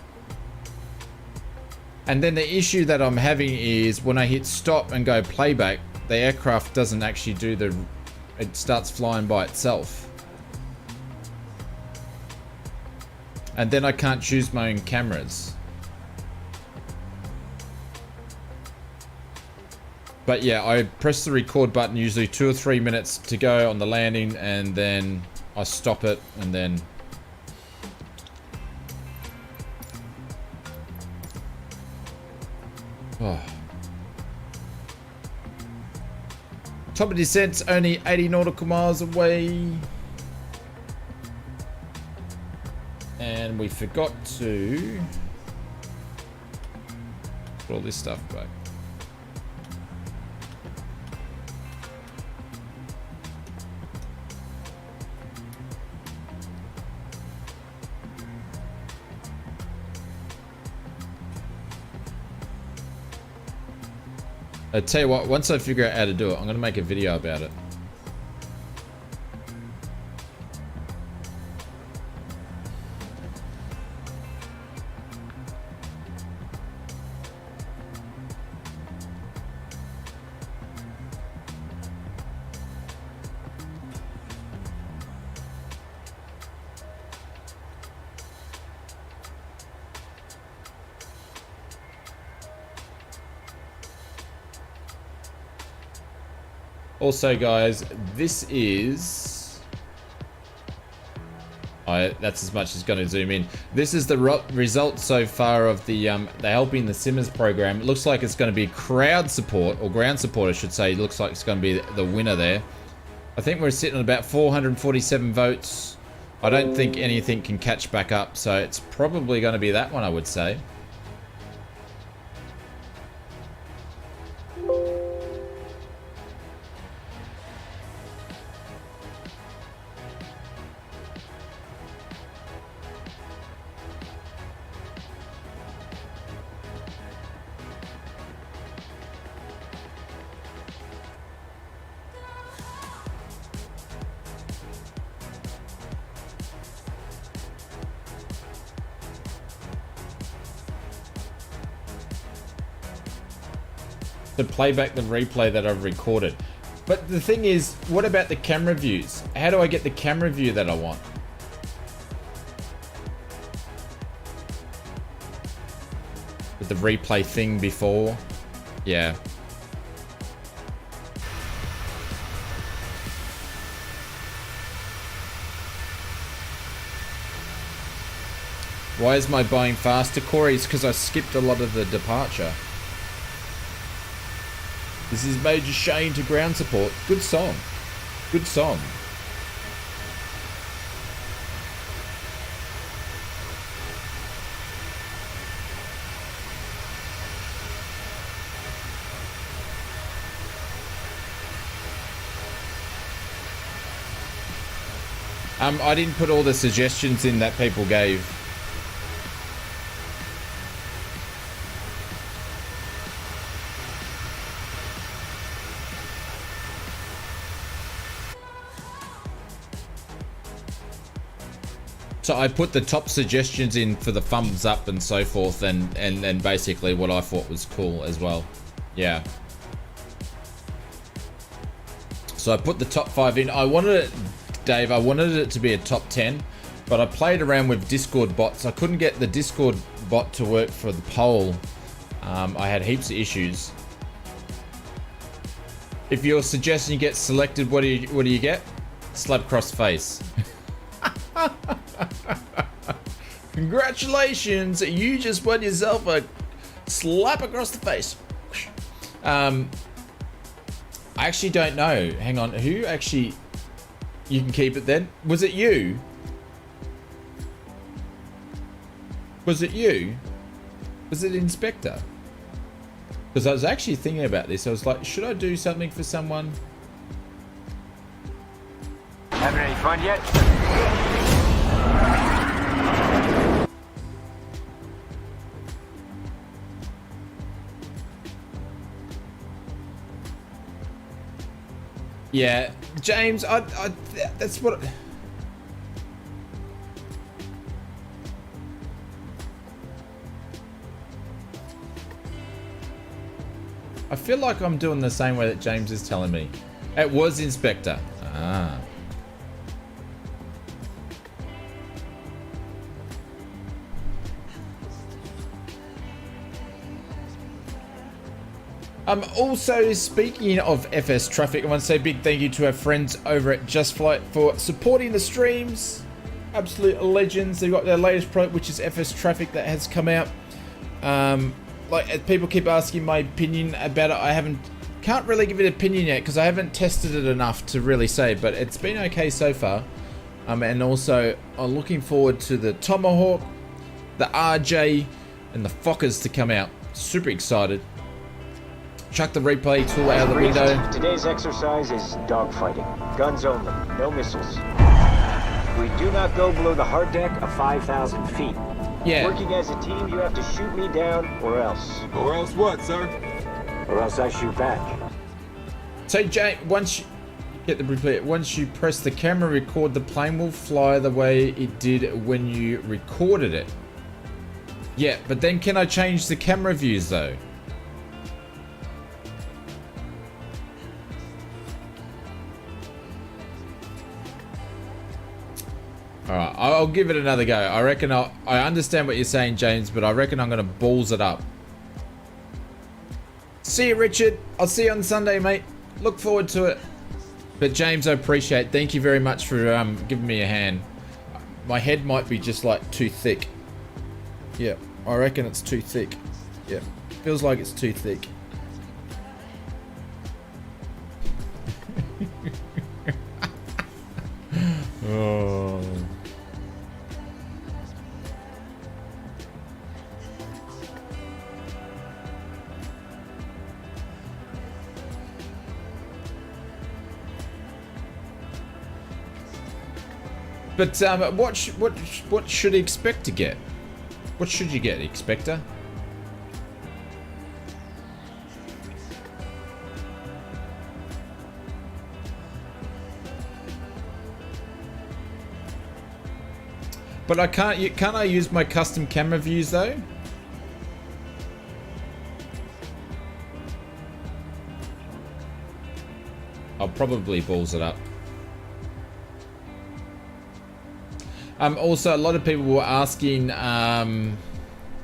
And then the issue that I'm having is when I hit stop and go playback, the aircraft doesn't actually do the... It starts flying by itself. And then I can't choose my own cameras. But yeah, I press the record button usually 2 or 3 minutes to go on the landing, and then I stop it, and then... Oh. Top of descent's only 80 nautical miles away. And we forgot to put all this stuff back. I tell you what, once I figure out how to do it, I'm going to make a video about it. Also, guys, this is... that's as much as it's going to zoom in. This is the result so far of the Helping the Simmers program. It looks like it's going to be crowd support, or ground support, I should say. It looks like it's going to be the winner there. I think we're sitting at about 447 votes. I don't think anything can catch back up, so it's probably going to be that one, I would say. To play back the replay that I've recorded. But the thing is, what about the camera views? How do I get the camera view that I want? With the replay thing before? Yeah. Why is my buying faster, Corey? It's because I skipped a lot of the departure. This is Major Shane to ground support. Good song. Good song. I didn't put all the suggestions in that people gave. So I put the top suggestions in for the thumbs up and so forth, and basically what I thought was cool as well. Yeah. So I put the top 5 in. I wanted it, Dave, I wanted it to be a top 10, but I played around with Discord bots. I couldn't get the Discord bot to work for the poll. I had heaps of issues. If your suggestion gets selected, what do you get? Slap across face. Congratulations, you just won yourself a slap across the face. I actually don't know. Hang on, who actually... You can keep it then. Was it you? Was it you? Was it Inspector? Because I was actually thinking about this. I was like, should I do something for someone? Having any fun yet? Yeah, James, that's what... I feel like I'm doing the same way that James is telling me. It was Inspector. Ah. Also, speaking of FS Traffic, I want to say a big thank you to our friends over at Just Flight for supporting the streams. Absolute legends. They've got their latest product, which is FS Traffic, that has come out. Like, people keep asking my opinion about it. Can't really give it an opinion yet because I haven't tested it enough to really say, but it's been okay so far. And also, I'm looking forward to the Tomahawk, the RJ, and the Fokkers to come out. Super excited. Chuck the replay tool out of the window. Today's exercise is dogfighting. Guns only, no missiles. We do not go below the hard deck of 5,000 feet. Yeah. Working as a team, you have to shoot me down or else. Or else what, sir? Or else I shoot back. So, Jay, once you get the replay, once you press the camera record, the plane will fly the way it did when you recorded it. Yeah, but then can I change the camera views though? Alright, I'll give it another go. I reckon I understand what you're saying, James, but I reckon I'm going to balls it up. See you, Richard. I'll see you on Sunday, mate. Look forward to it. But James, I appreciate it. Thank you very much for giving me a hand. My head might be just like too thick. Yeah, I reckon it's too thick. Yeah, feels like it's too thick. Oh. But what should he expect to get? What should you get, Expector? But I can't. Can't I use my custom camera views though? I'll probably balls it up. Also, a lot of people were asking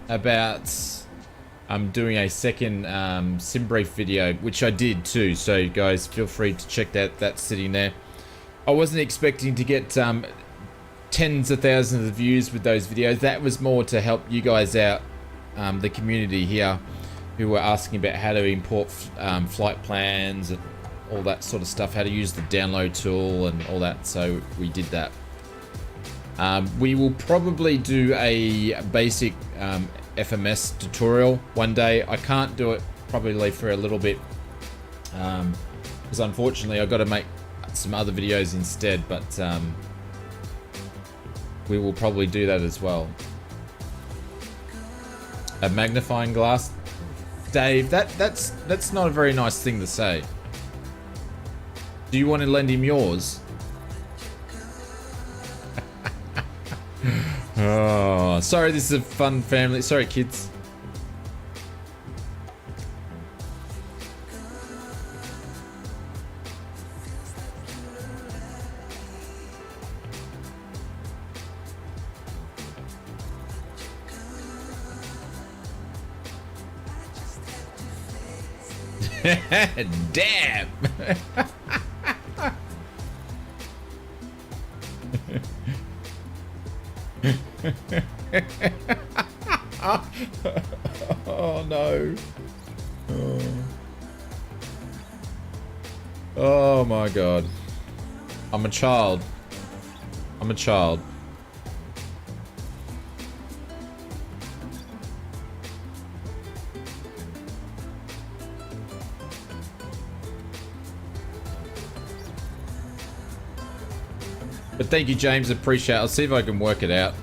about doing a second sim brief video, which I did too. So guys, feel free to check that. That's sitting there. I wasn't expecting to get tens of thousands of views with those videos. That was more to help you guys out, the community here, who were asking about how to import flight plans and all that sort of stuff, how to use the download tool and all that. So we did that. We will probably do a basic FMS tutorial one day. I can't do it probably for a little bit because unfortunately I've got to make some other videos instead, but we will probably do that as well. A magnifying glass, Dave, that's not a very nice thing to say. Do you want to lend him yours? Oh, sorry, this is a fun family. Sorry, kids. Damn. Oh no. Oh my god. I'm a child. I'm a child. But thank you, James. Appreciate it. I'll see if I can work it out.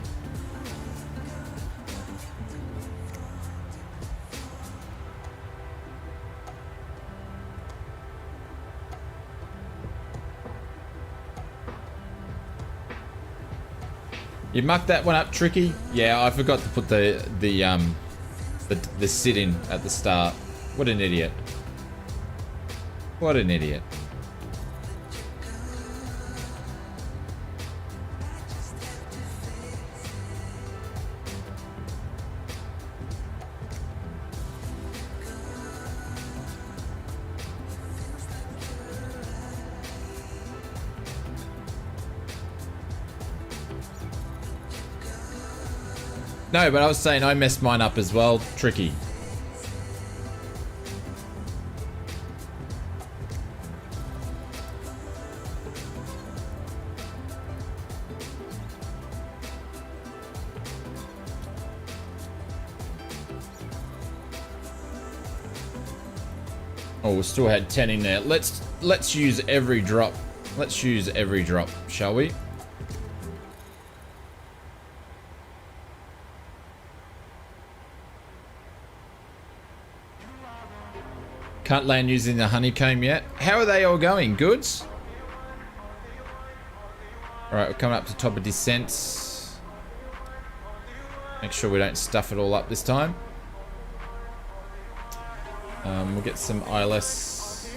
You mucked that one up, Tricky. Yeah, I forgot to put the sit in at the start. What an idiot. What an idiot. No, but I was saying I messed mine up as well. Tricky. Oh, we still had 10 in there. Let's use every drop. Let's use every drop, shall we? Can't land using the honeycomb yet. How are they all going? Goods? Alright, we're coming up to top of descents. Make sure we don't stuff it all up this time. We'll get some ILS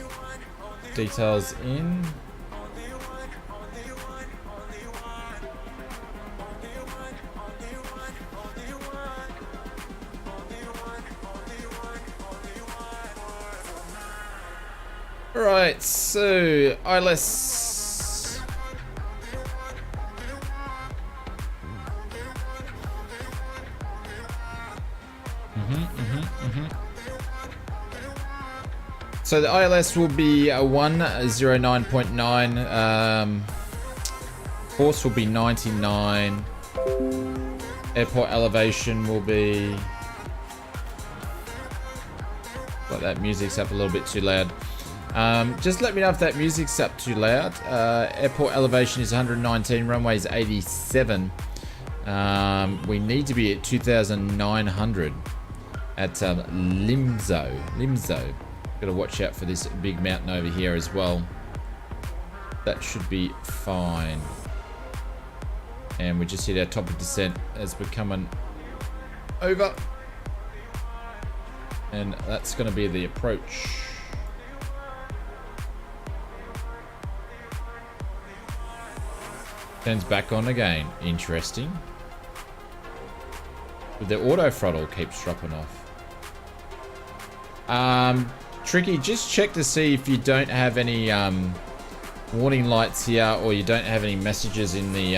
details in. Alright, so ILS. So the ILS will be 109.9. Force will be 99. Airport elevation will be. But that music's up a little bit too loud. Just let me know if that music's up too loud. Airport elevation is 119, runway is 87. We need to be at 2,900 at Limzo. Gotta watch out for this big mountain over here as well. That should be fine. And we just hit our top of descent as we're coming over. And that's gonna be the approach. Turns back on again. Interesting. But the auto throttle keeps dropping off. Tricky, just check to see if you don't have any warning lights here, or you don't have any messages in the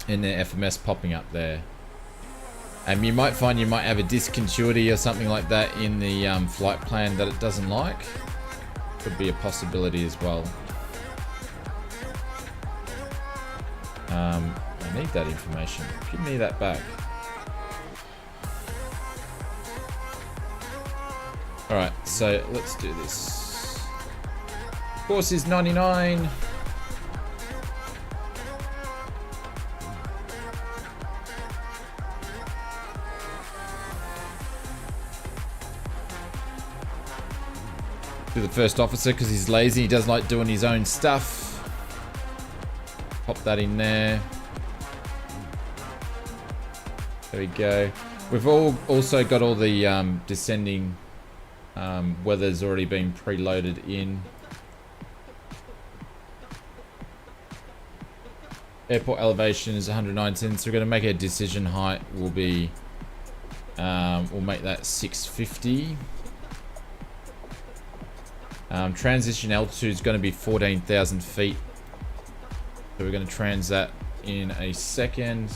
FMS popping up there. You might find you might have a discontinuity or something like that in the flight plan that it doesn't like. Could be a possibility as well. I need that information. Give me that back. Alright, so let's do this. Course is 99. To the first officer because he's lazy. He doesn't like doing his own stuff. Pop that in there. There we go. We've also got all the descending weather's already been preloaded in. Airport elevation is 119, so we're going to make our decision height will be we'll make that 650. Transition altitude is going to be 14,000 feet. So we're going to trans that in a second.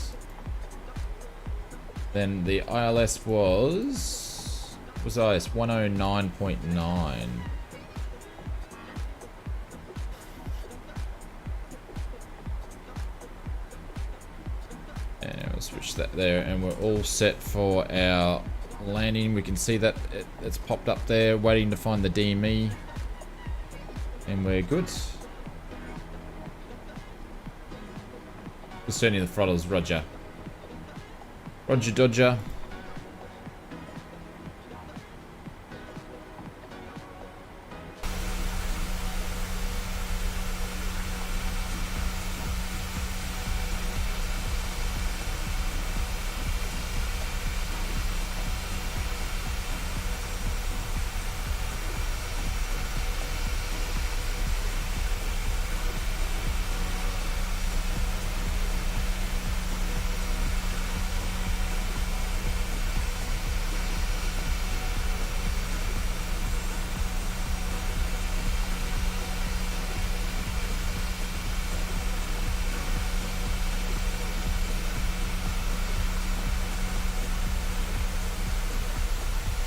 Then the ILS was ILS 109.9. And we'll switch that there, and we're all set for our landing. We can see that it's popped up there, waiting to find the DME, and we're good. Just turning the throttles, Roger. Roger Dodger.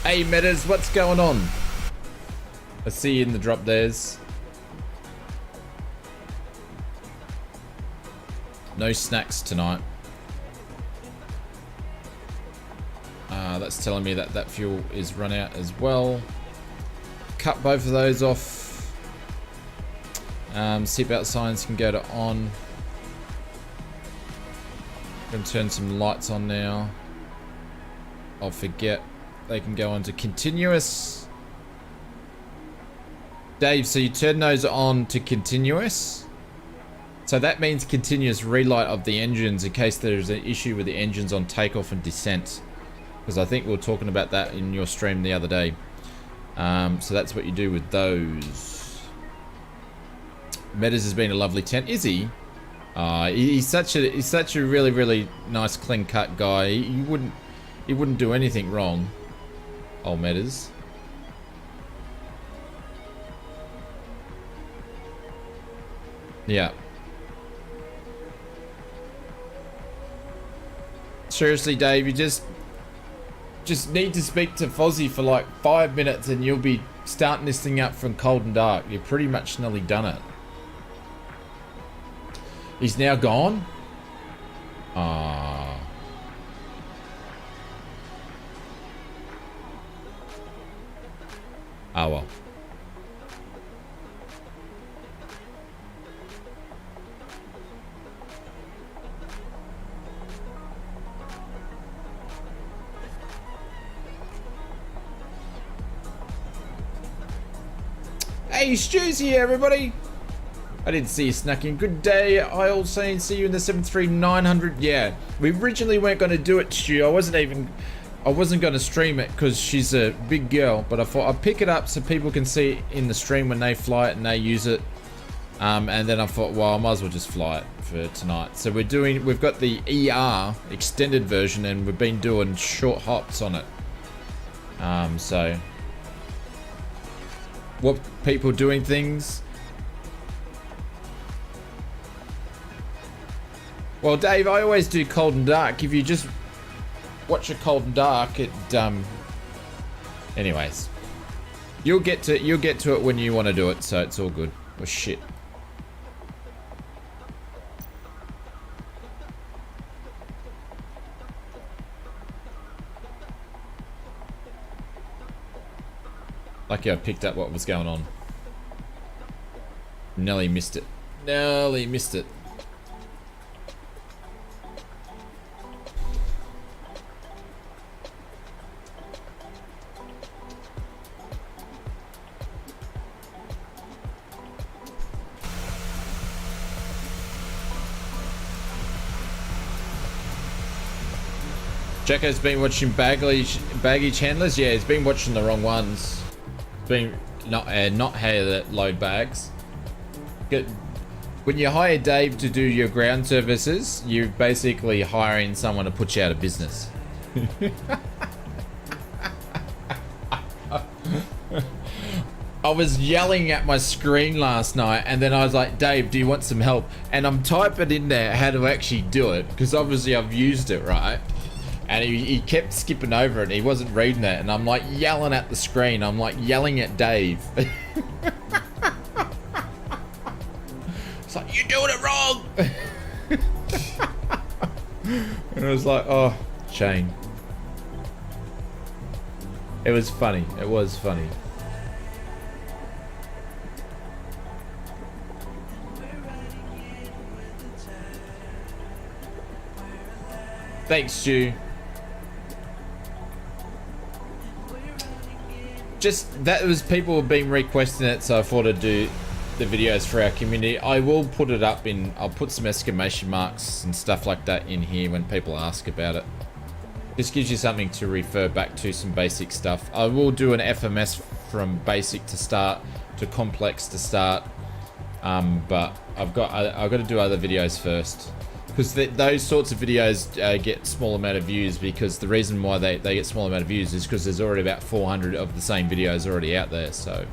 Hey Metas, what's going on? I see you in the drop there's. No snacks tonight. That's telling me that that fuel is run out as well. Cut both of those off. Seatbelt signs can go to on. Gonna turn some lights on now. I'll forget. They can go on to continuous. Dave, so you turn those on to continuous. So that means continuous relight of the engines in case there's an issue with the engines on takeoff and descent. Because I think we were talking about that in your stream the other day. So that's what you do with those. Metas has been a lovely tent. Is he? He's such a really nice clean cut guy. He wouldn't do anything wrong. Old Metas. Yeah. Seriously, Dave, you just need to speak to Fozzie for like 5 minutes and you'll be starting this thing up from cold and dark. You're pretty much nearly done it. He's now gone? Ah. Oh well. Hey, Stu's here, everybody. I didn't see you snuck in. Good day. I also see you in the 73900. Yeah, we originally weren't going to do it, Stu. I wasn't going to stream it because she's a big girl, but I thought I'd pick it up so people can see it in the stream when they fly it and they use it. And then I thought, well, I might as well just fly it for tonight. So we've got the ER extended version and we've been doing short hops on it. So what people doing things. Well, Dave, I always do cold and dark. If you just watch a cold and dark, it anyways, you'll get to it when you want to do it, so it's all good. Oh shit. Lucky I picked up what was going on. Nearly missed it. Nearly missed it. Jacko's been watching baggy Chandlers. Yeah, he's been watching the wrong ones. It's been not how that load bags. When you hire Dave to do your ground services, you're basically hiring someone to put you out of business. I was yelling at my screen last night and then I was like, Dave, do you want some help? And I'm typing in there how to actually do it because obviously I've used it, right? And he kept skipping over it. He wasn't reading it. And I'm like yelling at the screen. I'm like yelling at Dave. It's like, you're doing it wrong. And I was like, oh, Shane. It was funny. It was funny. Thanks, Stu. Just, that was people have been requesting it, so I thought I'd do the videos for our community. I will put it up in, I'll put some exclamation marks and stuff like that in here when people ask about it. This gives you something to refer back to, some basic stuff. I will do an FMS from basic to start to complex to start, but I've got to do other videos first. Because those sorts of videos get small amount of views, because the reason why they get small amount of views is because there's already about 400 of the same videos already out there. So,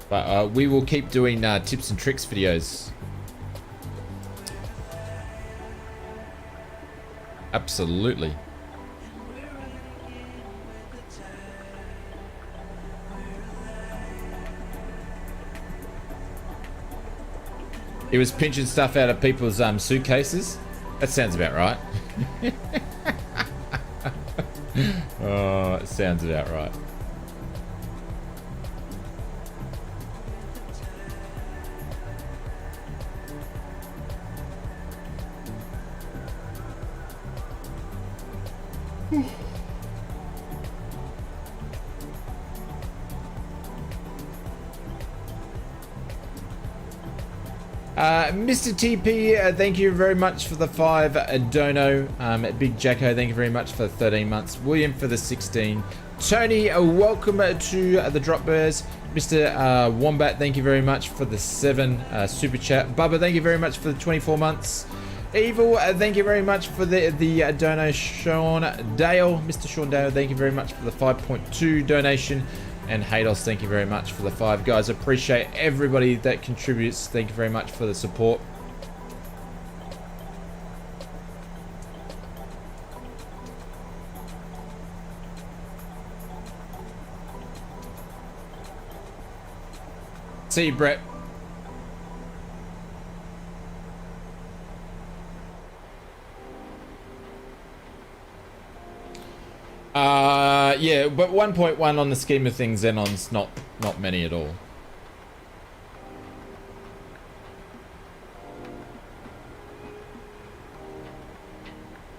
but we will keep doing tips and tricks videos. Absolutely. He was pinching stuff out of people's suitcases. That sounds about right. Oh, it sounds about right. Mr. TP, thank you very much for the 5 dono. Big Jacko, thank you very much for the 13 months. William for the 16. Tony, welcome to the Drop Bears. Mr. Wombat, thank you very much for the 7 super chat. Bubba, thank you very much for the 24 months. Evil, thank you very much for the dono. Sean Dale, Mr. Sean Dale, thank you very much for the 5.2 donation. And Hados, thank you very much for the 5. Guys, appreciate everybody that contributes. Thank you very much for the support. See you, Brett. Yeah, but 1.1 on the scheme of things, Xenon's not many at all.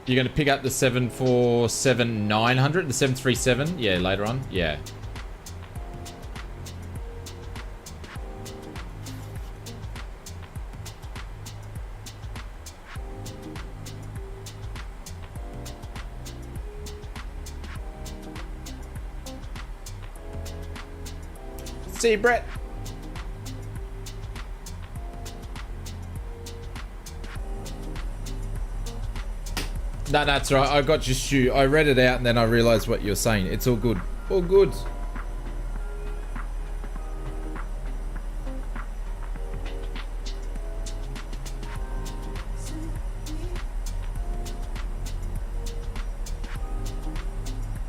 You're going to pick up the 747-900, the 737? Yeah, later on. Yeah. See you, Brett. No, that's right. I got your shoe. I read it out and then I realized what you're saying. It's all good. All good.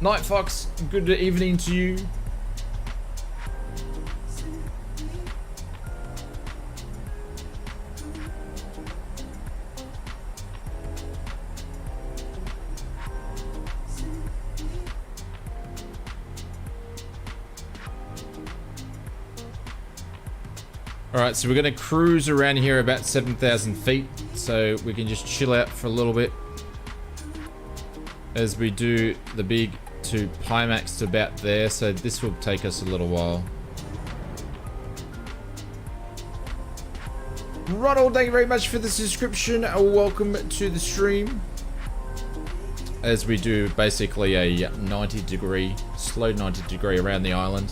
Night Fox, good evening to you. Alright, so we're going to cruise around here about 7,000 feet, so we can just chill out for a little bit as we do the big to Pimax to about there, so this will take us a little while. Ronald, thank you very much for the subscription. Welcome to the stream. As we do basically a 90 degree, slow 90 degree around the island.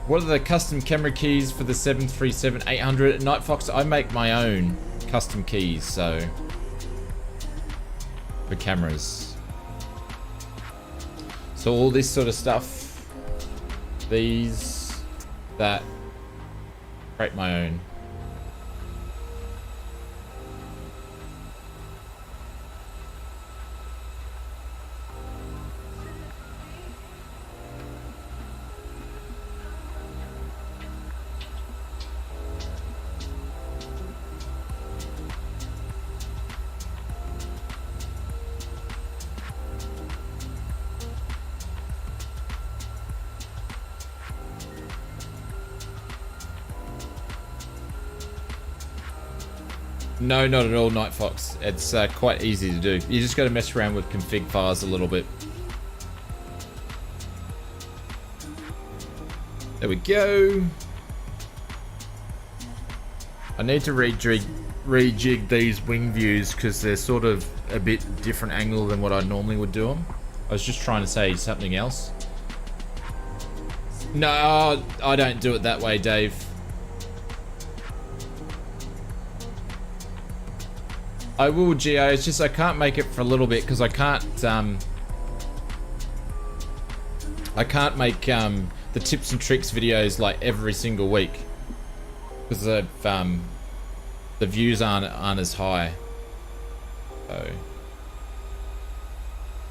What are the custom camera keys for the 737-800? Night Fox, I make my own custom keys, so for cameras. So all this sort of stuff, these, that, Create my own. No, not at all, Night Fox. It's quite easy to do. You just got to mess around with config files a little bit. There we go. I need to rejig these wing views because they're sort of a bit different angle than what I normally would do them. I was just trying to say something else. No, I don't do it that way, Dave. I will, Geo. It's just I can't make it for a little bit because I can't make the tips and tricks videos like every single week because the views aren't as high. So,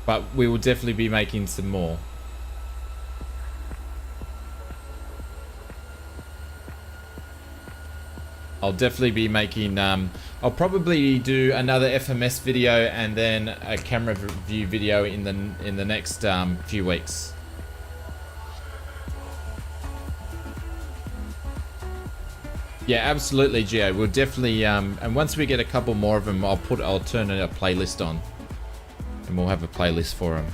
but we will definitely be making some more. I'll definitely be making, I'll probably do another FMS video and then a camera view video in the next few weeks. Yeah, absolutely, Gio. We'll definitely, and once we get a couple more of them, I'll turn a playlist on, and we'll have a playlist for them.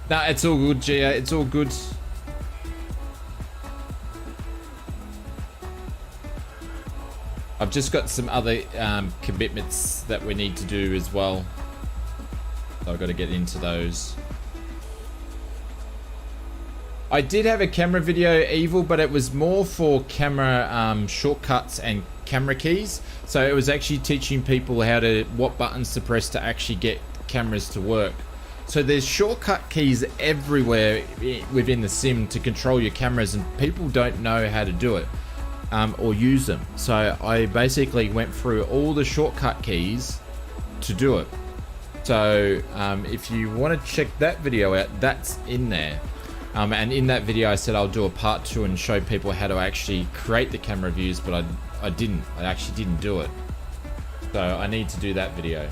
Nah, it's all good, Gio. It's all good. I've just got some other commitments that we need to do as well. So I've got to get into those. I did have a camera video, Evil, but it was more for camera shortcuts and camera keys. So it was actually teaching people what buttons to press to actually get cameras to work. So there's shortcut keys everywhere within the sim to control your cameras, and people don't know how to do it. Or use them. So I basically went through all the shortcut keys to do it. So if you want to check that video out, that's in there. And in that video I said I'll do a part 2 and show people how to actually create the camera views, but I actually didn't do it. So I need to do that video.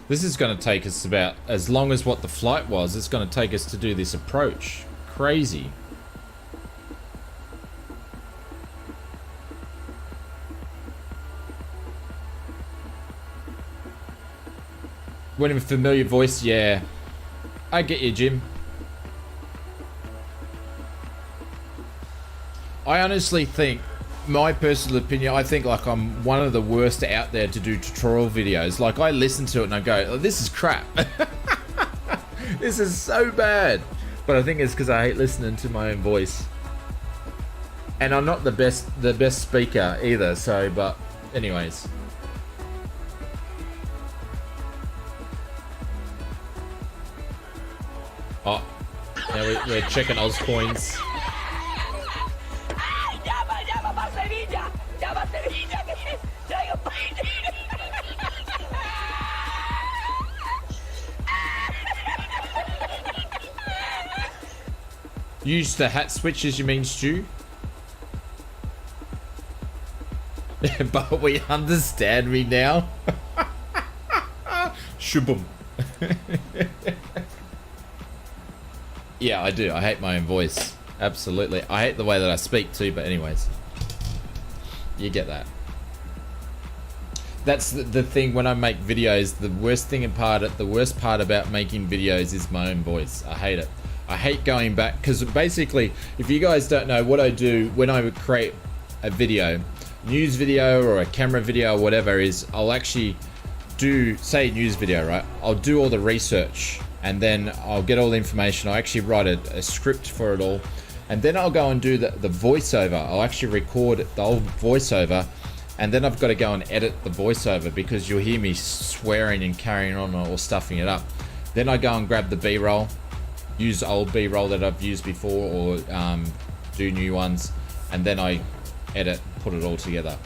This is going to take us about as long as what the flight was. It's going to take us to do this approach. Crazy. When a familiar voice, yeah. I get you, Jim. I honestly think, my personal opinion, I think like I'm one of the worst out there to do tutorial videos. Like I listen to it and I go, oh, this is crap. This is so bad. But I think it's because I hate listening to my own voice. And I'm not the best speaker either, so, but anyways. Oh, now we're checking Oz coins. Use the hat switches, you mean, Stu? But we understand me now. Shubum. Yeah, I do. I hate my own voice. Absolutely. I hate the way that I speak too, but anyways. You get that. That's the thing when I make videos. The worst part about making videos is my own voice. I hate it. I hate going back, because basically, if you guys don't know what I do when I would create a video, news video or a camera video or whatever, is I'll actually do, say, news video, right? I'll do all the research and then I'll get all the information. I'll actually write a script for it all, and then I'll go and do the voiceover. I'll actually record the old voiceover, and then I've got to go and edit the voiceover because you'll hear me swearing and carrying on or stuffing it up. Then I go and grab the B-roll, use old B-roll that I've used before, or do new ones, and then I edit, put it all together.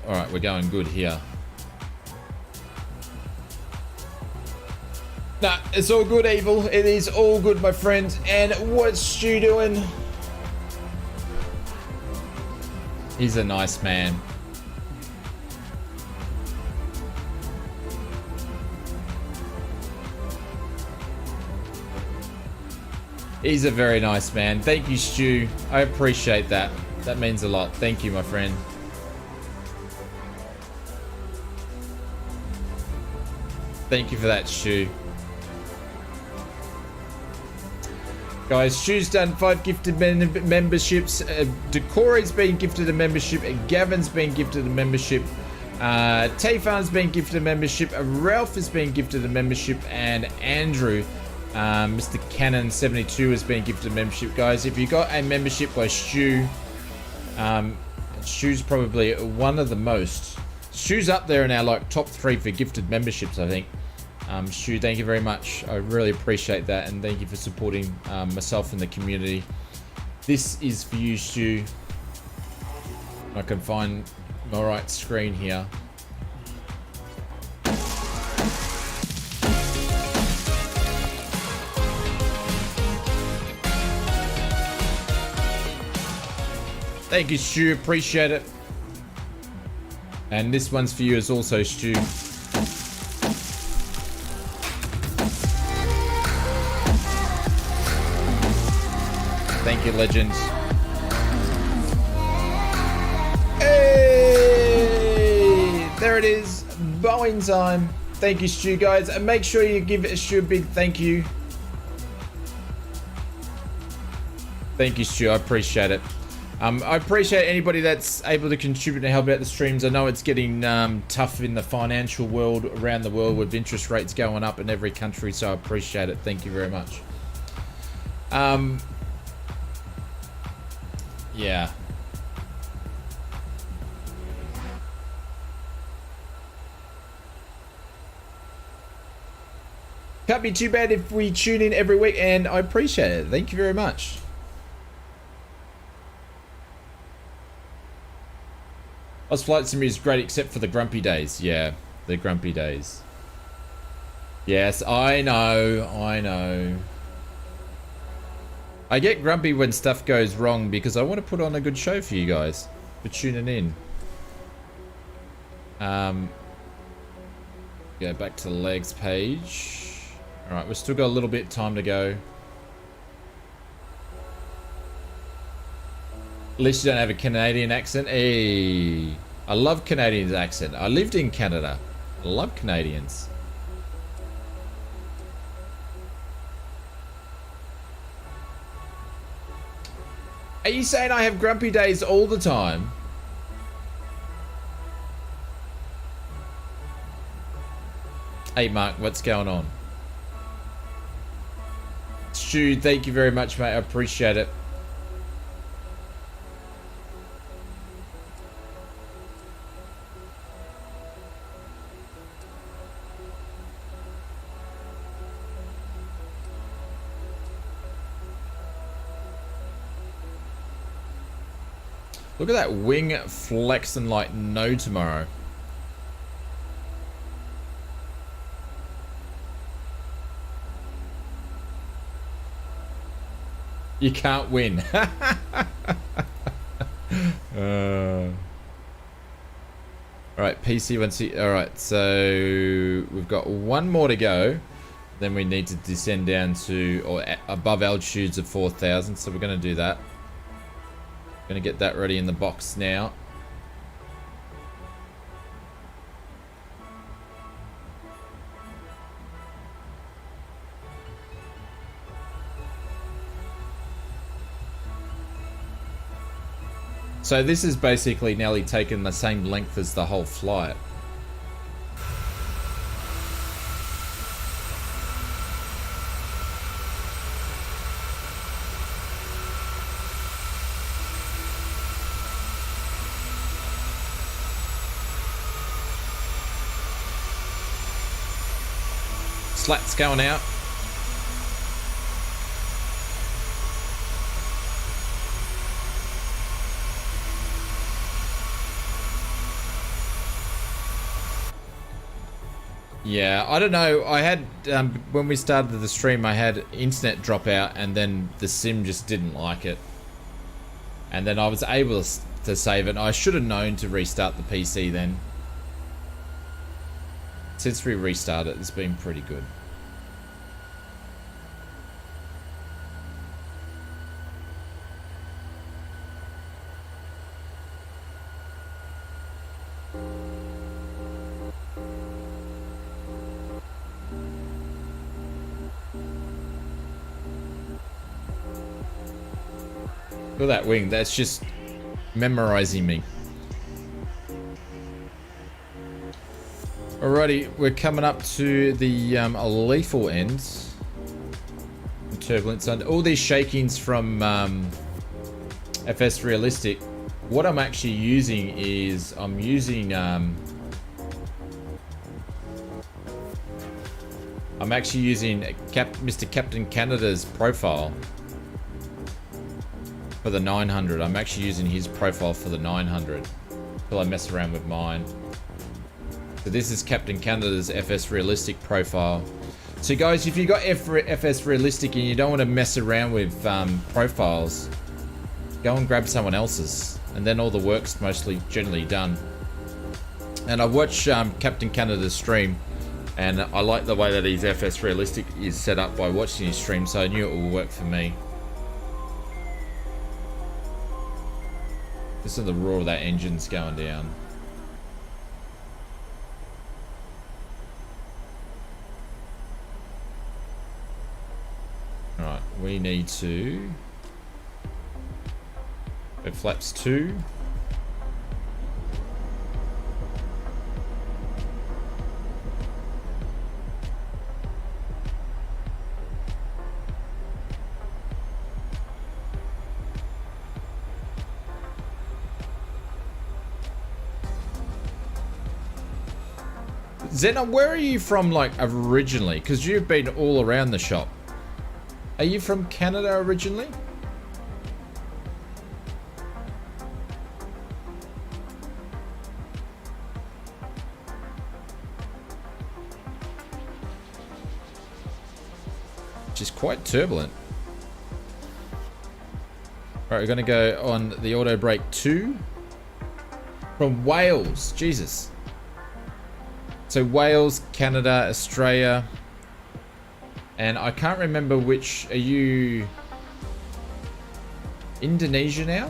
All right, we're going good here. Nah, it's all good, Evil. It is all good, my friend. And what's Stu doing? He's a nice man. He's a very nice man. Thank you, Stu. I appreciate that. That means a lot. Thank you, my friend. Thank you for that, Stu. Guys, Stu's done 5 gifted memberships. Decore's been gifted a membership. Gavin's been gifted a membership. Tayfan's been gifted a membership. Ralph has been gifted a membership. And Andrew, Mr. Cannon 72 has been gifted a membership. Guys, if you got a membership by Stu, Stu's probably one of the most. Stu's up there in our like top 3 for gifted memberships, I think. Stu, thank you very much. I really appreciate that, and thank you for supporting myself and the community. This is for you, Stu. I can find my right screen here. Thank you, Stu. Appreciate it. And this one's for you as also, Stu. Thank you, legends. Hey! There it is. Boeing time. Thank you, Stu, guys. And make sure you give Stu a big thank you. Thank you, Stu. I appreciate it. I appreciate anybody that's able to contribute and help out the streams. I know it's getting tough in the financial world around the world with interest rates going up in every country, so I appreciate it. Thank you very much. Yeah. Can't be too bad if we tune in every week, and I appreciate it. Thank you very much. Ausflightsimmer is great except for the grumpy days. Yeah, the grumpy days. Yes, I know, I know. I get grumpy when stuff goes wrong because I want to put on a good show for you guys for tuning in. Go back to the legs page. Alright, we've still got a little bit of time to go. At least you don't have a Canadian accent. Hey, I love Canadian accent. I lived in Canada. I love Canadians. Are you saying I have grumpy days all the time? Hey Mark, what's going on? Stu, thank you very much, mate. I appreciate it. Look at that wing flexing like no tomorrow. You can't win. Alright, PC 1C. Alright, so we've got one more to go. Then we need to descend down to, or above altitudes of 4,000. So we're going to do that. Going to get that ready in the box now. So this is basically nearly taken the same length as the whole flight. Slats going out. Yeah, I don't know. I had, when we started the stream, I had internet drop out and then the sim just didn't like it. And then I was able to save it. I should have known to restart the PC then. Since we restarted, it's been pretty good. Look at that wing, that's just memorizing me. Alrighty, we're coming up to the lethal end. Turbulence under all these shakings from FS Realistic. What I'm actually using is I'm actually using Mr. Captain Canada's profile for the 900. I'm actually using his profile for the 900 till I mess around with mine. So this is Captain Canada's FS Realistic profile. So guys, if you got FS Realistic and you don't want to mess around with profiles, go and grab someone else's, and then all the work's mostly generally done. And I watched Captain Canada's stream, and I like the way that his FS Realistic is set up by watching his stream, so I knew it would work for me. Listen to the roar of that engine's going down. Alright, we need to go flaps 2. Zena, where are you from, like, originally? Because you've been all around the shop. Are you from Canada originally? Which is quite turbulent. Alright, we're going to go on the auto brake 2. From Wales. Jesus. So Wales, Canada, Australia, and I can't remember which. Are you Indonesia now?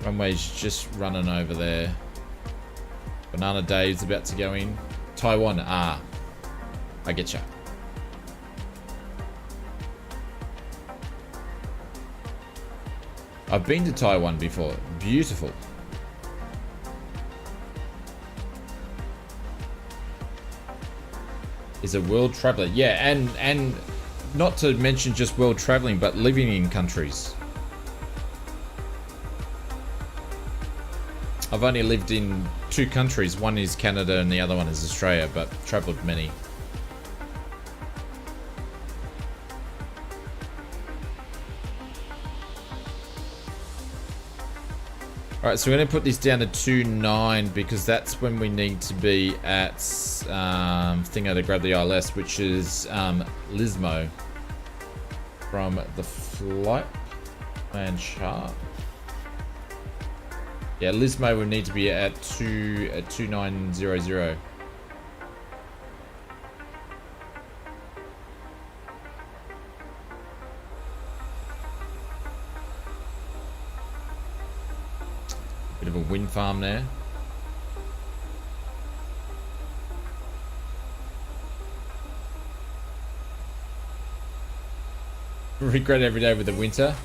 Runway's just running over there. Banana Dave's about to go in. Taiwan, I get ya. I've been to Taiwan before. Beautiful. Is a world traveler. Yeah, and not to mention just world traveling, but living in countries. I've only lived in 2 countries. One is Canada and the other one is Australia, but traveled many. Alright, so we're going to put this down to 2.9 because that's when we need to be at thingo to grab the ILS, which is Lismo from the flight plan chart. Yeah, Lismo would need to be at 2900. Bit of a wind farm there. Regret every day with the winter.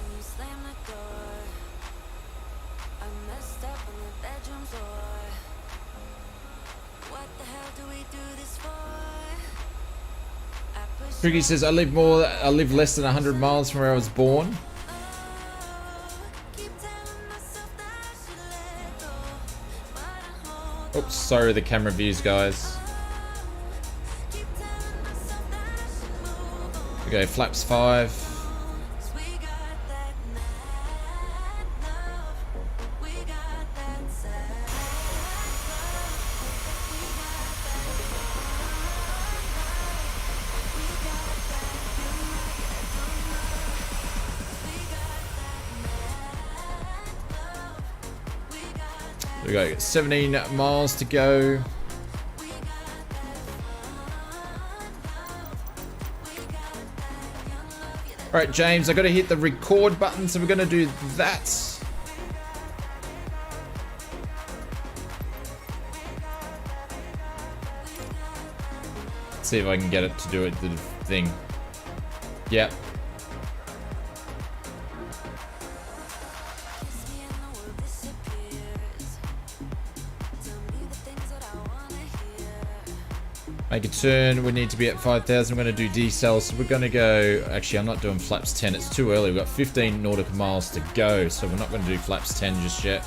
Tricky says, I live less than 100 miles from where I was born. Oops, sorry the camera views, guys. Okay, flaps 5. We got 17 miles to go. All right, James, I got to hit the record button, so we're going to do that. Let's see if I can get it to do it, the thing. Yep. Make a turn. We need to be at 5,000. We're going to do decel. So we're going to go... Actually, I'm not doing flaps 10. It's too early. We've got 15 nautical miles to go. So we're not going to do flaps 10 just yet.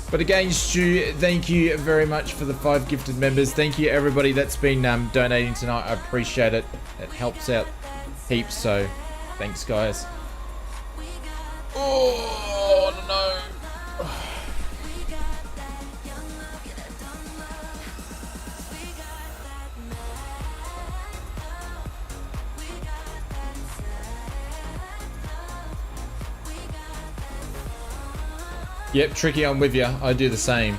But again, Stu, thank you very much for the 5 gifted members. Thank you, everybody that's been donating tonight. I appreciate it. It helps out heaps. So thanks, guys. Oh no! Yep, Tricky, I'm with you. I do the same.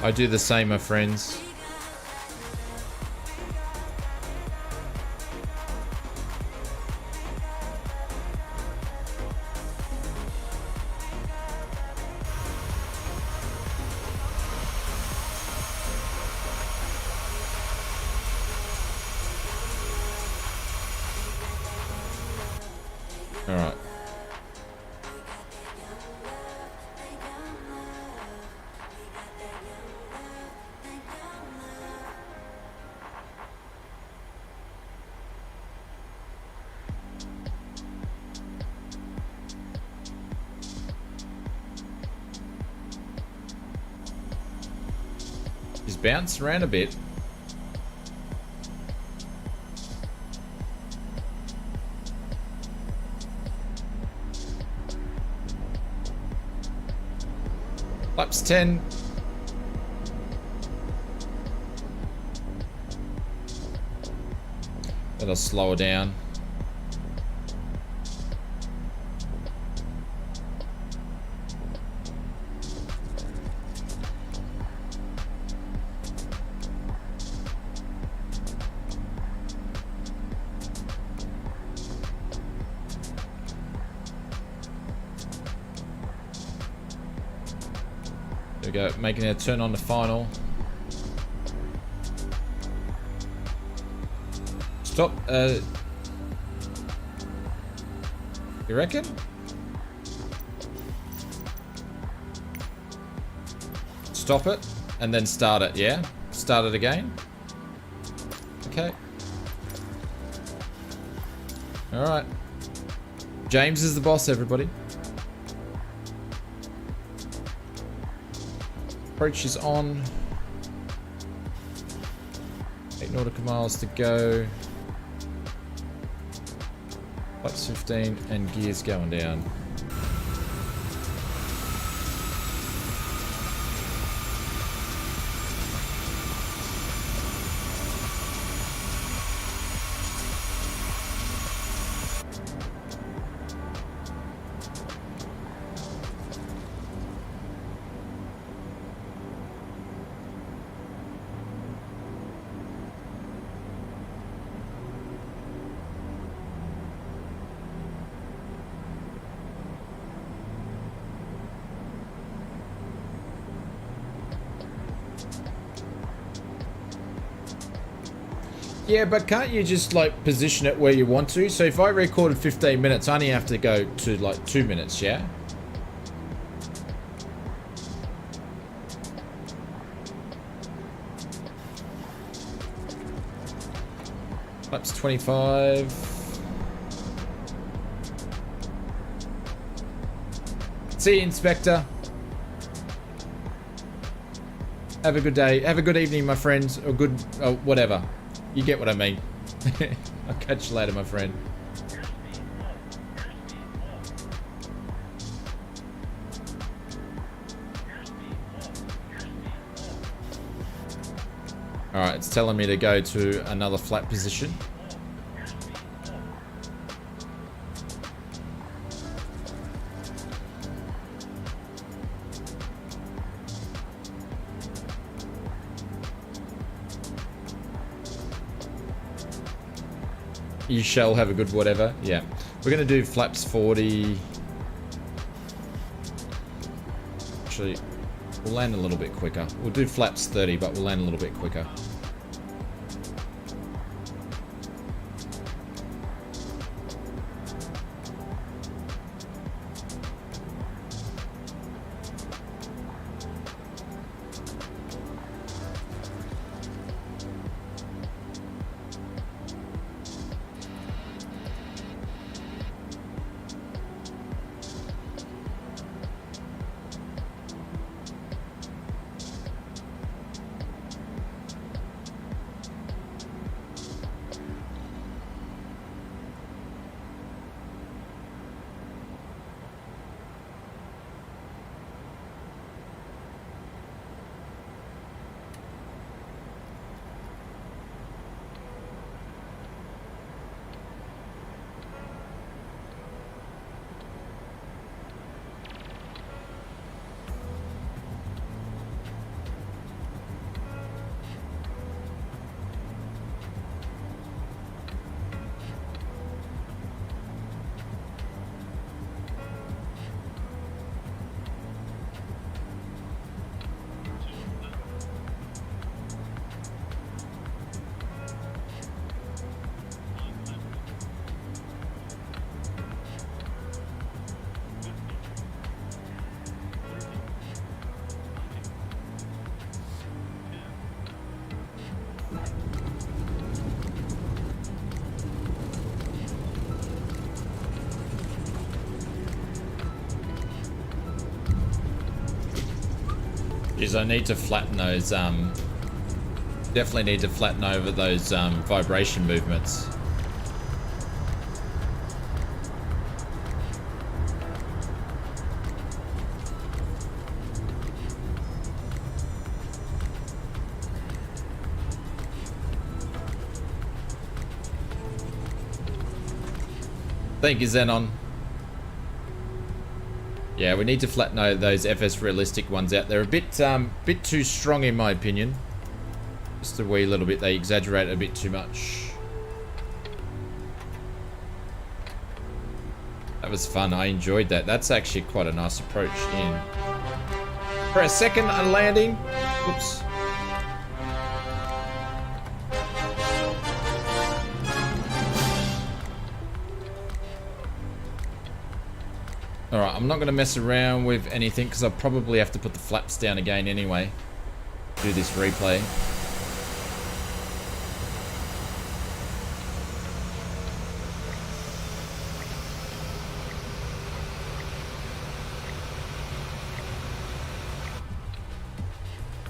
I do the same, my friends. All right. He's bounced around a bit. Laps 10. That'll slow her down. There we go, making our turn on the final. Stop, you reckon? Stop it, and then start it, yeah? Start it again? Okay. Alright. James is the boss, everybody. Approach is on. 8 nautical miles to go. Flaps 15 and gears going down. Yeah, but can't you just like position it where you want to? So if I recorded 15 minutes, I only have to go to like 2 minutes, yeah? Flaps 25. See you, Inspector. Have a good day. Have a good evening, my friends. Or good... whatever. You get what I mean. I'll catch you later, my friend. Alright, it's telling me to go to another flat position. You shall have a good whatever. Yeah. We're going to do flaps 40. Actually, we'll land a little bit quicker. We'll do flaps 30, but we'll land a little bit quicker. Is I need to flatten those, definitely need to flatten over those vibration movements. Thank you, Xenon. Yeah, we need to flatten out those FS realistic ones out. They're a bit too strong in my opinion. Just a wee little bit. They exaggerate a bit too much. That was fun. I enjoyed that. That's actually quite a nice approach in. For a second landing. Oops. Alright, I'm not going to mess around with anything because I'll probably have to put the flaps down again anyway. Do this replay.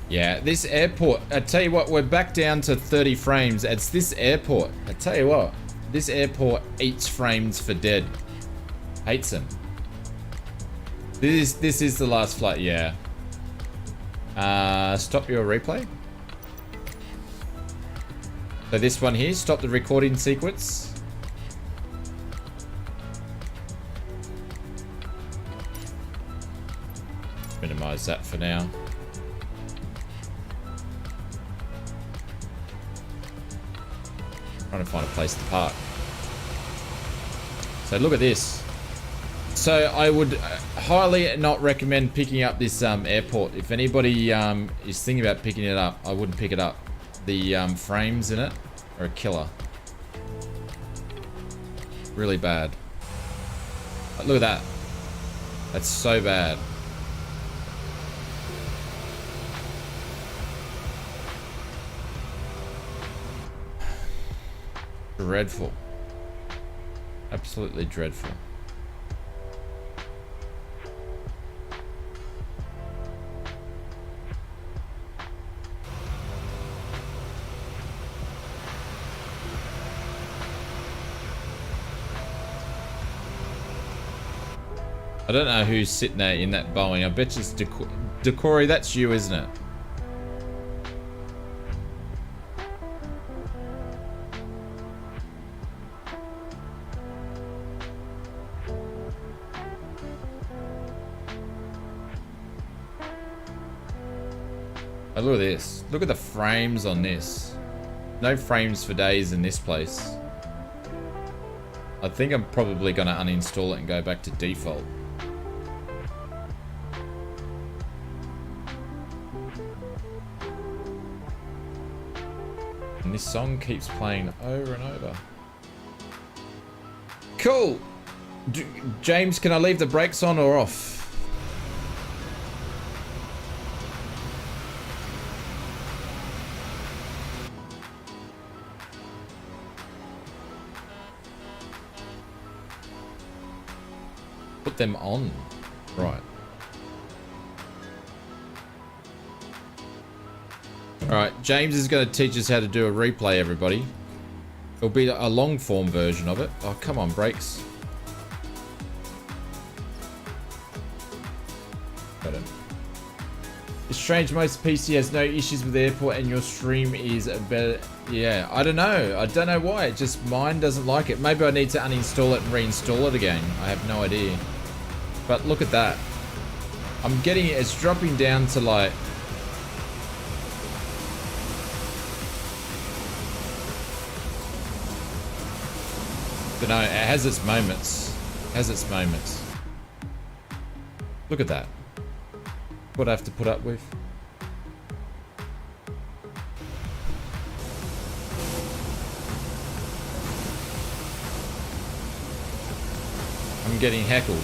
Yeah, this airport, I tell you what, we're back down to 30 frames. It's this airport. I tell you what, this airport eats frames for dead. Hates them. This is the last flight, yeah. Stop your replay. So this one here, stop the recording sequence. Minimize that for now. Trying to find a place to park. So look at this. So I would highly not recommend picking up this airport. If anybody is thinking about picking it up, I wouldn't pick it up. The frames in it Or a killer. Really bad. Look at that. That's so bad. Dreadful. Absolutely dreadful. I don't know who's sitting there in that Boeing. I bet it's Decory. That's you, isn't it? Oh, look at this. Look at the frames on this. No frames for days in this place. I think I'm probably going to uninstall it and go back to default. And this song keeps playing over and over. Cool. James, can I leave the brakes on or off? Put them on. Right. Alright, James is going to teach us how to do a replay, everybody. It'll be a long form version of it. Oh, come on, brakes. Got it. It's strange, most PC has no issues with the airport and your stream is better. Yeah, I don't know. I don't know why. It just, mine doesn't like it. Maybe I need to uninstall it and reinstall it again. I have no idea. But look at that. I'm getting it. It's dropping down to like... But no, it has its moments. It has its moments. Look at that. What I have to put up with. I'm getting heckled.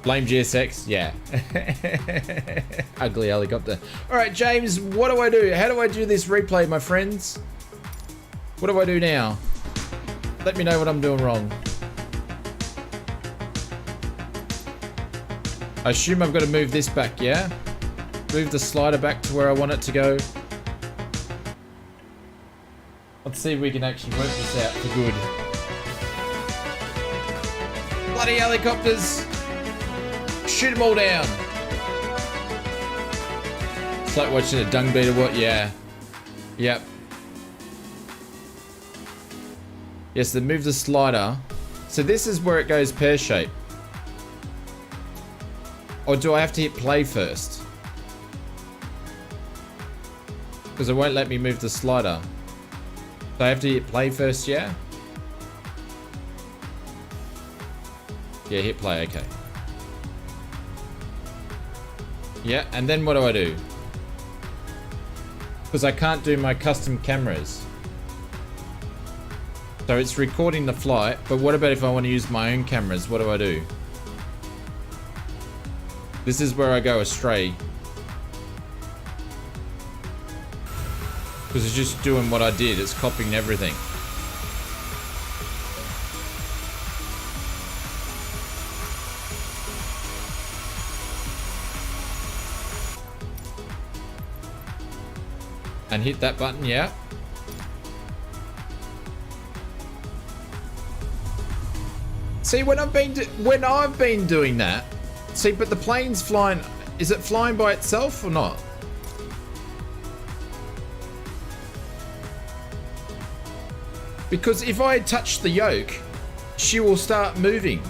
Blame GSX? Yeah. Ugly helicopter. Alright, James, what do I do? How do I do this replay, my friends? What do I do now? Let me know what I'm doing wrong. I assume I've got to move this back, yeah? Move the slider back to where I want it to go. Let's see if we can actually work this out for good. Bloody helicopters! Shoot them all down! It's like watching a dung beetle, what? Yeah. Yep. Yes, then move the slider. So this is where it goes pear-shaped. Or do I have to hit play first? Because it won't let me move the slider. So I have to hit play first, yeah? Yeah, hit play, okay. Yeah, and then what do I do? Because I can't do my custom cameras. So it's recording the flight, but what about if I want to use my own cameras? What do I do? This is where I go astray. Because it's just doing what I did. It's copying everything. And hit that button, yeah. See, when I've been doing that, see, but the plane's flying. Is it flying by itself or not? Because if I touch the yoke, she will start moving.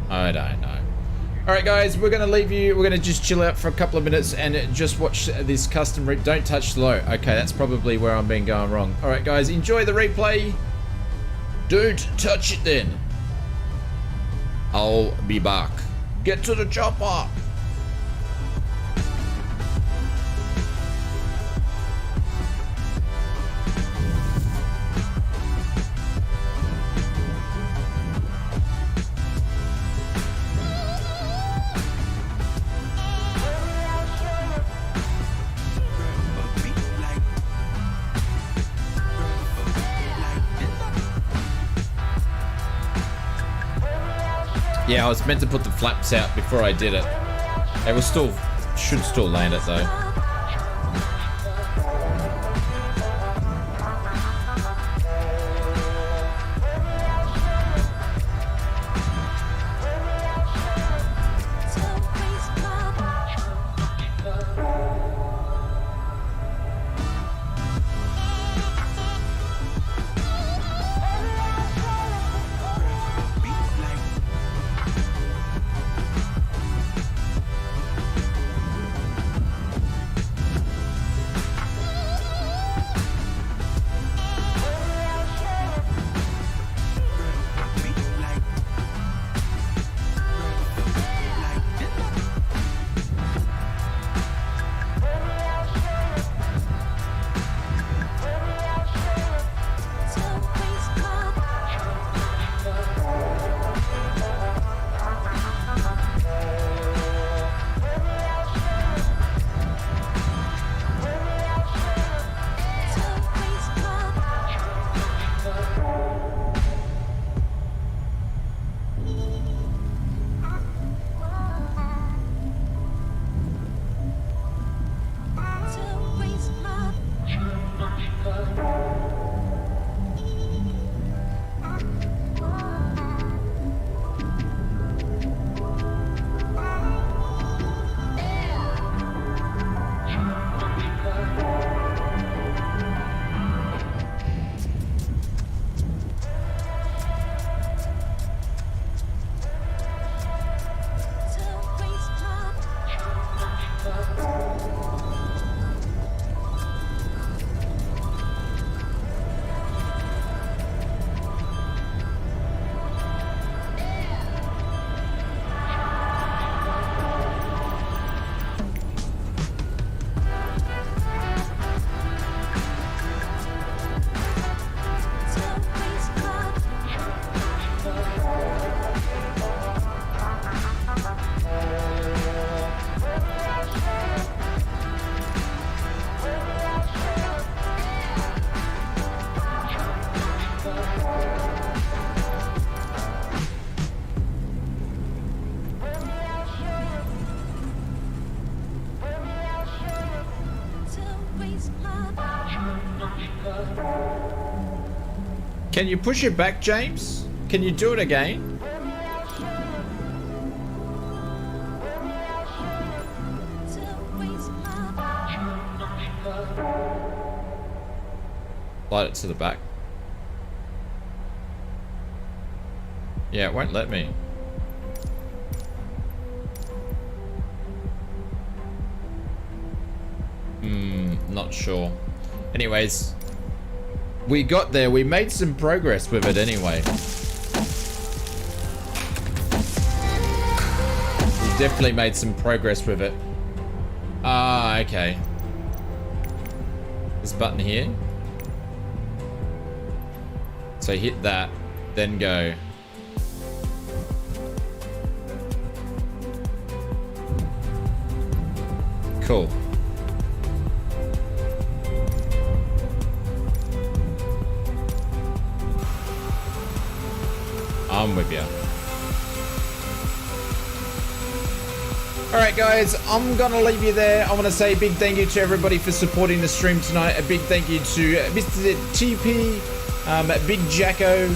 I don't know. Alright guys, we're going to leave you. We're going to just chill out for a couple of minutes and just watch this custom don't touch the low. Okay, that's probably where I'm being going wrong. Alright guys, enjoy the replay. Don't touch it then. I'll be back. Get to the chopper. Yeah, I was meant to put the flaps out before I did it. It was still, should still land it though. Can you push it back, James? Can you do it again? Slide it to the back. Yeah, it won't let me. Not sure. Anyways, we got there. We made some progress with it anyway. We definitely made some progress with it. Ah, okay. This button here. So hit that, then go. Cool. I'm with you. Alright guys, I'm gonna leave you there. I want to say a big thank you to everybody for supporting the stream tonight. A big thank you to Mr. TP, Big Jacko,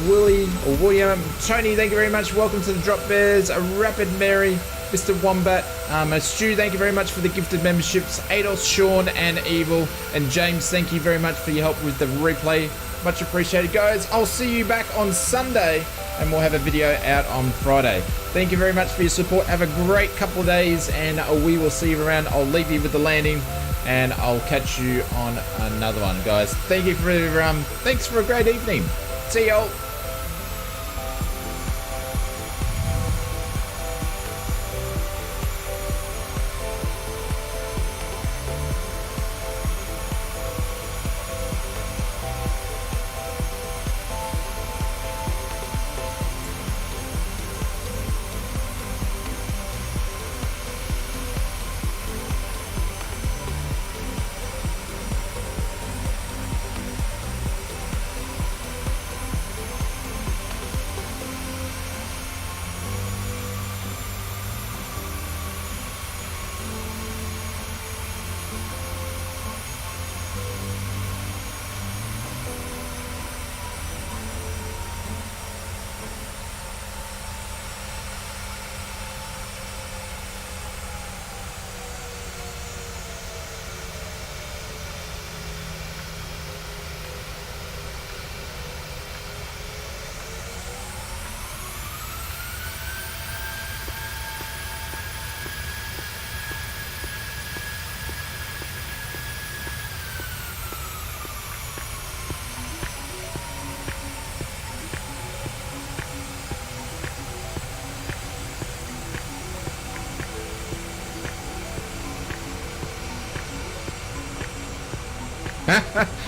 Willie, or William, Tony, thank you very much. Welcome to the Drop Bears, Rapid Mary, Mr. Wombat, Stu, thank you very much for the gifted memberships, Ados, Sean, and Evil, and James, thank you very much for your help with the replay. Much appreciated, guys. I'll see you back on Sunday, and we'll have a video out on Friday. Thank you very much for your support. Have a great couple of days, and we will see you around. I'll leave you with the landing, and I'll catch you on another one, guys. Thank you for thanks for a great evening. See y'all.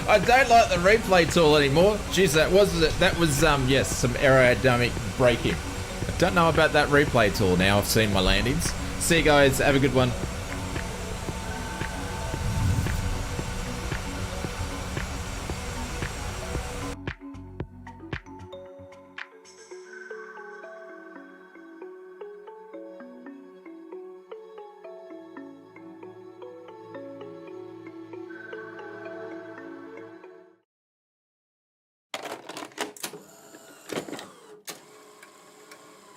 I don't like the replay tool anymore. Jeez, that was yes, some aerodynamic braking. I don't know about that replay tool now. I've seen my landings. See you guys. Have a good one.